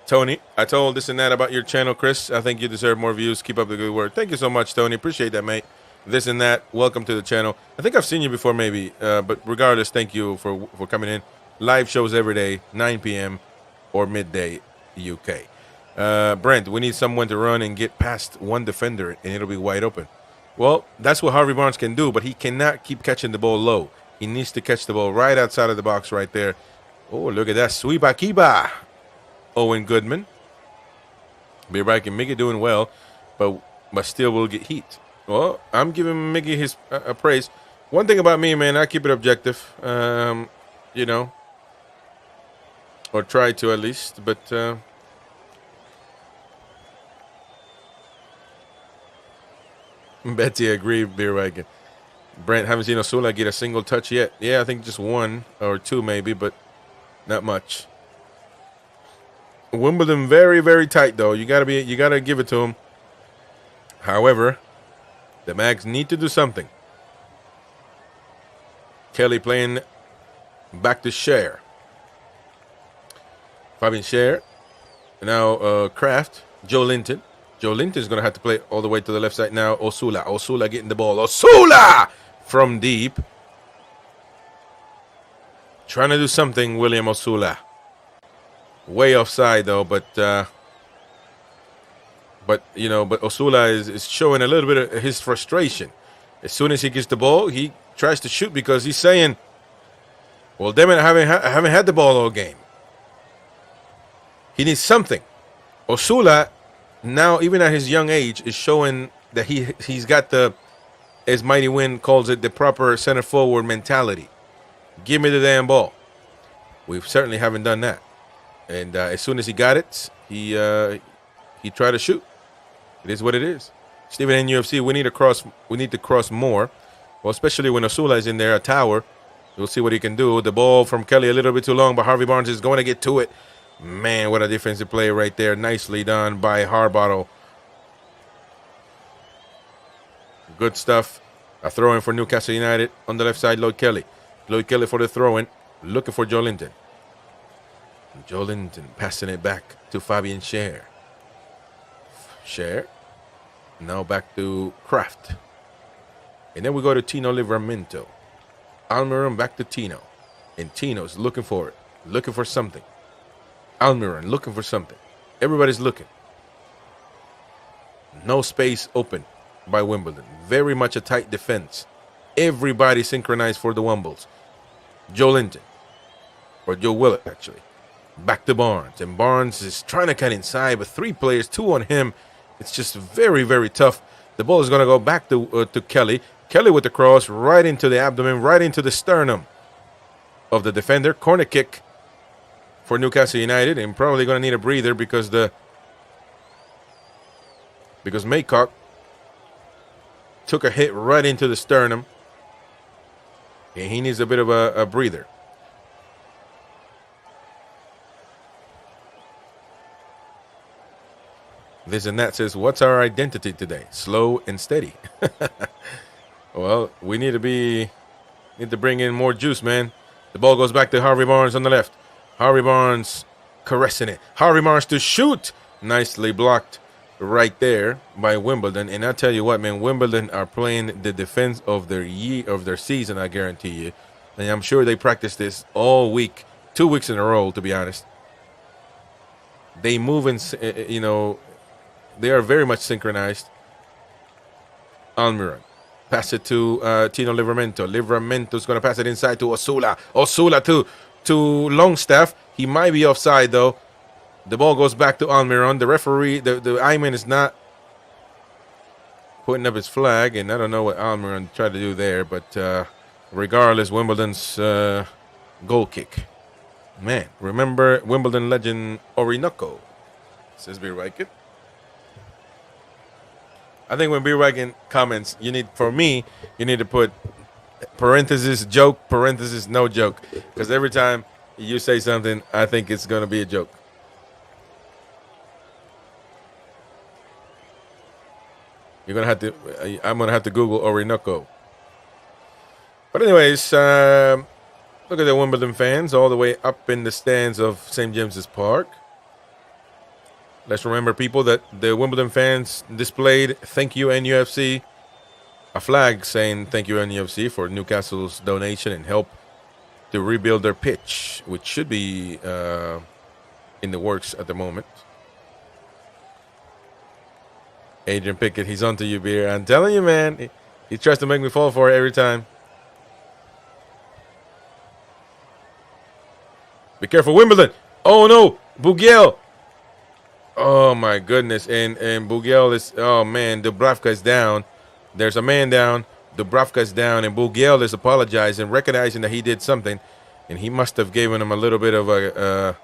Tony, I told this and that about your channel, Chris. I think you deserve more views. Keep up the good work. Thank you so much, Tony. Appreciate that, mate. This and that. Welcome to the channel. I think I've seen you before, maybe. But regardless, thank you for coming in. Live shows every day, 9 p.m. or midday, UK. Brent, we need someone to run and get past one defender, and it'll be wide open. Well, that's what Harvey Barnes can do, but he cannot keep catching the ball low. He needs to catch the ball right outside of the box right there. Oh, look at that. Sweep Akiba. Owen Goodman. Be right, and Miggy doing well, but still will get heat. Well, I'm giving Miggy his praise. One thing about me, man, I keep it objective, you know, or try to at least, but Betty agreed, Beer Wagon. Brent, haven't seen Osula get a single touch yet. Yeah, I think just one or two maybe, but not much. Wimbledon very, very tight though. You gotta give it to them. However, the Mags need to do something. Kelly playing back to Cher. Fabian Cher. Now Kraft. Joe Linton. Joe Linton is gonna have to play all the way to the left side now. Osula. Osula getting the ball. Osula from deep. Trying to do something, William Osula. Way offside though, but Osula is showing a little bit of his frustration. As soon as he gets the ball, he tries to shoot because he's saying, well, damn it, I haven't had the ball all game. He needs something. Osula, now, even at his young age, is showing that he's got the, as Mighty Win calls it, the proper center forward mentality. Give me the damn ball. We certainly haven't done that. And as soon as he got it, he tried to shoot. It is what it is. Stephen NUFC, we need to cross more. Well, especially when Osula is in there, a tower. We'll see what he can do. The ball from Kelly a little bit too long, but Harvey Barnes is going to get to it. Man, what a defensive play right there. Nicely done by Harbottle. Good stuff. A throw-in for Newcastle United on the left side, Lloyd Kelly. Lloyd Kelly for the throw-in. Looking for Joe Linton. Joe Linton passing it back to Fabian Cher. Cher. Now back to Kraft. And then we go to Tino Livramento. Almiron back to Tino. And Tino's looking for it. Looking for something. Almiron looking for something. Everybody's looking. No space open by Wimbledon. Very much a tight defense. Everybody synchronized for the Wumbles. Joe Linton. Or Joe Willett, actually. Back to Barnes. And Barnes is trying to cut inside, but three players, two on him. It's just very, very tough. The ball is going to go back to Kelly. Kelly with the cross right into the abdomen, right into the sternum of the defender. Corner kick for Newcastle United, and probably going to need a breather because Maycock took a hit right into the sternum, and he needs a bit of a breather. This and that says, what's our identity today? Slow and steady. Well, we need to bring in more juice, man. The ball goes back to Harvey Barnes on the left. Harvey Barnes caressing it. Harvey Barnes to shoot. Nicely blocked right there by Wimbledon. And I tell you what, man, Wimbledon are playing the defense of their season, I guarantee you. And I'm sure they practice this all week, 2 weeks in a row, to be honest. They move in, they are very much synchronized. Almiron. Pass it to Tino Livramento. Livramento's going to pass it inside to Osula. Osula to Longstaff. He might be offside, though. The ball goes back to Almiron. The referee, the Ayman is not putting up his flag, and I don't know what Almiron tried to do there, but regardless, Wimbledon's goal kick. Man, remember Wimbledon legend Orinoco, says Beer Wagon. I think when Beer Wagon comments, you need to put parenthesis joke, parenthesis no joke. Because every time you say something, I think it's going to be a joke. You're going to have to, I'm going to have to Google Orinoco. But anyways, look at the Wimbledon fans all the way up in the stands of St. James's Park. Let's remember, people, that the Wimbledon fans displayed "Thank you NUFC," a flag saying "Thank you NUFC" for Newcastle's donation and help to rebuild their pitch, which should be in the works at the moment. Adrian Pickett, he's onto you, Beer. I'm telling you, man, he tries to make me fall for it every time. Be careful, Wimbledon. Oh, no, Bugiel. Oh, my goodness. And Bugiel is, oh, man, Dubravka is down. There's a man down. Dubravka is down. And Bugiel is apologizing, recognizing that he did something. And he must have given him a little bit of a...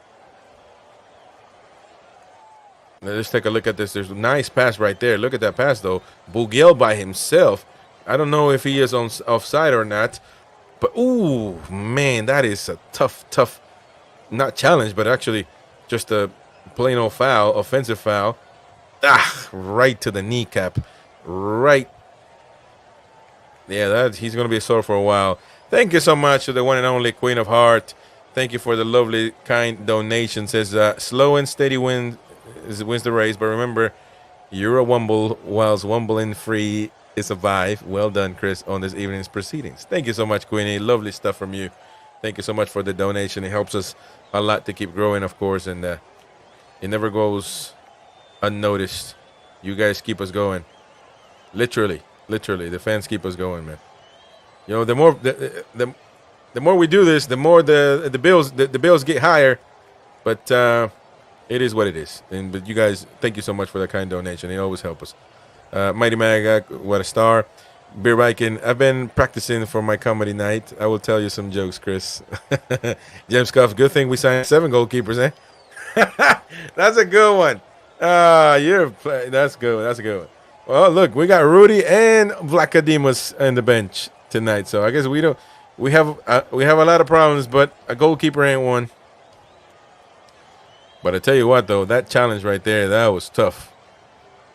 let's take a look at this. There's a nice pass right there. Look at that pass, though. Bugiel by himself. I don't know if he is on offside or not. But, ooh, man, that is a tough, not challenge, but actually just a plain old foul, offensive foul. Right to the kneecap. Right. Yeah, he's going to be sore for a while. Thank you so much to the one and only Queen of Heart. Thank you for the lovely, kind donation. Says, slow and steady wins the race, but remember, you're a Wumble, whilst Wumbling free is a vibe. Well done, Chris, on this evening's proceedings. Thank you so much, Queenie. Lovely stuff from you. Thank you so much for the donation. It helps us a lot to keep growing, of course, and it never goes unnoticed. You guys keep us going. Literally, the fans keep us going, man. You know, the more we do this, the more the bills get higher. But it is what it is. But you guys, thank you so much for that kind donation. It always helps us. Mighty Mag, what a star. Beer Viking, I've been practicing for my comedy night. I will tell you some jokes, Chris. James Cuff, good thing we signed 7 goalkeepers, eh? That's a good one. That's good. That's a good one. Well, look, we got Rudy and Vlachodimos in the bench tonight, so I guess we have a lot of problems, but a goalkeeper ain't one. But I tell you what, though, that challenge right there, that was tough.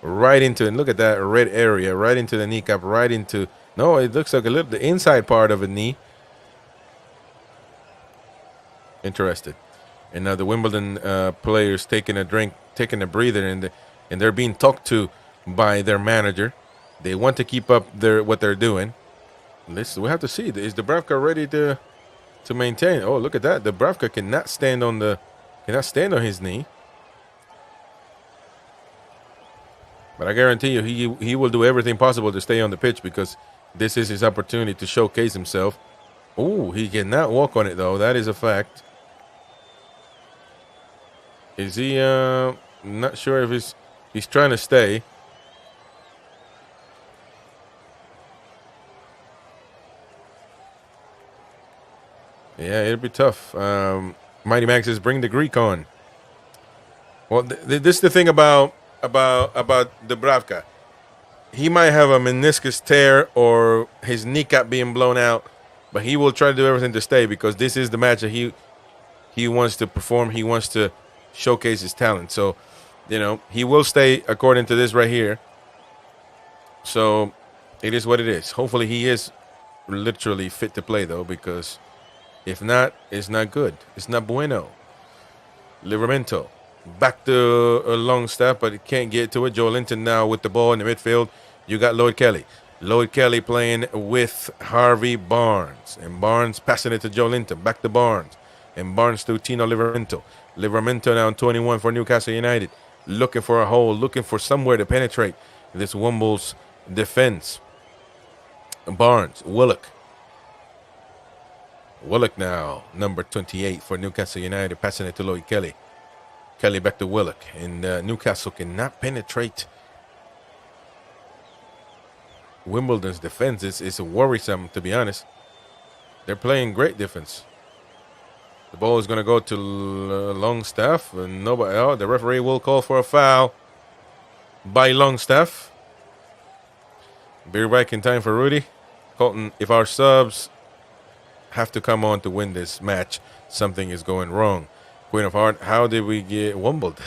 Right into it. Look at that red area, right into the kneecap, right into. No, it looks like the inside part of a knee. Interested. And now the Wimbledon players taking a drink, taking a breather, and they're being talked to by their manager. They want to keep up what they're doing. Listen, we have to see. Is Dubravka ready to maintain? Oh, look at that. Dubravka cannot stand on his knee. But I guarantee you, he will do everything possible to stay on the pitch because this is his opportunity to showcase himself. Oh, he cannot walk on it, though. That is a fact. Is he, not sure if he's trying to stay. Yeah, it'll be tough. Mighty Max says, bring the Greek on. Well, this is the thing about Dubravka. He might have a meniscus tear or his kneecap being blown out, but he will try to do everything to stay because this is the match that he wants to perform. He wants to showcase his talent. So, you know, he will stay according to this right here. So it is what it is. Hopefully he is literally fit to play, though, because if not, it's not good. It's not bueno. Livramento. Back to a long step, but it can't get to it. Joe Linton now with the ball in the midfield. You got Lloyd Kelly. Lloyd Kelly playing with Harvey Barnes. And Barnes passing it to Joe Linton. Back to Barnes. And Barnes to Tino Livramento. Livramento now 21 for Newcastle United. Looking for a hole. Looking for somewhere to penetrate this Womble's defense. Barnes. Willock. Willock now. Number 28 for Newcastle United. Passing it to Lloyd Kelly. Kelly back to Willock, and Newcastle cannot penetrate Wimbledon's defense. It's worrisome, to be honest. They're playing great defense. The ball is going to go to Longstaff, and nobody. Oh, the referee will call for a foul by Longstaff. Beer back in time for Rudy. Colton, if our subs have to come on to win this match, something is going wrong. Queen of Heart, how did we get wumbled?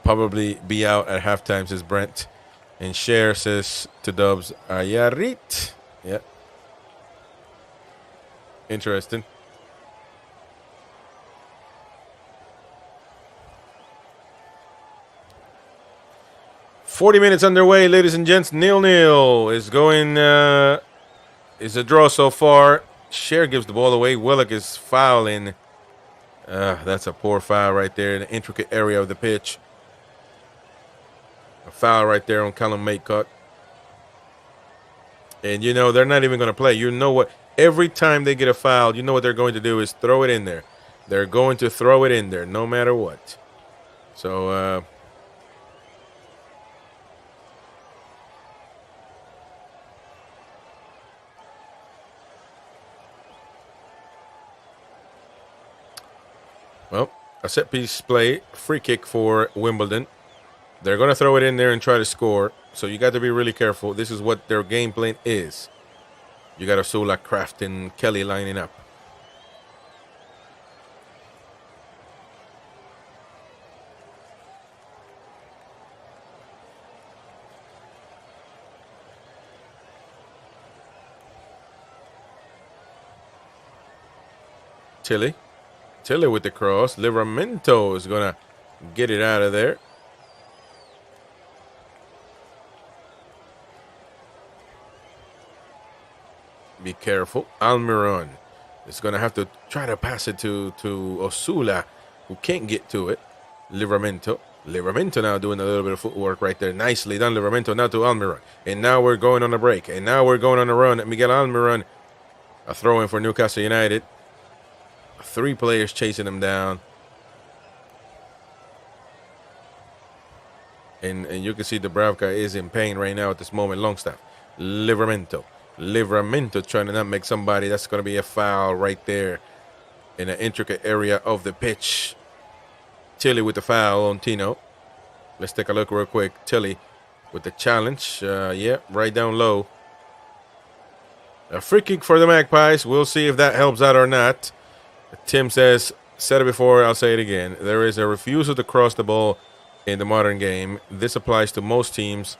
Probably be out at halftime, says Brent. And Cher says to Dubs, Ayarit. Yeah. Interesting. "40 minutes underway, ladies and gents. 0-0 is going. Is a draw so far. Cher gives the ball away. Willock is fouling. That's a poor foul right there in the intricate area of the pitch. A foul right there on Callum Maycock. And you know they're not even going to play. You know what? Every time they get a foul, you know what they're going to do is throw it in there. They're going to throw it in there no matter what. So. Well, a set-piece play, free kick for Wimbledon. They're going to throw it in there and try to score, so you got to be really careful. This is what their game plan is. You got Osula, Kraft, and Kelly lining up. Tilly with the cross. Livramento is going to get it out of there. Be careful. Almiron is going to have to try to pass it to Osula, who can't get to it. Livramento now doing a little bit of footwork right there. Nicely done, Livramento. Now to Almiron. And now we're going on a break. And now we're going on a run. Miguel Almiron, a throw-in for Newcastle United. 3 players chasing him down. And you can see Dubravka is in pain right now at this moment. Longstaff. Livramento trying to not make somebody. That's going to be a foul right there in an intricate area of the pitch. Tilly with the foul on Tino. Let's take a look real quick. Tilly with the challenge. Yeah, right down low. A free kick for the Magpies. We'll see if that helps out or not. Tim says, said it before, I'll say it again. There is a refusal to cross the ball in the modern game. This applies to most teams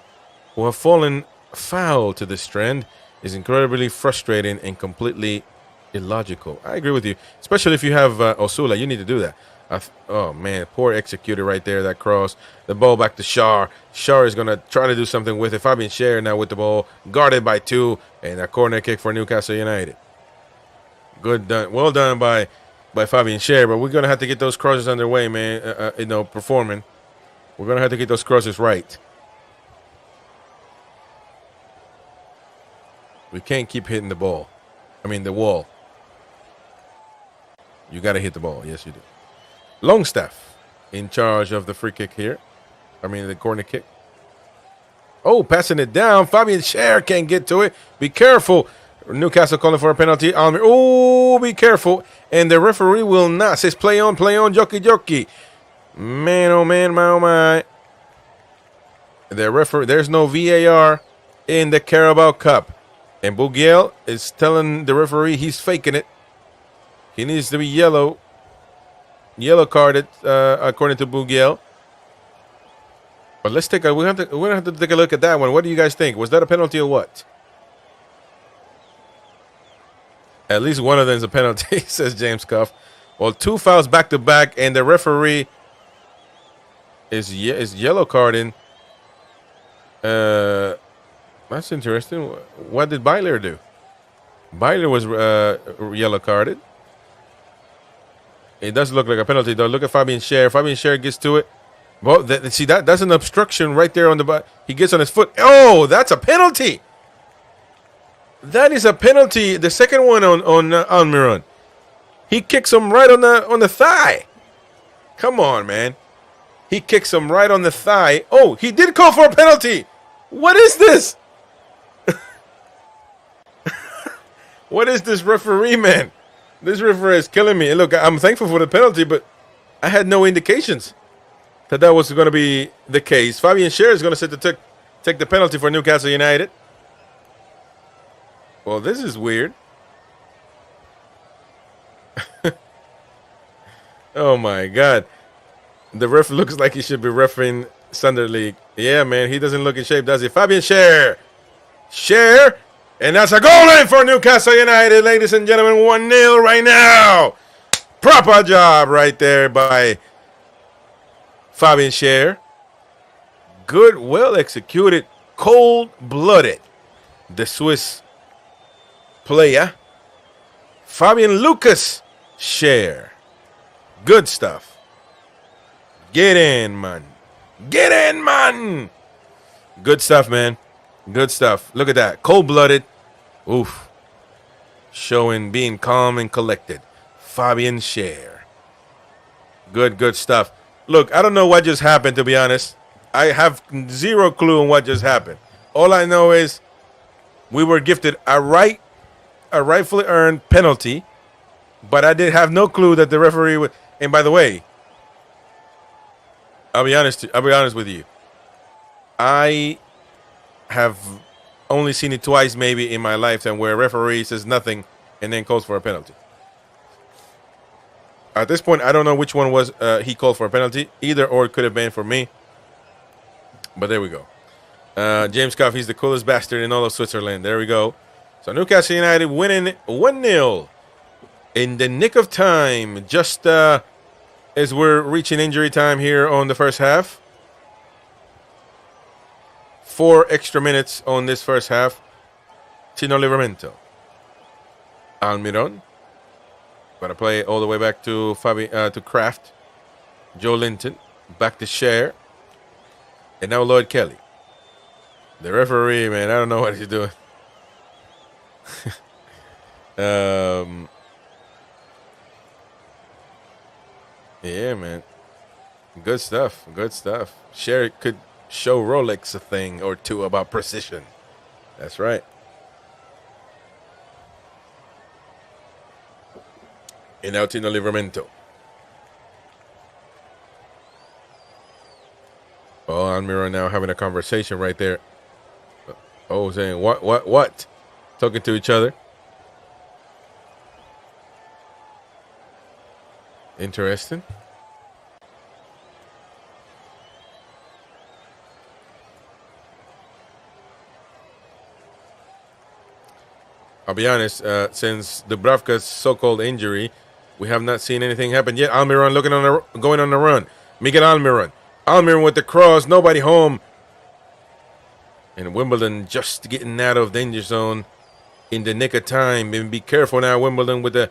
who have fallen foul to this trend. Is incredibly frustrating and completely illogical. I agree with you, especially if you have Osula. You need to do that. Oh, man, poor executor right there, that cross. The ball back to Shar. Shar is going to try to do something with it. Fabian Cher now with the ball, guarded by 2, and a corner kick for Newcastle United. Good done. Well done by Fabian Cher, but we're going to have to get those crosses underway, man, performing. We're going to have to get those crosses right. We can't keep hitting the ball. The wall. You got to hit the ball. Yes, you do. Longstaff in charge of the free kick here. The corner kick. Oh, passing it down. Fabian Cher can't get to it. Be careful. Newcastle calling for a penalty. Oh, be careful. And the referee will not. Says play on, jockey. Man, oh man, my oh my. The referee, there's no VAR in the Carabao Cup. And Bugiel is telling the referee he's faking it. He needs to be yellow carded, according to Bugiel. But let's take we're gonna have to take a look at that one. What do you guys think? Was that a penalty or what? At least one of them is a penalty, says James Cuff. Well, 2 fouls back to back, and the referee is yellow carding. That's interesting. What did Byler do? Byler was yellow carded. It does look like a penalty, though. Look at Fabian Cher. Fabian Cher gets to it. Well, see, that's an obstruction right there on the butt. He gets on his foot. Oh, that's a penalty. That is a penalty. The second one on Almiron. He kicks him right on the thigh. Come on, man. He kicks him right on the thigh. Oh, he did call for a penalty. What is this? What is this referee, man? This referee is killing me. And look, I'm thankful for the penalty, but I had no indications that was going to be the case. Fabian Cher is going to take the penalty for Newcastle United. Well, this is weird. Oh my God. The ref looks like he should be refereeing Sunday League. Yeah, man, he doesn't look in shape, does he? Fabian Schär. Schär. And that's a goal in for Newcastle United, ladies and gentlemen. 1-0 right now. Proper job right there by Fabian Schär. Good, well executed, cold-blooded. The Swiss player, Fabian Lucas Schär. Good stuff. Get in, man. Get in, man. Good stuff, man. Good stuff. Look at that. Cold-blooded. Oof. Showing being calm and collected. Fabian Schär. Good stuff. Look, I don't know what just happened, to be honest. I have zero clue on what just happened. All I know is we were gifted a rightfully earned penalty, but I did have no clue that the referee would. And by the way, I'll be honest with you. I have only seen it twice maybe in my lifetime where a referee says nothing and then calls for a penalty. At this point, I don't know which one was he called for a penalty. Either or it could have been for me. But there we go. James Cuff, he's the coolest bastard in all of Switzerland. There we go. So Newcastle United winning 1-0 in the nick of time. Just as we're reaching injury time here on the first half. 4 extra minutes on this first half. Tino Livramento. Almiron. Gonna play all the way back to to Kraft. Joe Linton. Back to Schär. And now Lloyd Kelly. The referee, man, I don't know what he's doing. Yeah, man. Good stuff. Good stuff. Schär could show Rolex a thing or two about precision. That's right. And now Tino Livramento. Oh, Almiron now having a conversation right there. Oh, saying what? Talking to each other. Interesting. I'll be honest, since Dubravka's so-called injury, we have not seen anything happen yet. Almiron going on the run. Miguel Almiron. Almiron with the cross, nobody home. And Wimbledon just getting out of danger zone in the nick of time. And be careful now, Wimbledon, with the,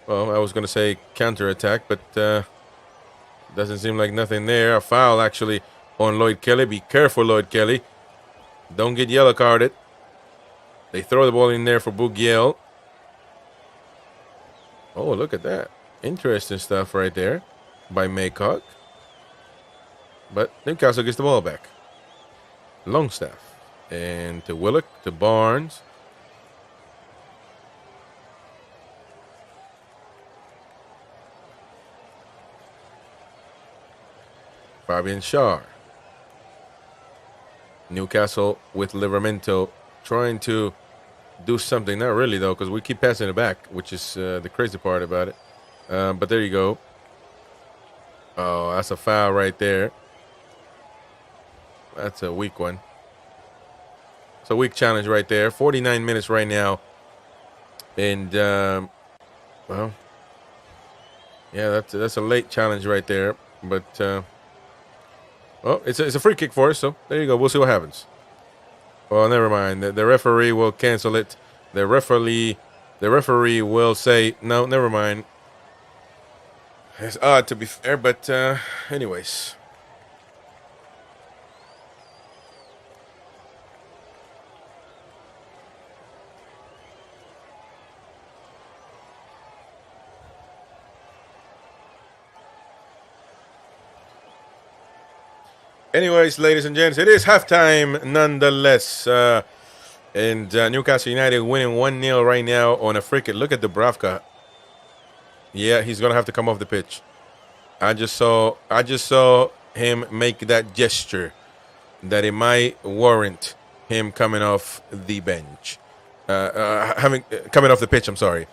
well, I was going to say counterattack, but doesn't seem like nothing there. A foul, actually, on Lloyd Kelly. Be careful, Lloyd Kelly. Don't get yellow carded. They throw the ball in there for Bugiel. Oh, look at that. Interesting stuff right there by Maycock. But Newcastle gets the ball back. Longstaff. And to Willock, to Barnes. Fabian Schär. Newcastle with Livramento trying to do something. Not really, though, because we keep passing it back, which is the crazy part about it. But there you go. Oh, that's a foul right there. That's a weak one. It's a weak challenge right there. 49 minutes right now. And, well, yeah, that's a late challenge right there. But, well, it's a free kick for us, so there you go. We'll see what happens. Well, never mind. The referee will cancel it. The referee will say, no, never mind. It's odd, to be fair, but anyways. Anyways, ladies and gents, it is halftime nonetheless. And Newcastle United winning 1-0 right now on a free kick. Look at Dubravka. Yeah, he's gonna have to come off the pitch. I just saw him make that gesture that it might warrant him coming off the bench. coming off the pitch. I'm sorry.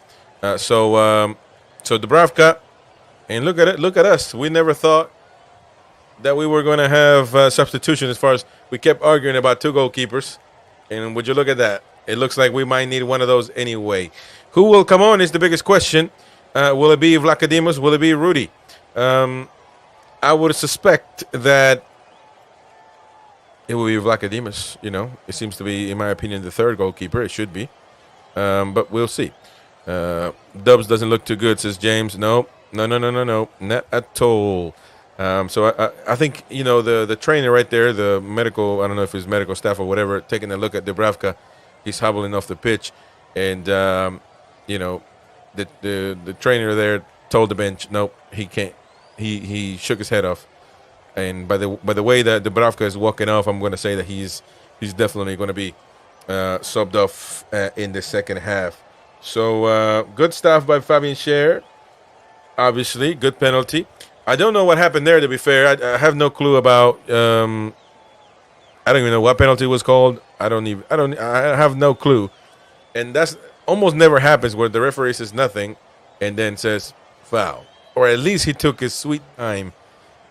So Dubravka, and look at it. Look at us. We never thought that we were going to have substitution. As far as we kept arguing about 2 goalkeepers, and would you look at that? It looks like we might need one of those anyway. Who will come on is the biggest question. Will it be Vlachodimos? Will it be Rudy? I would suspect that it will be Vlachodimos. You know, it seems to be, in my opinion, the 3rd goalkeeper. It should be, but we'll see. Dubs doesn't look too good, says James. No, not at all. So I think, you know, the trainer right there, the medical, I don't know if it's medical staff or whatever, taking a look at Dubravka. He's hobbling off the pitch, and you know, the trainer there told the bench, nope, he can't. He shook his head off, and by the way that Dubravka is walking off, I'm going to say that he's definitely going to be subbed off in the second half. So good stuff by Fabian Scher. Obviously, good penalty. I don't know what happened there. To be fair, I have no clue about. I don't even know what penalty was called. I have no clue, and that's almost never happens where the referee says nothing, and then says foul, or at least he took his sweet time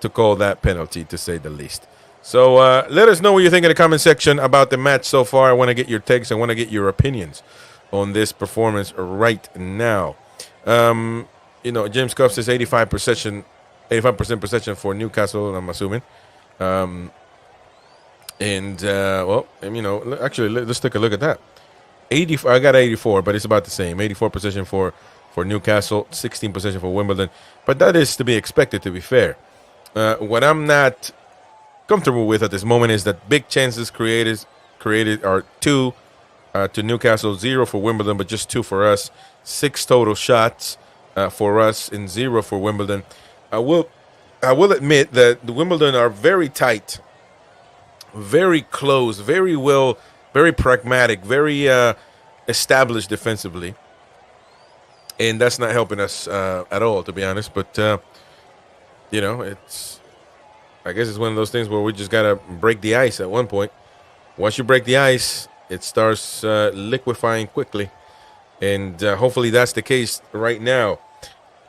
to call that penalty, to say the least. So let us know what you think in the comment section about the match so far. I want to get your takes. I want to get your opinions on this performance right now. You know, James Cuff says 85% possession for Newcastle, I'm assuming. Well, you know, actually, let's take a look at that. 84. I got 84, but it's about the same. 84 possession for Newcastle, 16 possession for Wimbledon. But that is to be expected, to be fair. What I'm not comfortable with at this moment is that big chances created are 2 to Newcastle, 0 for Wimbledon, but just 2 for us. 6 total shots for us and 0 for Wimbledon. I will admit that the Wimbledon are very tight, very close, very pragmatic, very established defensively, and that's not helping us at all, to be honest. But you know, I guess it's one of those things where we just gotta break the ice at one point. Once you break the ice, it starts liquefying quickly, and hopefully that's the case right now.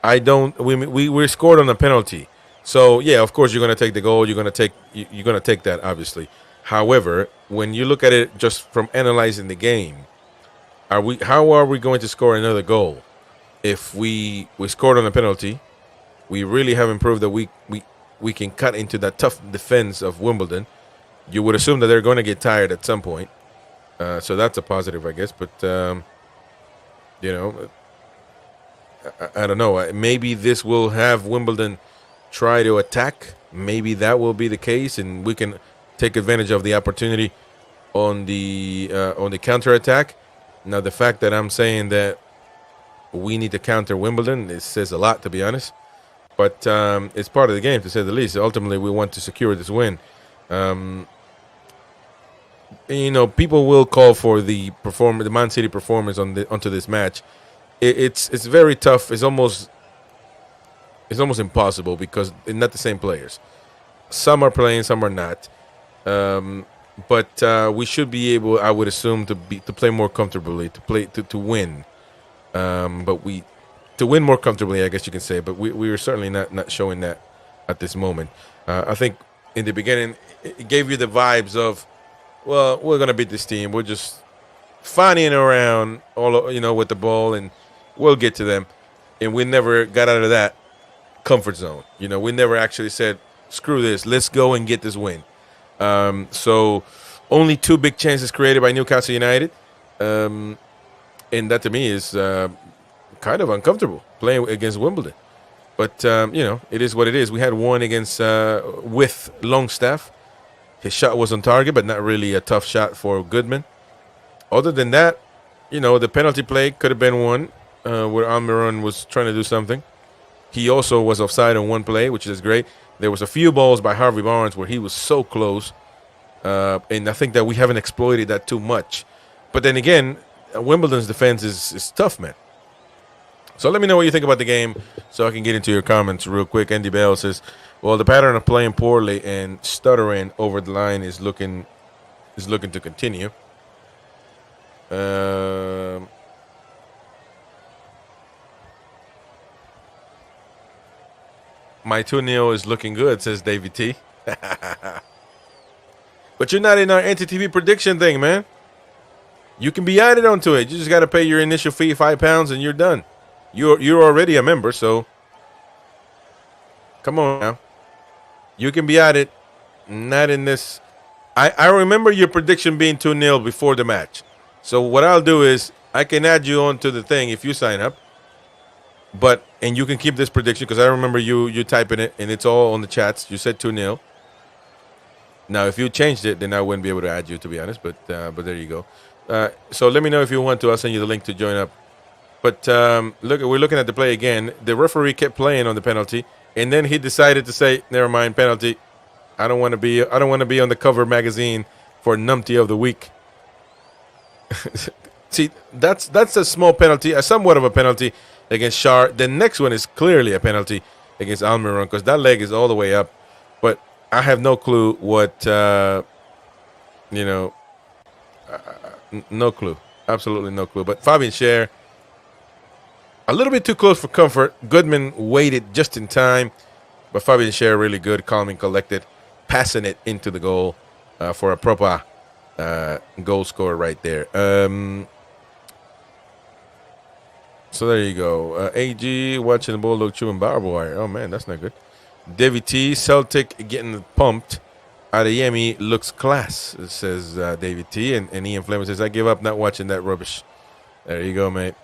We scored on a penalty, so yeah, of course you're gonna take the goal. You're gonna take that, obviously. However, when you look at it just from analyzing the game, how are we going to score another goal if we scored on a penalty? We really haven't proved that we can cut into that tough defense of Wimbledon. You would assume that they're going to get tired at some point, so that's a positive, I guess. But you know, I don't know. Maybe this will have Wimbledon try to attack. Maybe that will be the case, and we can take advantage of the opportunity on the counter-attack. Now, the fact that I'm saying that we need to counter Wimbledon, it says a lot, to be honest. But it's part of the game, to say the least. Ultimately, we want to secure this win. You know, people will call for the Man City performance onto this match. It's very tough. It's almost impossible because they're not the same players. Some are playing, some are not. But we should be able, I would assume, to play more comfortably, to win. To win more comfortably, I guess you can say. But we are certainly not showing that at this moment. I think in the beginning it gave you the vibes of, well, we're gonna beat this team. We're just fanning around with the ball, and we'll get to them. And we never got out of that comfort zone. You know, we never actually said, screw this, let's go and get this win. So only 2 big chances created by Newcastle United. And that to me is kind of uncomfortable playing against Wimbledon. But, you know, it is what it is. We had one against with Longstaff. His shot was on target, but not really a tough shot for Goodman. Other than that, you know, the penalty play could have been one where Almiron was trying to do something. He also was offside on one play, which is great. There was a few balls by Harvey Barnes where he was so close. And I think that we haven't exploited that too much. But then again, Wimbledon's defense is tough, man. So let me know what you think about the game so I can get into your comments real quick. Andy Bell says, well, the pattern of playing poorly and stuttering over the line is looking to continue. My 2-0 is looking good, says David T. But you're not in our NTTV prediction thing, man. You can be added onto it. You just got to pay your initial fee, £5, and you're done. You're already a member, so come on now. You can be added, not in this. I remember your prediction being 2-0 before the match. So what I'll do is I can add you onto the thing if you sign up. And you can keep this prediction because I remember you typing it and it's all on the chats. You said 2-0. Now if you changed it, then I wouldn't be able to add you, to be honest. But there you go. So let me know if you want to. I'll send you the link to join up. But look, we're looking at the play again. The referee kept playing on the penalty, and then he decided to say, "Never mind, penalty. I don't want to be on the cover magazine for Numpty of the week." See, that's a small penalty, a somewhat of a penalty against Shar. The next one is clearly a penalty against Almiron because that leg is all the way up. But I have no clue what, no clue. Absolutely no clue. But Fabian Scher, a little bit too close for comfort. Goodman waited just in time. But Fabian Scher really good, calm and collected, passing it into the goal for a proper goal scorer right there. So there you go. AG watching the Bulldog chewing barbed wire. Oh, man, that's not good. Davy T, Celtic getting pumped. Adeyemi looks class, says David T. And Ian Fleming says, I give up not watching that rubbish. There you go, mate.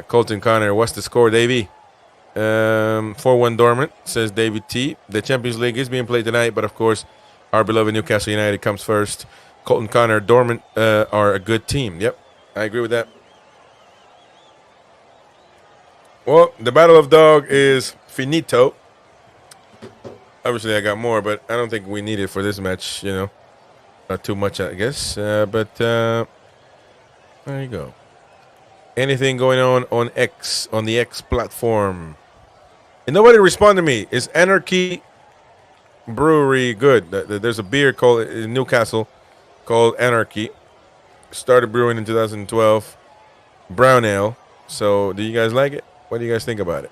Colton Connor, what's the score, Davey? 4-1 dormant, says David T. The Champions League is being played tonight, but of course, our beloved Newcastle United comes first. Colton Connor, dormant are a good team. Yep, I agree with that. Well, the Battle of Dog is finito. Obviously, I got more, but I don't think we need it for this match, Not too much, I guess. But there you go. Anything going on X, on the X platform? And nobody responded to me. Is Anarchy Brewery good? There's a beer called in Newcastle called Anarchy. Started brewing in 2012. Brown ale. So, do you guys like it? What do you guys think about it?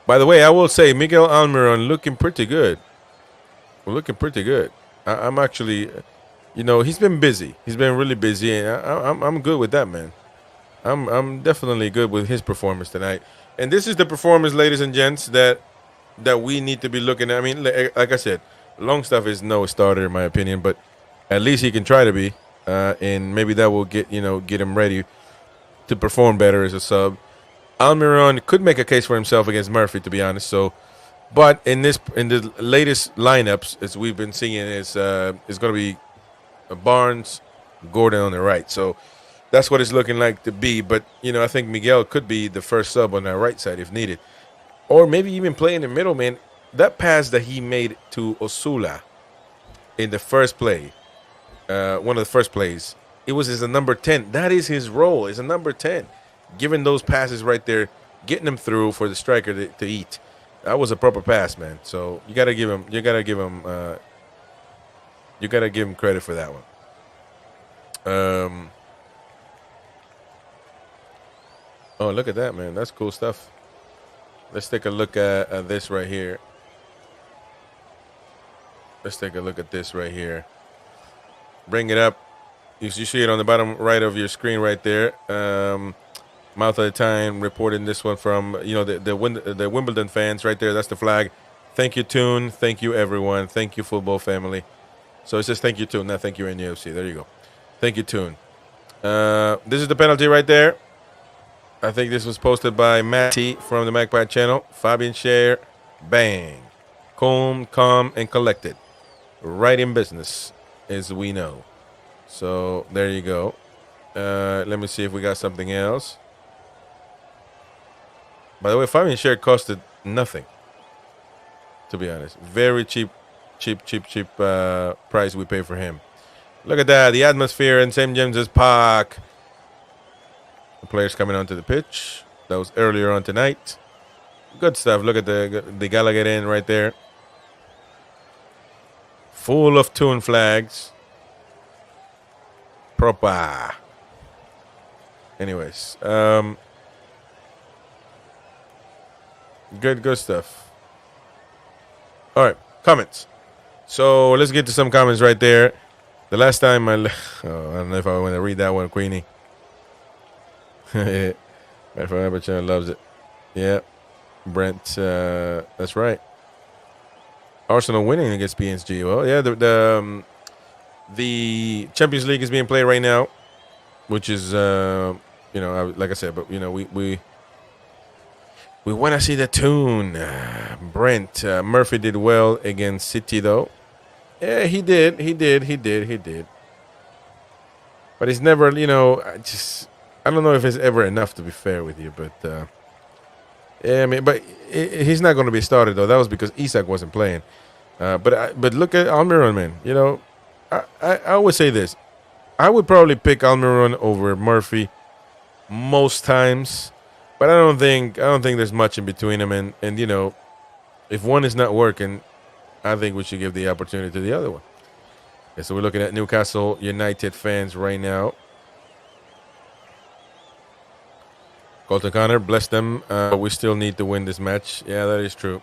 By the way, I will say Miguel Almiron looking pretty good. Looking pretty good. I'm actually, he's been busy. He's been really busy, and I'm good with that, man. I'm definitely good with his performance tonight. And this is the performance, ladies and gents, that we need to be looking at. I mean, like I said, Longstaff is no starter in my opinion, but at least he can try to be. And maybe that will get him ready to perform better as a sub. Almiron could make a case for himself against Murphy, to be honest. So, but in the latest lineups, as we've been seeing, is going to be Barnes, Gordon on the right. So that's what it's looking like to be. But I think Miguel could be the first sub on that right side if needed, or maybe even play in the middle. Man, that pass that he made to Osula in the first play. One of the first plays, it was as a number 10. That is his role, as a number 10. Giving those passes right there, getting them through for the striker to eat. That was a proper pass, man. So you gotta give him credit for that one. Oh, look at that, man. That's cool stuff. Let's take a look at this right here. Let's take a look at this right here. Bring it up. You see it on the bottom right of your screen right there. Mouth of the Time reporting this one from the Wimbledon fans right there. That's the flag. Thank you, Toon. Thank you, everyone. Thank you, football family. So it says thank you, Toon. Not thank you, NUFC. There you go. Thank you, Toon. This is the penalty right there. I think this was posted by Matty from the Magpie channel. Fabian Scher. Bang. Calm, and collected. Right in business, as we know. So there you go. Let me see if we got something else. By the way, Fabian Scher costed nothing, to be honest. Very cheap price we pay for him. Look at that, the atmosphere in St. James's Park. The players coming onto the pitch. That was earlier on tonight. Good stuff. Look at the Gallagher in right there. Full of tune flags. Proper. Anyways, good stuff. All right, comments. So let's get to some comments right there. The last time I don't know if I want to read that one, Queenie. Channel loves it. Yeah, Brent. That's right. Arsenal winning against PSG. Well, yeah, the Champions League is being played right now, which is like I said, but we want to see the tune. Brent Murphy did well against City though. Yeah, he did. But he's never, I don't know if it's ever enough, to be fair with you, but yeah, I mean, but he's not going to be started though. That was because Isak wasn't playing. But look at Almiron, man. I always say this. I would probably pick Almiron over Murphy most times, but I don't think there's much in between them. And if one is not working, I think we should give the opportunity to the other one. Okay, so we're looking at Newcastle United fans right now. Colton Connor, bless them. We still need to win this match. Yeah, that is true.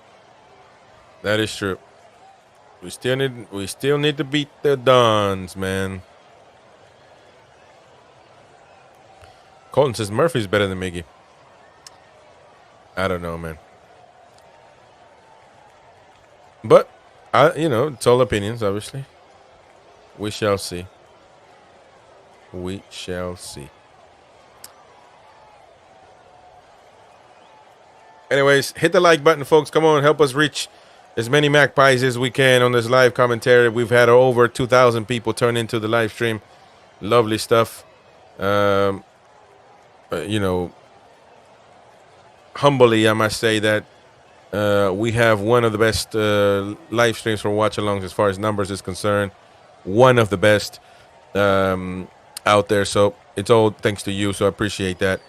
That is true. We still need to beat the Dons, man. Colton says Murphy's better than Miggy. I don't know, man. But it's all opinions, obviously. We shall see. We shall see. Anyways, hit the like button, folks. Come on, help us reach as many magpies as we can on this live commentary. We've had over 2,000 people turn into the live stream. Lovely stuff. Humbly, I must say that we have one of the best live streams for watch-alongs as far as numbers is concerned. One of the best out there. So it's all thanks to you. So I appreciate that.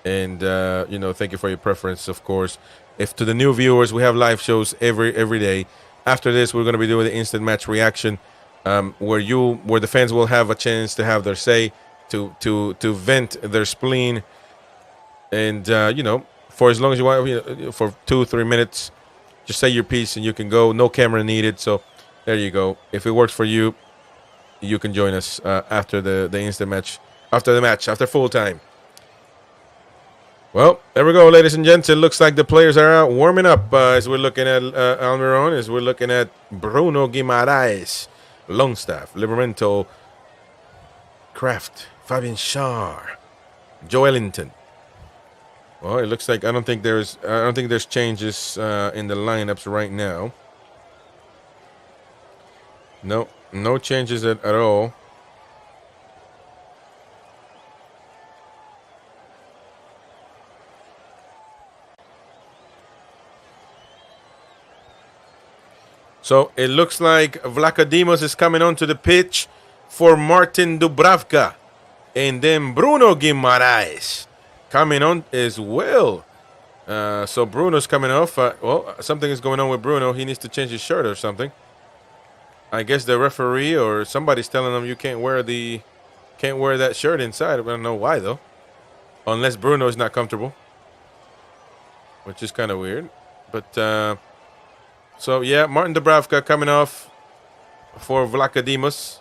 And, thank you for your preference, of course. If to the new viewers, we have live shows every day. After this, we're going to be doing the instant match reaction, where the fans will have a chance to have their say, to vent their spleen, and for as long as you want, for 2-3 minutes, just say your piece and you can go. No camera needed. So there you go. If it works for you, you can join us after the instant match, after full time. Well, there we go, ladies and gents. It looks like the players are out warming up as we're looking at Almiron, as we're looking at Bruno Guimaraes, Longstaff, Libermento, Kraft, Fabian Schär, Joe Ellington. Well, it looks like I don't think there's changes in the lineups right now. No changes at all. So it looks like Vlachodimos is coming onto the pitch for Martin Dubravka. And then Bruno Guimaraes coming on as well. So Bruno's coming off. Something is going on with Bruno. He needs to change his shirt or something. I guess the referee or somebody's telling him you can't wear that shirt inside. I don't know why though. Unless Bruno is not comfortable. Which is kind of weird. But so, yeah, Martin Dubravka coming off for Vlachodimos.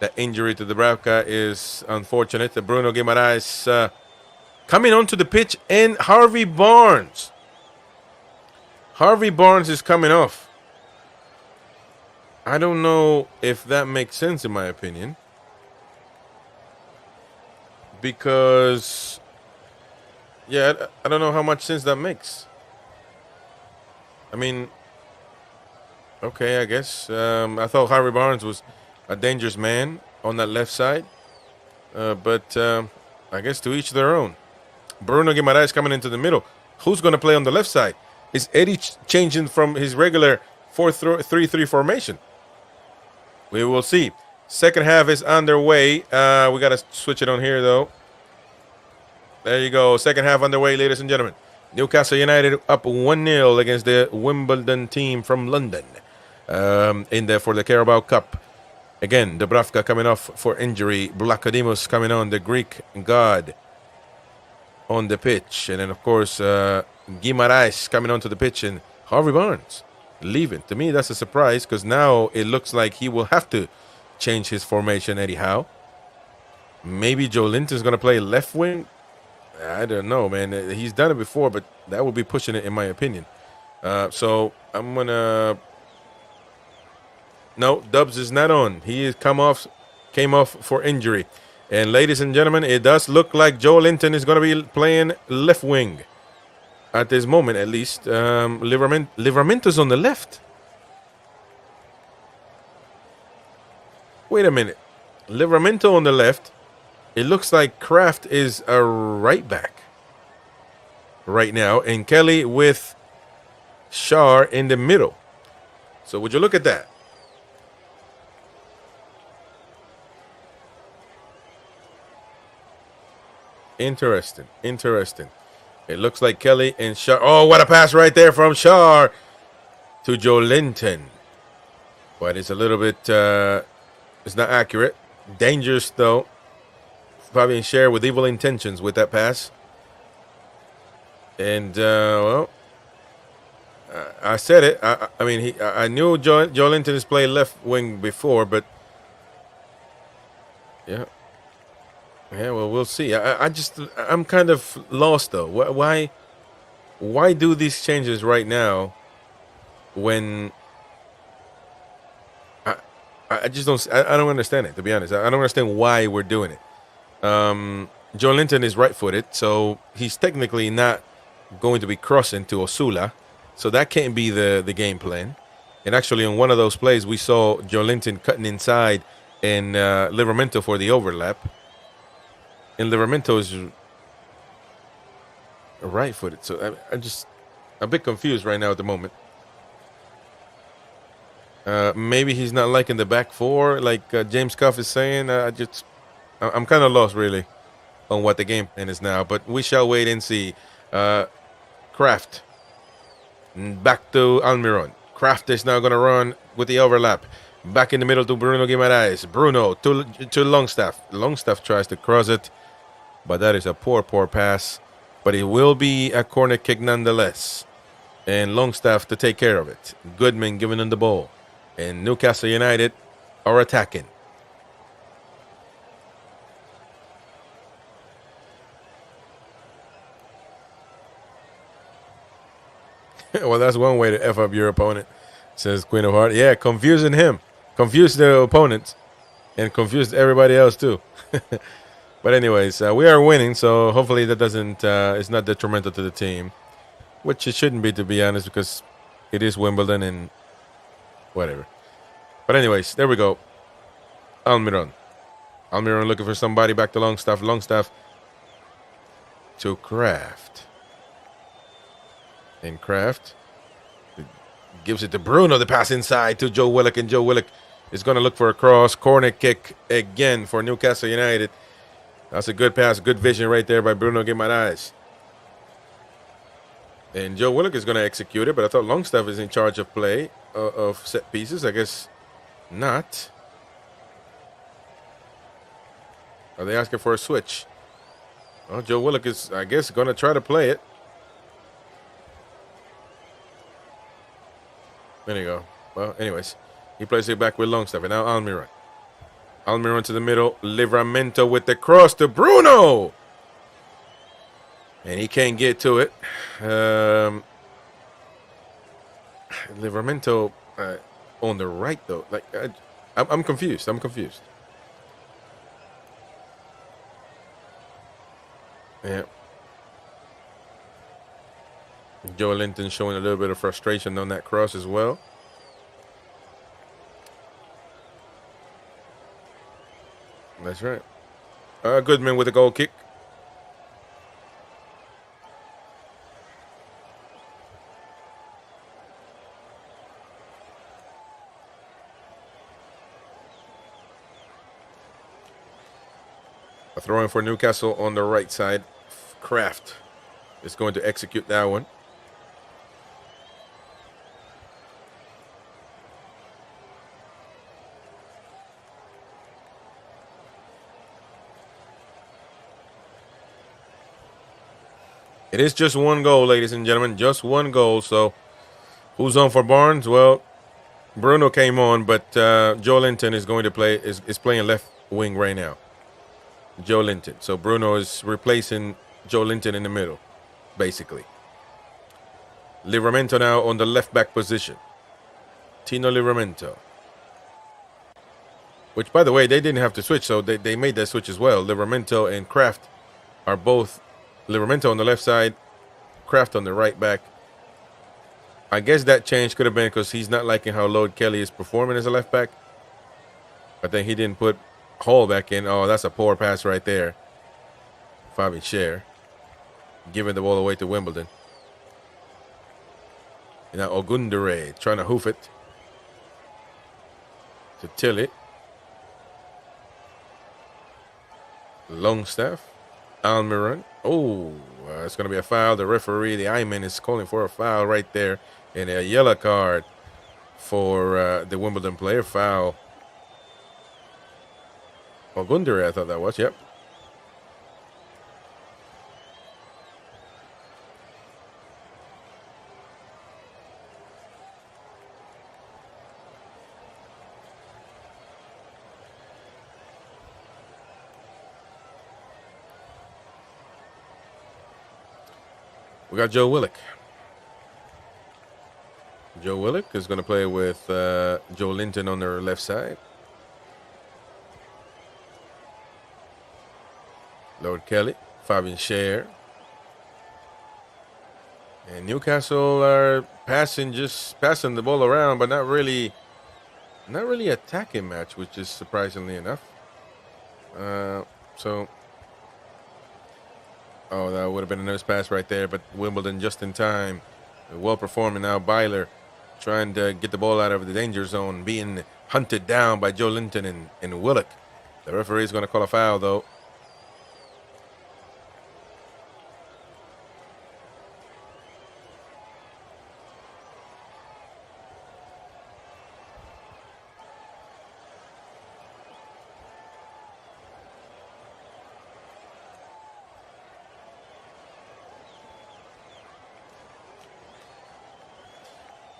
The injury to Dubravka is unfortunate. The Bruno Guimaraes coming onto the pitch, and Harvey Barnes. Harvey Barnes is coming off. I don't know if that makes sense in my opinion. Because... yeah, I don't know how much sense that makes. I mean, okay, I guess. I thought Harvey Barnes was a dangerous man on that left side. But I guess to each their own. Bruno Guimaraes coming into the middle. Who's going to play on the left side? Is Eddie changing from his regular 4-3-3 formation? We will see. Second half is underway. We got to switch it on here, though. There you go. Second half underway, ladies and gentlemen. Newcastle United up 1-0 against the Wimbledon team from London for the Carabao Cup. Again, Dubravka coming off for injury. Blakadimus coming on, the Greek god, on the pitch. And then, of course, Guimaraes coming onto the pitch, and Harvey Barnes leaving. To me, that's a surprise because now it looks like he will have to change his formation anyhow. Maybe Joe Linton's going to play left wing. I don't know, man. He's done it before, but that would be pushing it in my opinion. So I'm going to... No, Dubs is not on. He came off for injury. And ladies and gentlemen, it does look like Joe Linton is going to be playing left wing. At this moment, at least. Livramento's on the left. Wait a minute. Livramento on the left. It looks like Kraft is a right back right now. And Kelly with Shar in the middle. So would you look at that? Interesting. It looks like Kelly and Shar. Oh, what a pass right there from Shar to Joe Linton. But it's a little bit, it's not accurate. Dangerous, though. Probably share with evil intentions with that pass. And, well, I said it. I mean, I knew Joe Linton has played left wing before, but, yeah. Yeah, well, we'll see. I'm kind of lost though. Why do these changes right now? When I just don't. I don't understand it, to be honest. I don't understand why we're doing it. Joe Linton is right-footed, so he's technically not going to be crossing to Osula, so that can't be the game plan. And actually, on one of those plays, we saw Joe Linton cutting inside and Livramento for the overlap. And Livramento is right-footed, so I'm just a bit confused right now at the moment. Maybe he's not liking the back four, like James Cuff is saying. I'm kind of lost, really, on what the game plan is now. But we shall wait and see. Kraft back to Almiron. Kraft is now going to run with the overlap. Back in the middle to Bruno Guimaraes. Bruno to Longstaff. Longstaff tries to cross it. But that is a poor pass. But it will be a corner kick nonetheless. And Longstaff to take care of it. Goodman giving him the ball. And Newcastle United are attacking. Well, that's one way to F up your opponent, says Queen of Hearts. Yeah, confusing him. Confuse the opponents. And confuse everybody else, too. But anyways, we are winning, so hopefully that doesn't, it's not detrimental to the team. Which it shouldn't be, to be honest, because it is Wimbledon and whatever. But anyways, there we go. Almiron. Almiron looking for somebody, back to Longstaff. Longstaff to Kraft. And Kraft gives it to Bruno. The pass inside to Joe Willock. And Joe Willock is going to look for a cross. Corner kick again for Newcastle United. That's a good pass. Good vision right there by Bruno Guimaraes. And Joe Willock is going to execute it. But I thought Longstaff is in charge of play of set pieces. I guess not. Are they asking for a switch? Well, Joe Willock is, I guess, going to try to play it. There you go. Well, anyways, he plays it back with Longstaff. And now Almiron. Almiron to the middle. Livramento with the cross to Bruno. And he can't get to it. Livramento on the right, though. Like, I'm confused. I'm confused. Yeah. Joe Linton showing a little bit of frustration on that cross as well. That's right. Goodman with a goal kick. A throw in for Newcastle on the right side. Kraft is going to execute that one. It is just one goal, ladies and gentlemen. Just one goal. So who's on for Barnes? Well, Bruno came on, but Joe Linton is going to play is playing left wing right now. Joe Linton. So Bruno is replacing Joe Linton in the middle, basically. Livramento now on the left back position. Tino Livramento. Which, by the way, they didn't have to switch, so they made that switch as well. Livramento and Kraft are both Livramento on the left side, Kraft on the right back. I guess that change could have been because he's not liking how Lord Kelly is performing as a left back. I think he didn't put Hall back in. Oh, that's a poor pass right there. Fabian Scher giving the ball away to Wimbledon. And now Ogundere trying to hoof it to Tilly. Longstaff. Almiron. Oh, it's going to be a foul. The referee, the Iman, is calling for a foul right there. And a yellow card for the Wimbledon player. Foul. Ogundere, I thought that was. Yep. We got Joe Willock. Joe Willock is going to play with Joe Linton on their left side. Lord Kelly, Fabian Scher. And Newcastle are just passing the ball around, but not really attacking match, which is surprisingly enough. Oh, that would have been a nice pass right there, but Wimbledon just in time. Well performing now. Byler trying to get the ball out of the danger zone, being hunted down by Joe Linton and Willock. The referee is going to call a foul, though.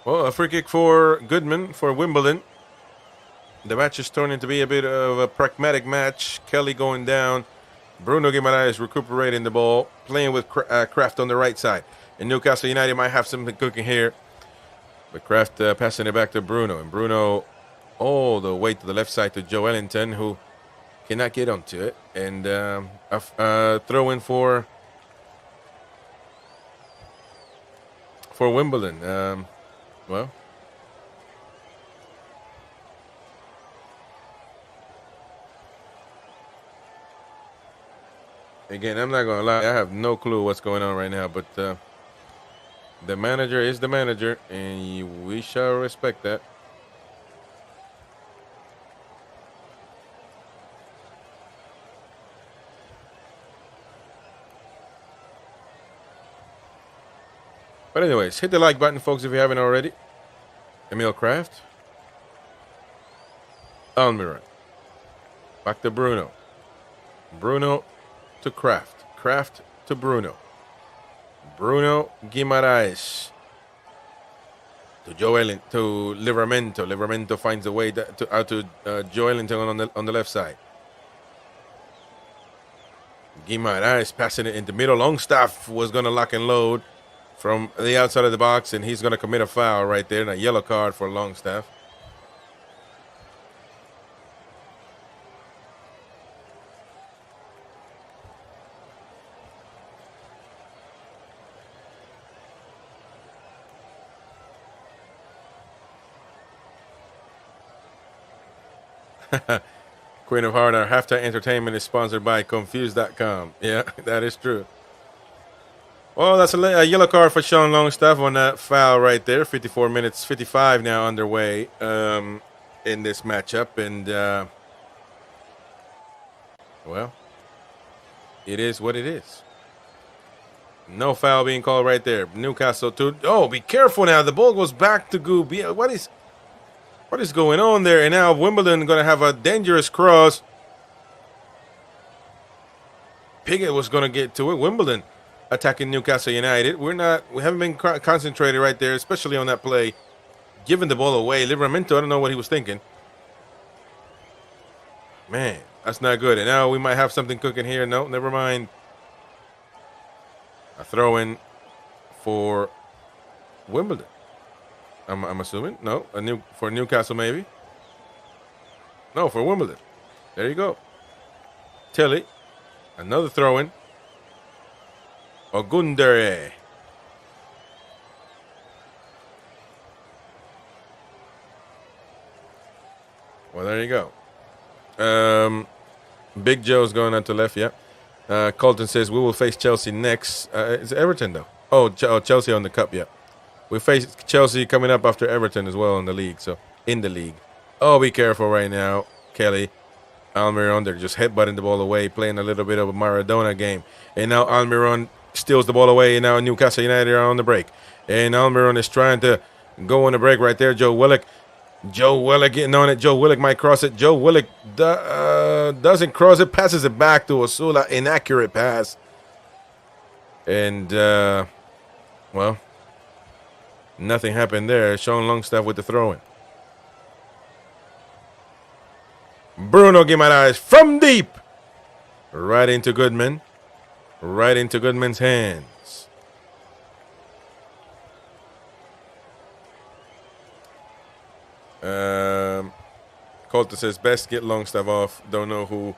Well, a free kick for Goodman for Wimbledon. The match is turning to be a bit of a pragmatic match. Kelly going down. Bruno Guimaraes recuperating the ball, playing with Kraft on the right side. And Newcastle United might have something cooking here. But Kraft passing it back to Bruno. And Bruno all the way to the left side to Joe Ellington, who cannot get onto it. And a throw in for Wimbledon. Well, again, I'm not going to lie. I have no clue what's going on right now, but the manager is the manager, and we shall respect that. But anyways, hit the like button, folks, if you haven't already. Emil Kraft. Almiron. Back to Bruno. Bruno to Kraft. Kraft to Bruno. Bruno Guimaraes. To to Livramento. Livramento finds a way out to Joe Ellington on the left side. Guimaraes passing it into middle. Longstaff was going to lock and load from the outside of the box, and he's going to commit a foul right there, and a yellow card for Longstaff. Queen of Heart, our halftime entertainment is sponsored by Confused.com. Yeah, that is true. Well, that's a yellow card for Sean Longstaff on that foul right there. 54 minutes, 55 now underway in this matchup. And, well, it is what it is. No foul being called right there. Newcastle 2. Oh, be careful now. The ball goes back to Goob. What is going on there? And now Wimbledon going to have a dangerous cross. Piggott was going to get to it. Wimbledon attacking Newcastle United. We haven't been concentrated right there, especially on that play. Giving the ball away. Livramento, I don't know what he was thinking. Man, that's not good. And now we might have something cooking here. No, never mind. A throw in for Wimbledon. I'm assuming. No, for Newcastle maybe. No, for Wimbledon. There you go. Tilly. Another throw in. Ogundere. Well, there you go. Big Joe's going on to left, yeah. Colton says we will face Chelsea next. It's Everton, though. Oh, Chelsea on the cup, yeah. We face Chelsea coming up after Everton as well in the league. So, in the league. Oh, be careful right now, Kelly. Almiron, they're just headbutting the ball away, playing a little bit of a Maradona game. And now Almiron steals the ball away, and now Newcastle United are on the break. And Almiron is trying to go on the break right there. Joe Willock getting on it. Joe Willock might cross it. Joe Willock doesn't cross it, passes it back to Osula. Inaccurate pass. And, well, nothing happened there. Sean Longstaff with the throw-in. Bruno Guimaraes from deep. Right into Goodman. Right into Goodman's hands. Colton says best get Longstaff off. Don't know who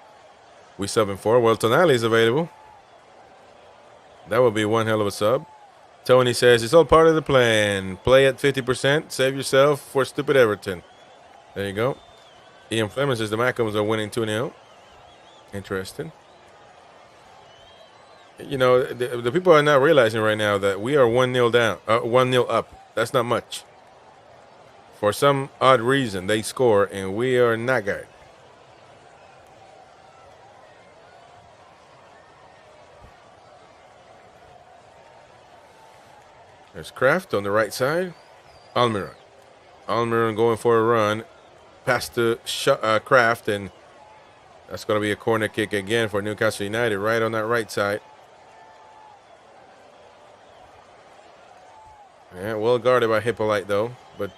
we subbing for. Well, Tonali's available. That would be one hell of a sub. Tony says it's all part of the plan. Play at 50%. Save yourself for stupid Everton. There you go. Ian Fleming says the Mackhams are winning 2-0. Interesting. You know, the people are not realizing right now that we are 1-0 down, 1-0 up. That's not much. For some odd reason, they score, and we are not good. There's Kraft on the right side. Almiron. Almiron going for a run. Past to Kraft, and that's going to be a corner kick again for Newcastle United, right on that right side. Yeah, well guarded by Hippolyte, though, but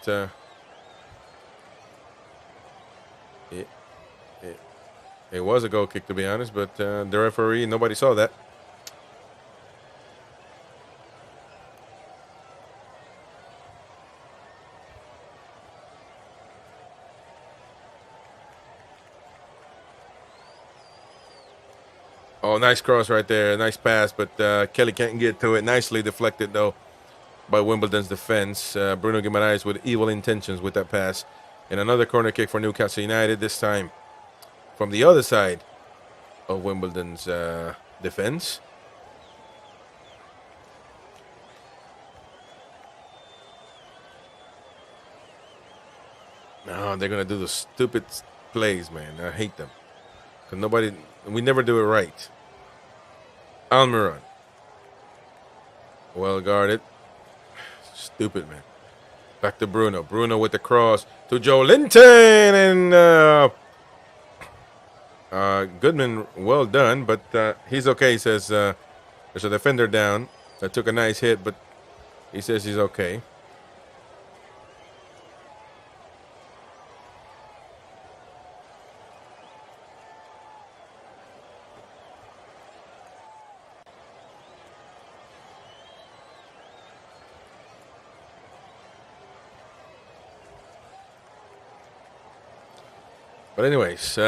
it was a goal kick, to be honest, but the referee, nobody saw that. Oh, nice cross right there. Nice pass, but Kelly can't get to it. Nicely deflected, though, by Wimbledon's defense. Bruno Guimaraes with evil intentions with that pass. And another corner kick for Newcastle United, this time from the other side of Wimbledon's defense. No, they're going to do the stupid plays, man. I hate them. Because we never do it right. Almiron. Well guarded. Stupid, man. Back to Bruno. Bruno with the cross to Joe Linton. And Goodman, well done, but he's okay. He says there's a defender down that took a nice hit, but he says he's okay. But anyways,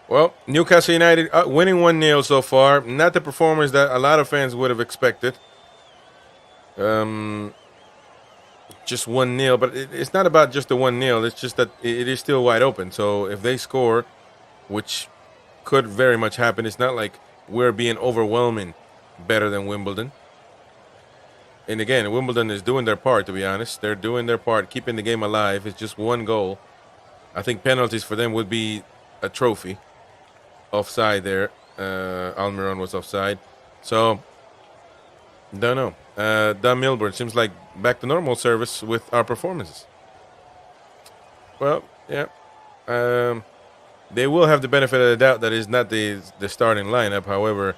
well, Newcastle United winning 1-0 so far. Not the performance that a lot of fans would have expected. Just 1-0, but it's not about just the 1-0. It's just that it is still wide open. So if they score, which could very much happen, it's not like we're being overwhelming better than Wimbledon. And again, Wimbledon is doing their part, to be honest. They're doing their part, keeping the game alive. It's just 1 goal. I think penalties for them would be a trophy. Offside there. Almiron was offside. So, don't know. Dan Milburn seems like back to normal service with our performances. Well, yeah. They will have the benefit of the doubt that is not the starting lineup. However,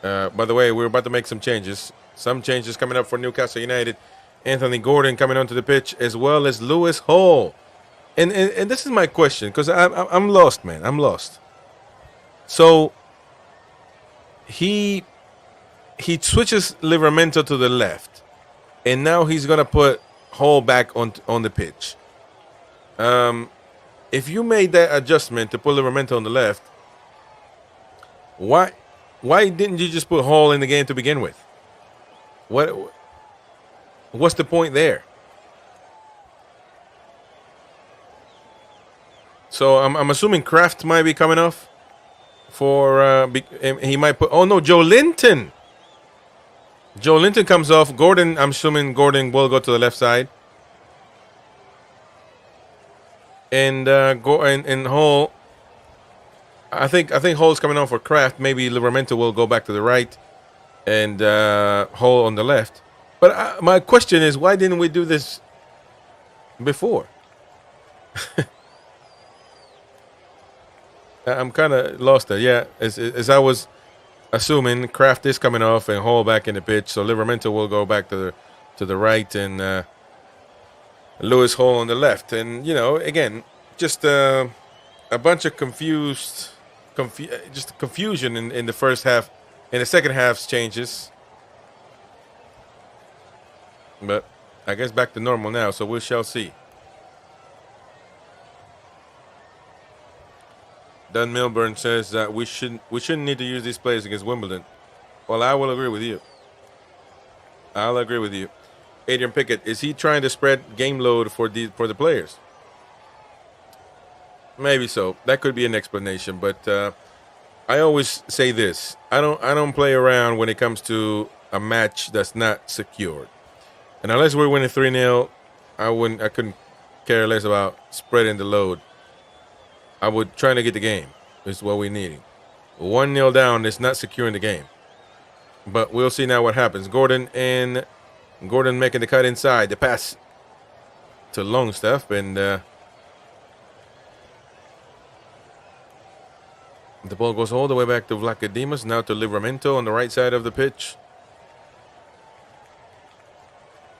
by the way, we're about to make some changes. Some changes coming up for Newcastle United. Anthony Gordon coming onto the pitch, as well as Lewis Hall. And this is my question, because I'm lost, man. I'm lost. So he switches Livramento to the left, and now he's gonna put Hall back on the pitch. If you made that adjustment to put Livramento on the left, why didn't you just put Hall in the game to begin with? What's the point there? So I'm assuming Kraft might be coming off for he might put. Oh no, Joe Linton. Joe Linton comes off. Gordon, I'm assuming Gordon will go to the left side. And Hall. I think Hall's coming on for Kraft. Maybe Livramento will go back to the right, and Hall on the left. But my question is, why didn't we do this before? I'm kind of lost there. Yeah, as I was assuming, Kraft is coming off and Hall back in the pitch, so Livramento will go back to the right, and Lewis Hall on the left. And again, just a bunch of confusion in the first half. In the second half's changes, but I guess back to normal now. So we shall see. Dan Milburn says that we shouldn't need to use these players against Wimbledon. Well, I will agree with you. I'll agree with you. Adrian Pickett, is he trying to spread game load for the players? Maybe so. That could be an explanation. But I always say this: I don't play around when it comes to a match that's not secured. And unless we're winning 3-0, I couldn't care less about spreading the load. I would try to get the game. Is what we're needing. 1-0 down is not securing the game. But we'll see now what happens. Gordon making the cut inside. The pass to Longstaff, and the ball goes all the way back to Vlachodimos. Now to Livramento on the right side of the pitch.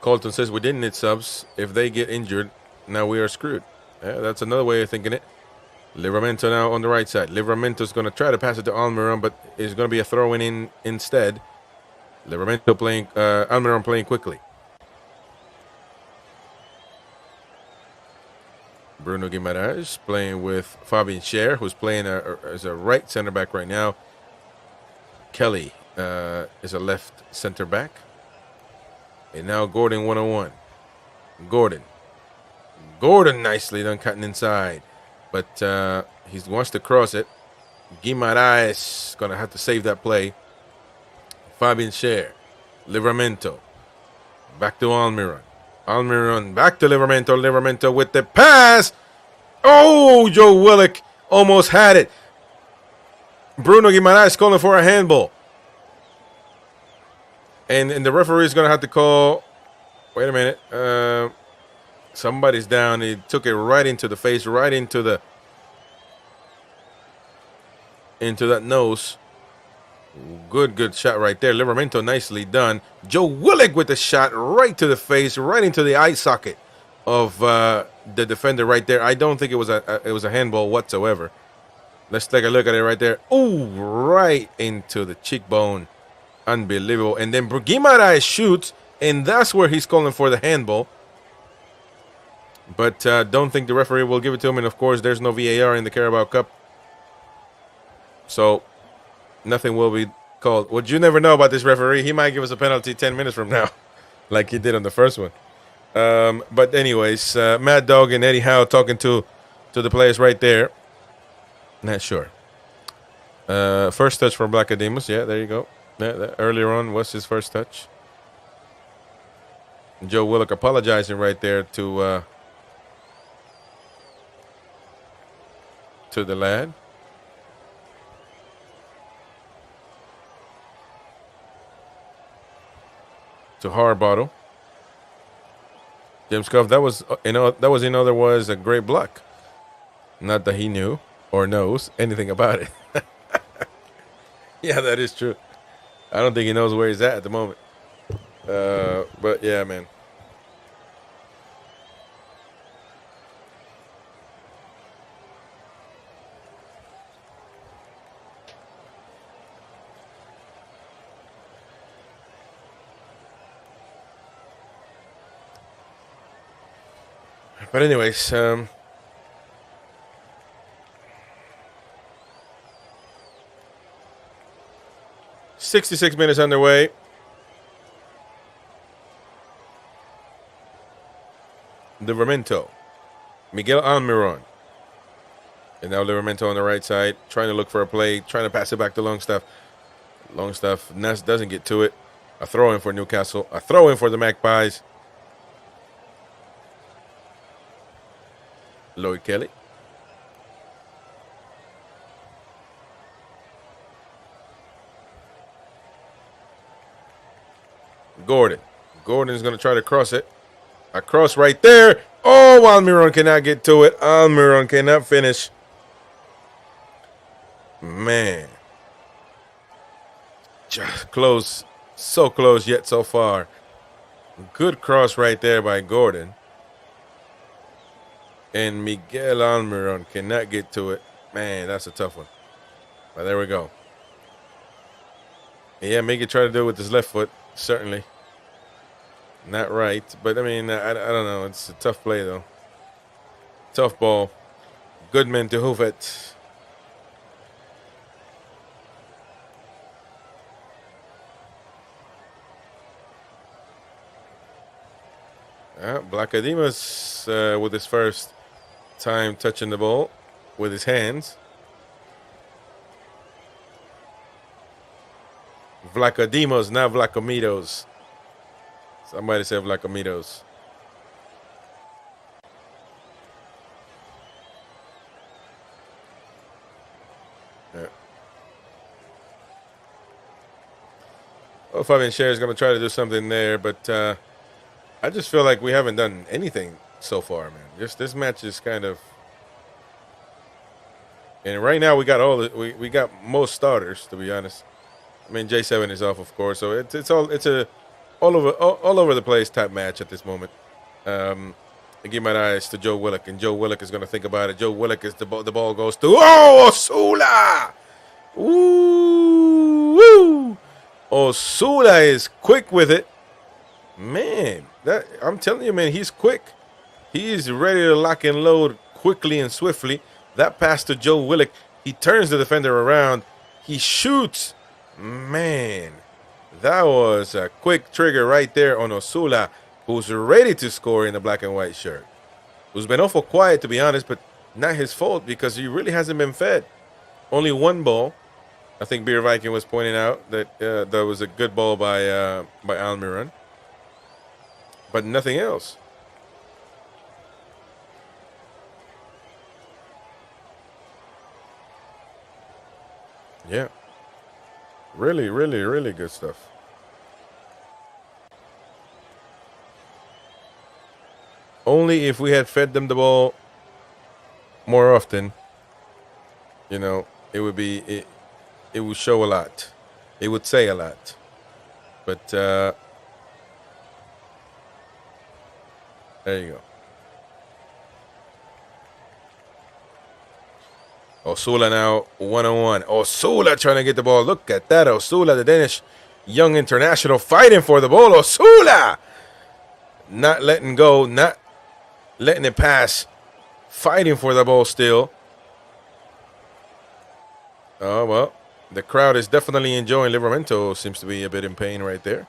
Colton says we didn't need subs. If they get injured, now we are screwed. Yeah, that's another way of thinking it. Livramento now on the right side. Livramento's going to try to pass it to Almiron, but it's going to be a throw-in instead. Livramento playing, Almiron playing quickly. Bruno Guimaraes playing with Fabian Scher, who's playing as a right center back right now. Kelly is a left center back. And now Gordon 1-on-1. Gordon nicely done cutting inside. But he wants to cross it. Guimaraes going to have to save that play. Fabian Scher. Livramento. Back to Almiron. Almiron back to Livramento. Livramento with the pass. Oh, Joe Willock almost had it. Bruno Guimaraes calling for a handball. And the referee is going to have to call. Wait a minute. Somebody's down. He took it right into the face, right into that nose. Good shot right there. Livramento nicely done. Joe Willock with the shot right to the face, right into the eye socket of the defender right there. I don't think it was a handball whatsoever. Let's take a look at it right there. Oh, right into the cheekbone. Unbelievable. And then Guimaraes shoots, and that's where he's calling for the handball. But don't think the referee will give it to him. And, of course, there's no VAR in the Carabao Cup. So nothing will be called. What you never know about this referee, he might give us a penalty 10 minutes from now, like he did on the first one. But anyways, Mad Dog and Eddie Howe talking to the players right there. Not sure. First touch for Blackademus. Yeah, there you go. That earlier on was his first touch. Joe Willock apologizing right there to the lad. To Harbottle. James Cuff, that was a great block. Not that he knew or knows anything about it. Yeah, that is true. I don't think he knows where he's at the moment. But yeah, man. But anyways, 66 minutes underway. Livramento. Miguel Almiron. And now Livramento on the right side, trying to look for a play, trying to pass it back to Longstaff. Longstaff doesn't get to it. A throw in for Newcastle. A throw in for the Magpies. Lloyd Kelly. Gordon. Gordon's going to try to cross it. A cross right there. Oh, Almiron cannot get to it. Almiron cannot finish. Man. Just close. So close yet so far. Good cross right there by Gordon. And Miguel Almiron cannot get to it. Man, that's a tough one. But there we go. Yeah, Miguel tried to do it with his left foot. Certainly. Not right. But, I mean, I don't know. It's a tough play, though. Tough ball. Goodman to hoof it. Blackademus with his first time touching the ball with his hands. Vlacadimos, not Vlacomitos. Somebody said Vlacomitos. Yeah. Well, Fabian Scher is going to try to do something there, but I just feel like we haven't done anything so far, man. Just this match is kind of, and right now we got we got most starters, to be honest. I mean, J7 is off, of course, so it's all over the place type match at this moment. I give my eyes to Joe Willock, and Joe Willock is going to think about it. Joe Willock is the ball goes to Osula. Ooh, Osula is quick with it, man. I'm telling you, man, he's quick. He is ready to lock and load quickly and swiftly. That pass to Joe Willock, he turns the defender around. He shoots. Man, that was a quick trigger right there on Osula, who's ready to score in the black and white shirt. Who's been awful quiet, to be honest, but not his fault because he really hasn't been fed. Only one ball. I think Beer Viking was pointing out that that was a good ball by Almiron, but nothing else. Yeah. Really, really, really good stuff. Only if we had fed them the ball more often, you know, it would show a lot. It would say a lot. But there you go. Osula now one-on-one. Osula trying to get the ball. Look at that. Osula, the Danish young international, fighting for the ball. Osula not letting go, not letting it pass, fighting for the ball still. Oh, well, The crowd is definitely enjoying. Livramento seems to be a bit in pain right there.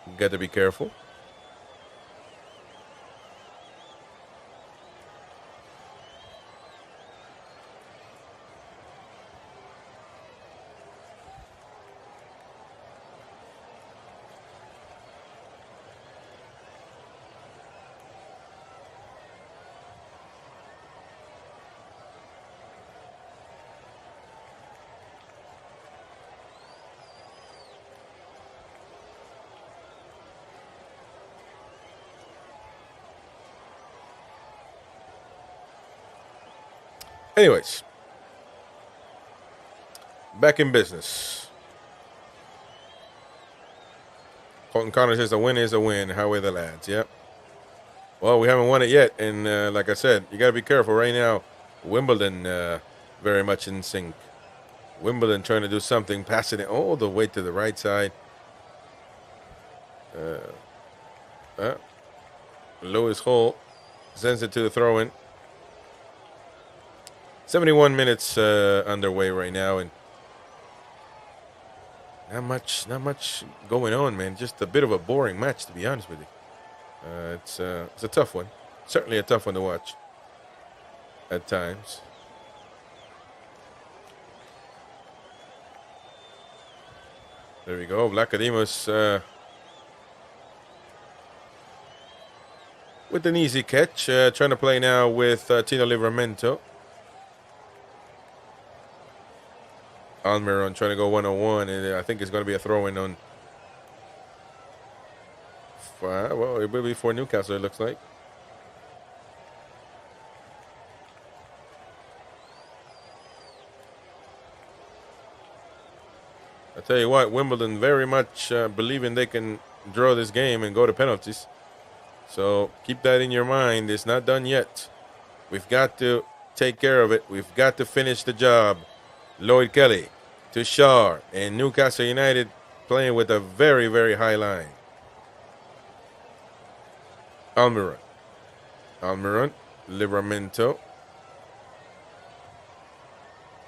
You got to be careful. Anyways, back in business. Colton Connor says a win is a win. How are the lads? Yep. Well, we haven't won it yet, and like I said, you got to be careful right now. Wimbledon very much in sync. Wimbledon trying to do something, passing it all the way to the right side. Lewis Hull sends it to the throw-in. 71 minutes underway right now, and not much going on, man. Just a bit of a boring match, to be honest with you. It's a tough one. Certainly a tough one to watch at times. There we go. Vlachodimos with an easy catch. Trying to play now with Tino Livramento. Almiron trying to go 1-on-1, and I think it's going to be a throw-in on. Well, it will be for Newcastle, it looks like. I tell you what, Wimbledon very much believing they can draw this game and go to penalties. So keep that in your mind. It's not done yet. We've got to take care of it. We've got to finish the job. Lloyd Kelly to Shar, and Newcastle United playing with a very, very high line. Almiron, Livramento.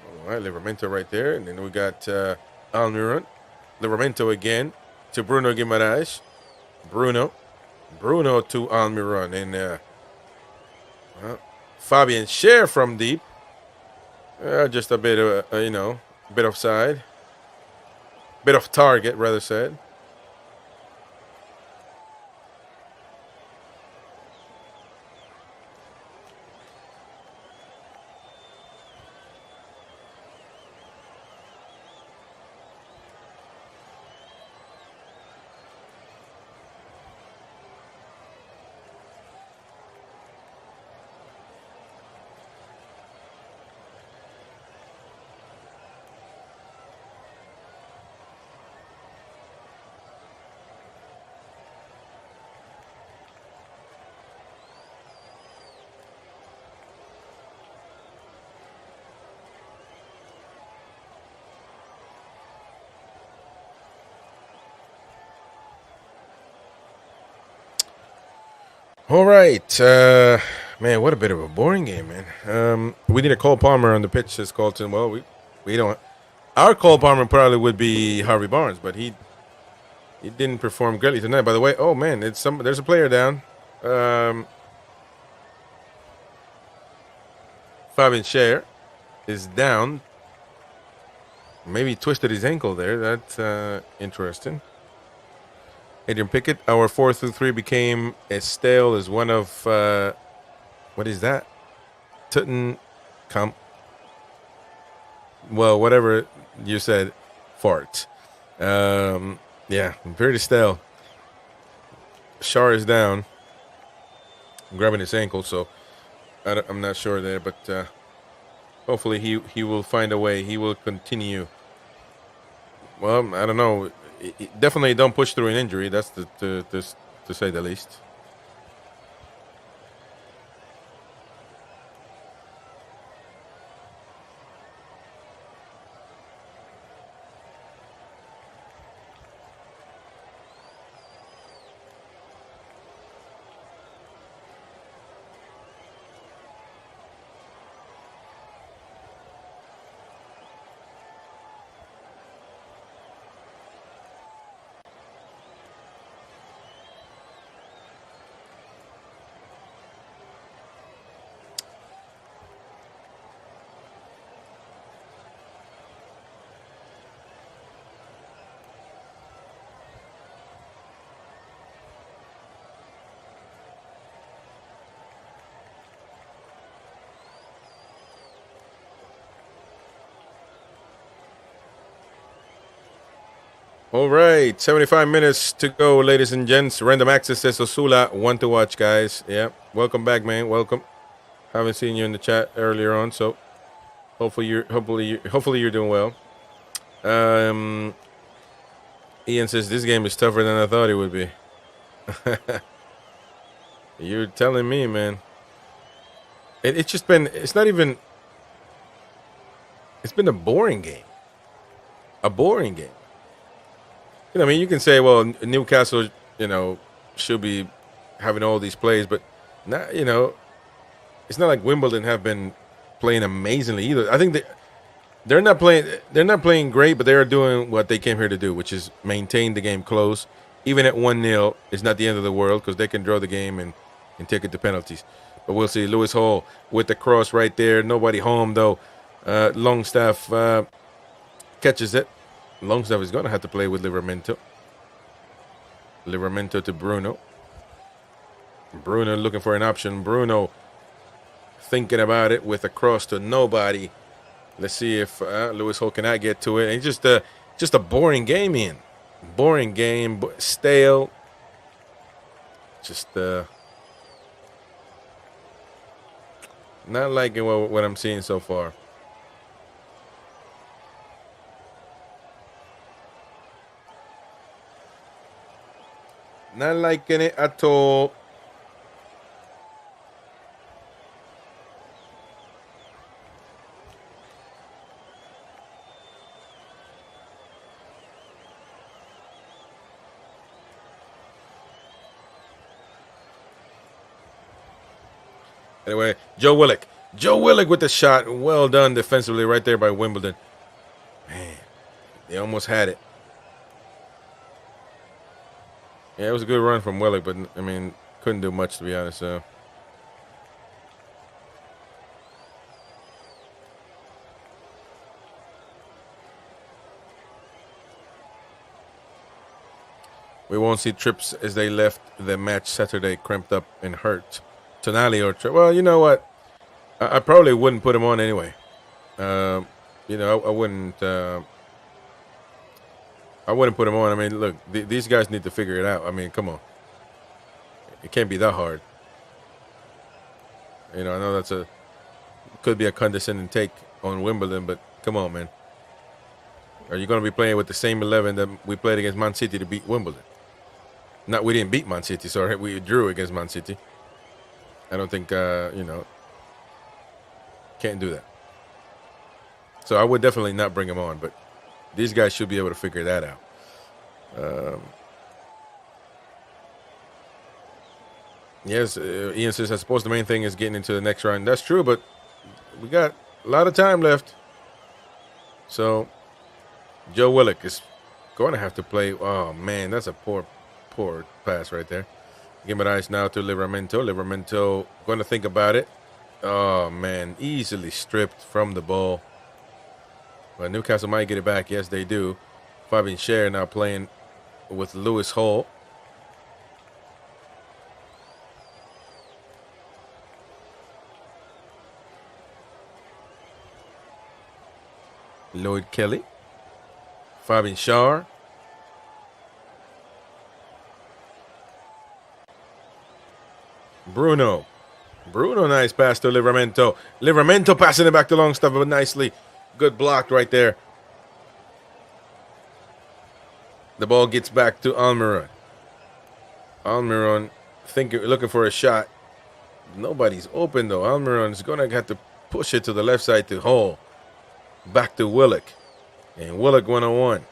All right, Livramento right there, and then we got Almiron, Livramento again to Bruno Guimaraes. Bruno to Almiron, and Fabian Scher from deep. Just a bit of, bit offside. Bit off target, rather said. All right, man, what a bit of a boring game, man. We need a Cole Palmer on the pitch, says Colton. Well, we don't. Our Cole Palmer probably would be Harvey Barnes, but he didn't perform greatly tonight. By the way, oh man, there's a player down. Fabian Scher is down. Maybe twisted his ankle there. That's interesting. Adrian Pickett, our 4-3 became as stale as one of, what is that? Tottenham. Well, whatever you said, fart. Yeah, very stale. Shar is down, grabbing his ankle, so I'm not sure there, but hopefully he will find a way. He will continue. Well, I don't know. Definitely don't push through an injury. That's to say the least. All right, 75 minutes to go, ladies and gents. Random access says Osula, one to watch, guys. Yeah, welcome back, man. Welcome. Haven't seen you in the chat earlier on, so hopefully you're doing well. Ian says this game is tougher than I thought it would be. You're telling me, man. It's just been. It's not even. It's been a boring game. A boring game. You know, I mean, you can say, well, Newcastle, you know, should be having all these plays, but not, you know, it's not like Wimbledon have been playing amazingly either. I think they're not playing great, but they are doing what they came here to do, which is maintain the game close. Even at 1-0, it's not the end of the world because they can draw the game and take it to penalties. But we'll see. Lewis Hall with the cross right there. Nobody home, though. Longstaff catches it. Longstaff is going to have to play with Livramento. Livramento to Bruno. Bruno looking for an option. Bruno thinking about it with a cross to nobody. Let's see if Lewis Hall cannot get to it. And just a boring game, Ian. Boring game, stale. Just not liking what I'm seeing so far. Not liking it at all. Anyway, Joe Willock. Joe Willock with the shot. Well done defensively right there by Wimbledon. Man, they almost had it. Yeah, it was a good run from Willock, but, I mean, couldn't do much, to be honest. We won't see Trips as they left the match Saturday cramped up and hurt. Tonali or Trips. Well, you know what? I probably wouldn't put him on anyway. You know, I wouldn't. I wouldn't put him on. I mean, look, these guys need to figure it out. I mean, come on. It can't be that hard. You know, I know could be a condescending take on Wimbledon, but come on, man. Are you going to be playing with the same 11 that we played against Man City to beat Wimbledon? We didn't beat Man City, sorry. We drew against Man City. I don't think, you know, can't do that. So I would definitely not bring him on, but these guys should be able to figure that out. Yes, Ian says, I suppose the main thing is getting into the next round. That's true, but we got a lot of time left. So Joe Willock is going to have to play. Oh, man, that's a poor pass right there. Give it ice now to Livramento. Livramento going to think about it. Oh, man, easily stripped from the ball. But Newcastle might get it back. Yes, they do. Fabian Schär now playing with Lewis Hall. Lloyd Kelly. Fabian Schär. Bruno. Nice pass to Livramento. Livramento passing it back to Longstaff, but nicely. Good block right there. The ball gets back to Almiron. Almiron looking for a shot. Nobody's open, though. Almiron's going to have to push it to the left side to Hall. Back to Willock. And Willock 1-on-1.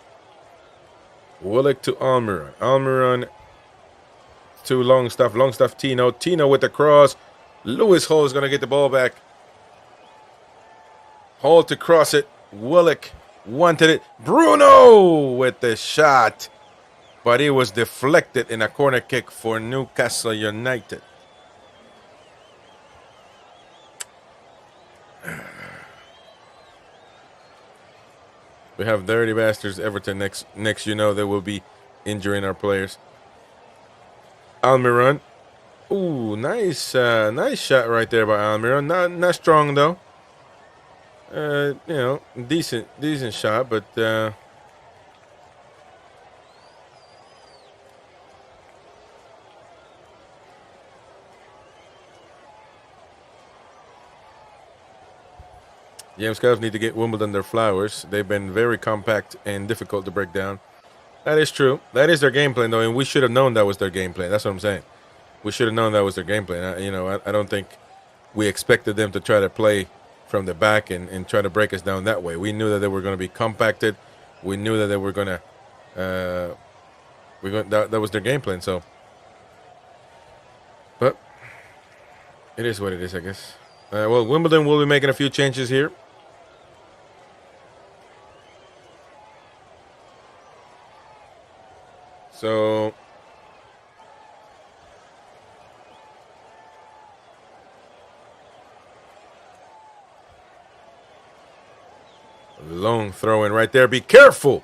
Willock to Almiron. Almiron to Longstaff. Longstaff, Tino. Tino with the cross. Lewis Hall is going to get the ball back. Hall to cross it. Willock wanted it. Bruno with the shot. But it was deflected in a corner kick for Newcastle United. We have Dirty Bastards Everton next. You know, they will be injuring our players. Almiron. Ooh, nice shot right there by Almiron. Not strong though. You know, decent shot, but James Cubs need to get Wimbledon their flowers. They've been very compact and difficult to break down. That is true. That is their game plan, though, and we should have known that was their game plan. That's what I'm saying. We should have known that was their game plan. I don't think we expected them to try to play from the back and try to break us down that way. We knew that they were going to be compacted. We knew that they were going to. That was their game plan. So, but it is what it is, I guess. Well, Wimbledon will be making a few changes here. So, long throw in right there. Be careful.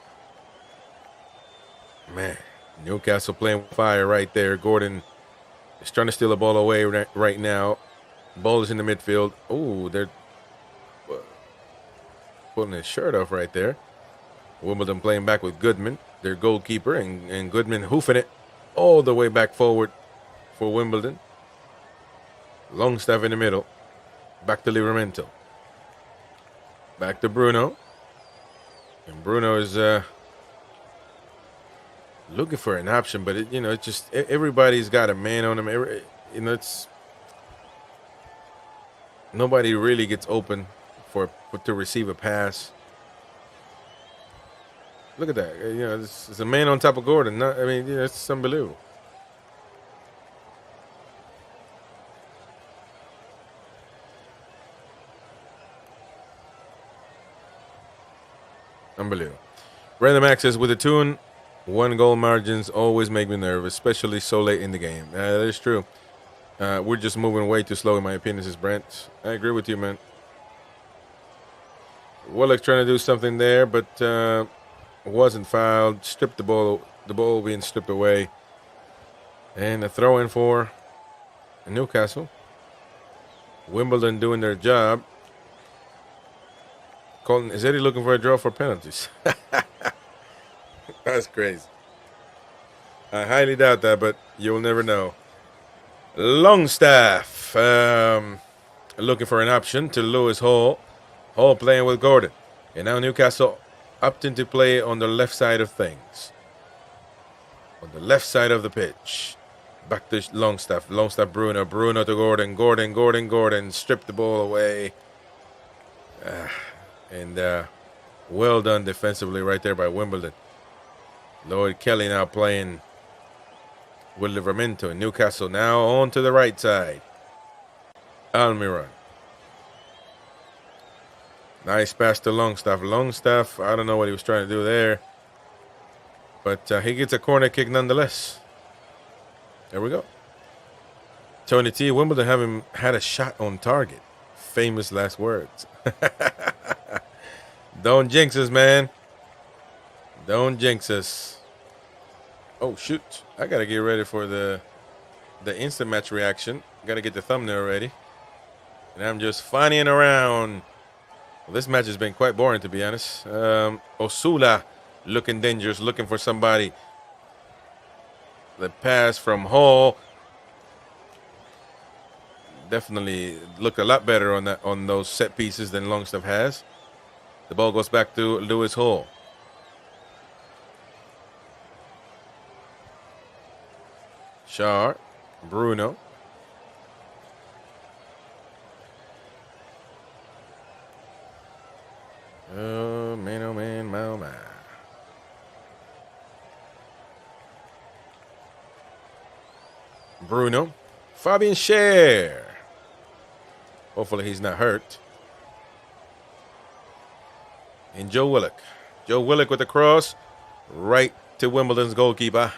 Man, Newcastle playing with fire right there. Gordon is trying to steal the ball away right now. Ball is in the midfield. Oh, they're pulling his shirt off right there. Wimbledon playing back with Goodman, their goalkeeper, and Goodman hoofing it all the way back forward for Wimbledon. Longstaff in the middle. Back to Livramento. Back to Bruno. And Bruno is looking for an option, but it's just everybody's got a man on him. It's nobody really gets open to receive a pass. Look at that. It's a man on top of Gordon. It's unbelievable. Unbelievable. Brandon Max says, with the tune, 1-goal margins always make me nervous, especially so late in the game. That is true. We're just moving way too slow, in my opinion, says Brent. I agree with you, man. Willock's trying to do something there, but wasn't fouled. Stripped the ball being stripped away. And a throw in for Newcastle. Wimbledon doing their job. Colton, is Eddie looking for a draw for penalties? That's crazy. I highly doubt that, but you'll never know. Longstaff looking for an option to Lewis Hall. Hall playing with Gordon. And now Newcastle opting to play on the left side of things. On the left side of the pitch. Back to Longstaff. Longstaff, Bruno. Bruno to Gordon. Gordon. Stripped the ball away. And well done defensively right there by Wimbledon. Lloyd Kelly now playing with Livramento. And Newcastle now on to the right side. Almiron. Nice pass to Longstaff. Longstaff, I don't know what he was trying to do there. But he gets a corner kick nonetheless. There we go. Tony T, Wimbledon haven't had a shot on target. Famous last words. Don't jinx us, man. Don't jinx us. Oh, shoot. I got to get ready for the instant match reaction. Got to get the thumbnail ready. And I'm just fanning around. Well, this match has been quite boring, to be honest. Osula looking dangerous, looking for somebody. The pass from Hall definitely looked a lot better on those set pieces than Longstaff has. The ball goes back to Lewis Hall. Char, Bruno. Oh, man, my. Bruno. Fabian Scher. Hopefully he's not hurt. And Joe Willock. Joe Willock with the cross right to Wimbledon's goalkeeper.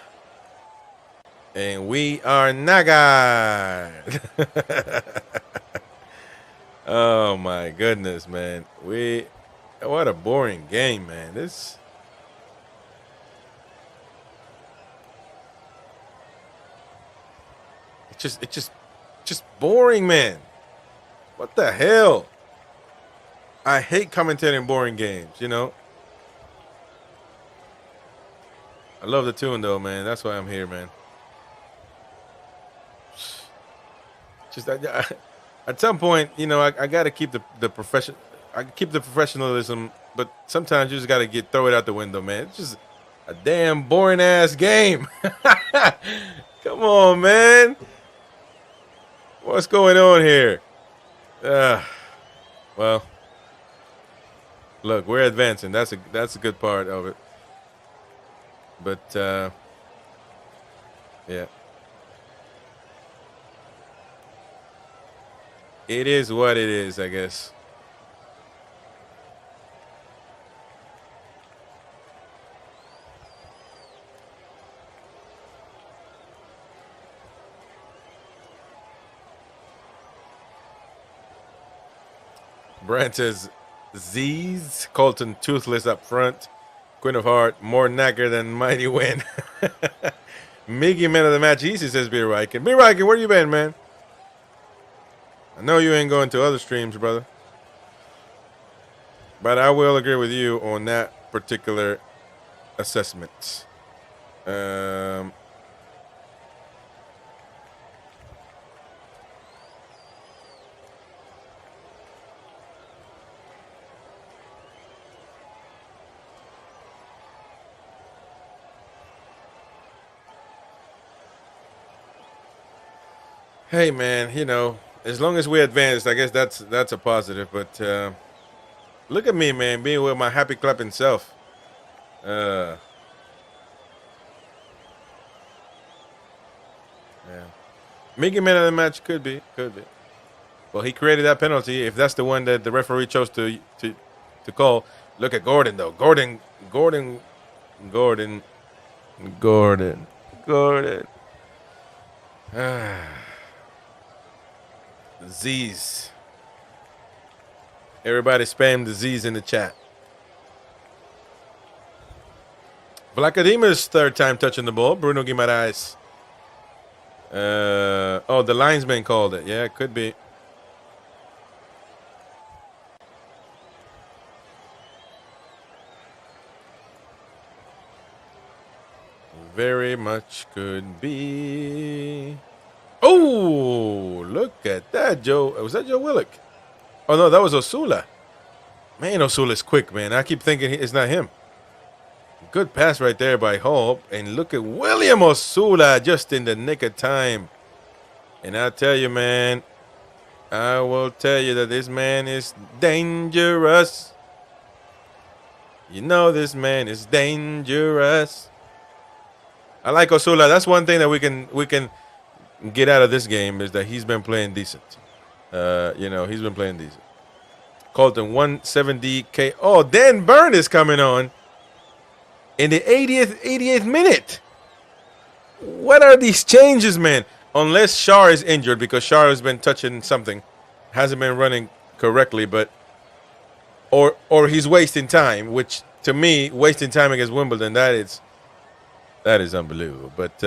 And we are Naga. Oh, my goodness, man. What a boring game, man. It's just boring, man. What the hell? I hate commentating boring games, I love the tune, though, man. That's why I'm here, man. Just at some point, I got to keep the profession. I keep the professionalism, but sometimes you just got to throw it out the window, man. It's just a damn boring ass game. Come on, man. What's going on here? Well, look, we're advancing. That's a good part of it. But yeah, it is what it is, I guess. Brand says, Z's, Colton toothless up front. Queen of Heart, more knacker than Mighty Win. Miggy man of the match, easy, says B. Riken. B. Riken, where you been, man? I know you ain't going to other streams, brother. But I will agree with you on that particular assessment. Hey, man, you know, as long as we advanced, I guess that's a positive. But look at me, man, being with my happy clapping self. Yeah. Making man of the match could be. Well, he created that penalty. If that's the one that the referee chose to call, look at Gordon though. Gordon. Z's. Everybody spam the Z's in the chat. Vlacadima's third time touching the ball. Bruno Guimaraes. Oh, the linesman called it. Yeah, it could be. Very much could be. Oh, look at that, Joe. Was that Joe Willock? Oh, no, that was Osula. Man, Osula's quick, man. I keep thinking it's not him. Good pass right there by Hall. And look at William Osula just in the nick of time. And I'll tell you, man, I will tell you that this man is dangerous. You know this man is dangerous. I like Osula. That's one thing that we can get out of this game is that he's been playing decent. You know, he's been playing decent. Colton 170K. Oh, Dan Byrne is coming on in the 88th minute. What are these changes, man? Unless Shar is injured, because Shar has been touching something, hasn't been running correctly, but or he's wasting time, which to me, wasting time against Wimbledon, that is unbelievable. But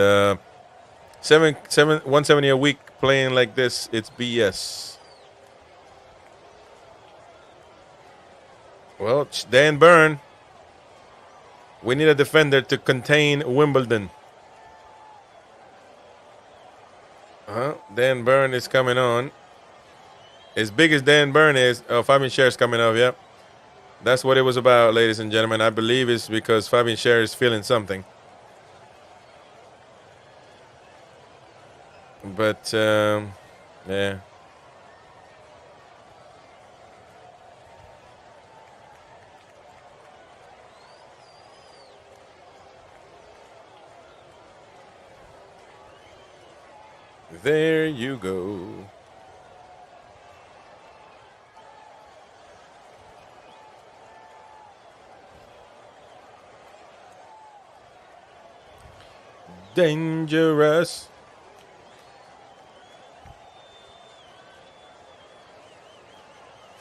170 a week playing like this, it's BS. Well, Dan Byrne, we need a defender to contain Wimbledon. Dan Byrne is coming on. As big as Dan Byrne is, Fabian Scher's coming off, yep. That's what it was about, ladies and gentlemen. I believe it's because Fabian Scher is feeling something. But, yeah. There you go. Dangerous.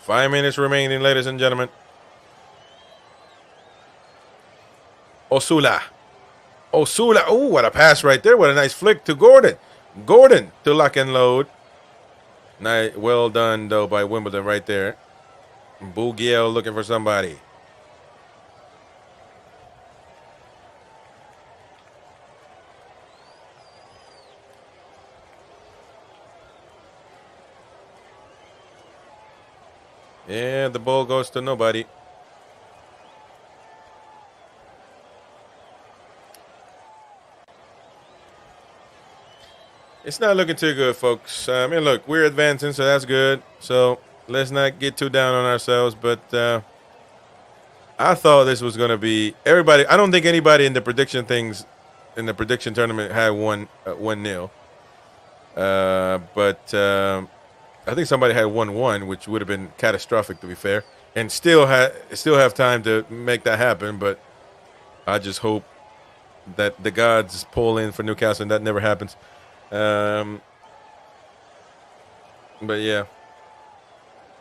Five minutes remaining, ladies and gentlemen. Osula. Oh, what a pass right there. What a nice flick to Gordon. Gordon to lock and load. Nice, well done, though, by Wimbledon right there. Bougiel looking for somebody. Yeah, the ball goes to nobody. It's not looking too good, folks. I mean, look, we're advancing, so that's good. So let's not get too down on ourselves. But I thought this was going to be everybody. I don't think anybody in the prediction tournament had 1-0. But I think somebody had 1-1, which would have been catastrophic, to be fair, and still have time to make that happen. But I just hope that the gods pull in for Newcastle, and that never happens. But yeah,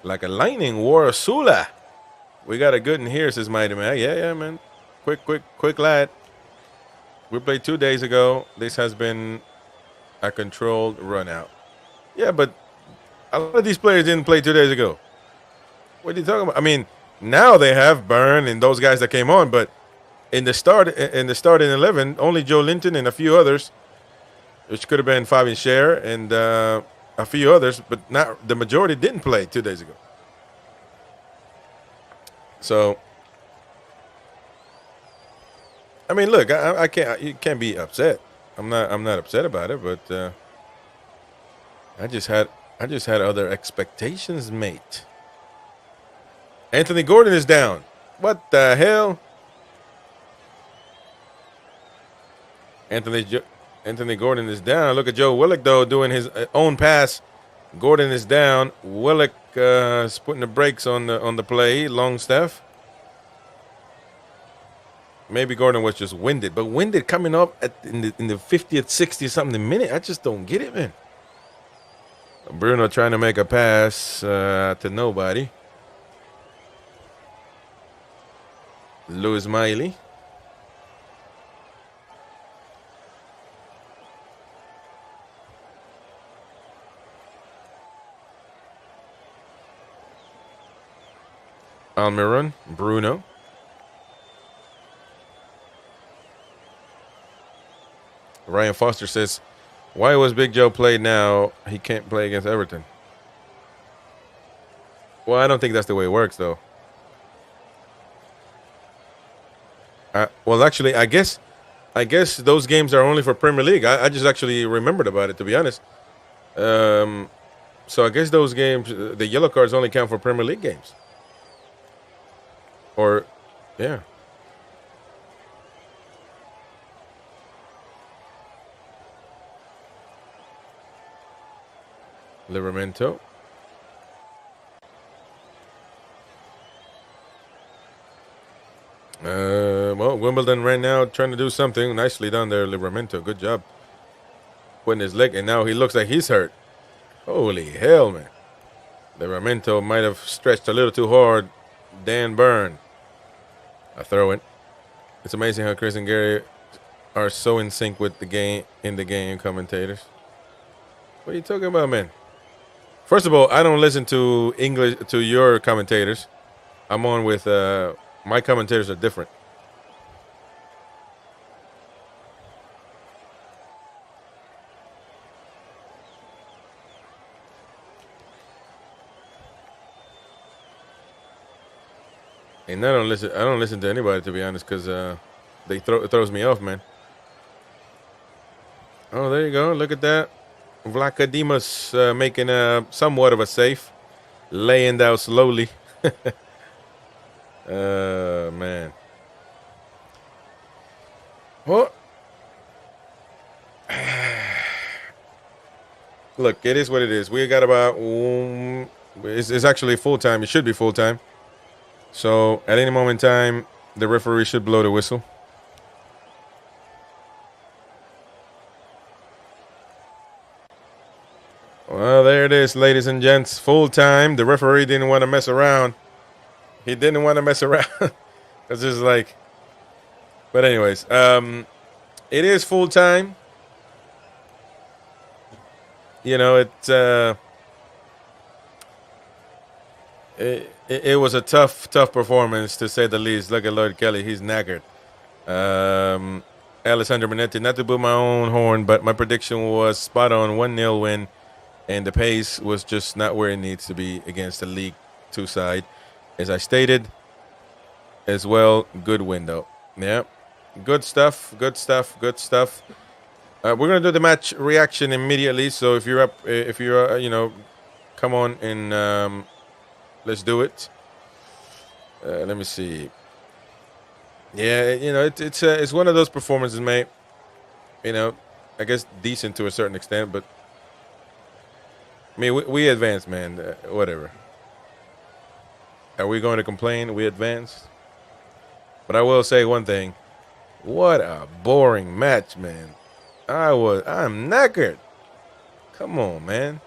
like a lightning war Sula. We got a good in here, says Mighty Man. Yeah, man. Quick lad. We played 2 days ago. This has been a controlled run out. Yeah, but a lot of these players didn't play 2 days ago. What are you talking about? I mean, now they have Byrne and those guys that came on, but in the starting 11, only Joe Linton and a few others, which could have been Fabian Scher and a few others, but not the majority didn't play 2 days ago. So, I mean, look, I can't. You can't be upset. I'm not upset about it, but I just had other expectations, mate. Anthony Gordon is down. What the hell? Anthony Gordon is down. Look at Joe Willock, though, doing his own pass. Gordon is down. Willock is putting the brakes on the play. Longstaff. Maybe Gordon was just winded, but winded coming up in the 50th, 60th something minute. I just don't get it, man. Bruno trying to make a pass to nobody. Lewis Miley. Almiron, Bruno. Ryan Foster says, why was Big Joe played now? He can't play against Everton. Well, I don't think that's the way it works, though. Well, actually, I guess those games are only for Premier League. I just actually remembered about it, to be honest. So I guess those games, the yellow cards only count for Premier League games. Or, yeah. Livramento. Well, Wimbledon right now trying to do something. Nicely done there, Livramento. Good job. Putting his leg, and now he looks like he's hurt. Holy hell, man. Livramento might have stretched a little too hard. Dan Byrne. A throw in. It's amazing how Chris and Gary are so in sync with the game, commentators. What are you talking about, man? First of all, I don't listen to your commentators. I'm on with my commentators are different. And I don't listen to anybody, to be honest, because it throws me off, man. Oh, there you go. Look at that. Vlachodimos making somewhat of a save. Laying down slowly. Man. Well, look, it is what it is. We got about it's actually full time. It should be full time. So at any moment in time, the referee should blow the whistle. Well, there it is, ladies and gents. Full time. The referee didn't want to mess around. He didn't want to mess around. It's just like. But anyways, it is full time. You know, it was a tough performance, to say the least. Look at Lloyd Kelly. He's knackered. Alessandro Minetti, not to boot my own horn, but my prediction was spot on, 1-0 win. And the pace was just not where it needs to be against the League 2 side. As I stated, as well, good window. Yeah, good stuff, good stuff, good stuff. We're going to do the match reaction immediately. So if you're up, if you're, come on and let's do it. Let me see. Yeah, it's one of those performances, mate. I guess decent to a certain extent, but I mean, we advanced, man. Whatever. Are we going to complain? We advanced. But I will say one thing. What a boring match, man. I'm knackered. Come on, man.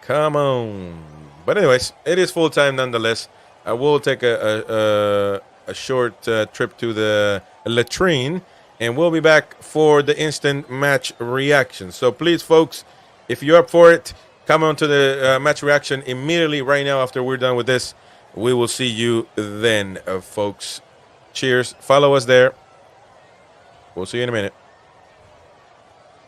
Come on. But anyways, it is full time nonetheless. I will take a short trip to the latrine, and we'll be back for the instant match reaction. So please, folks, if you're up for it, come on to the match reaction immediately right now after we're done with this. We will see you then, folks. Cheers. Follow us there. We'll see you in a minute.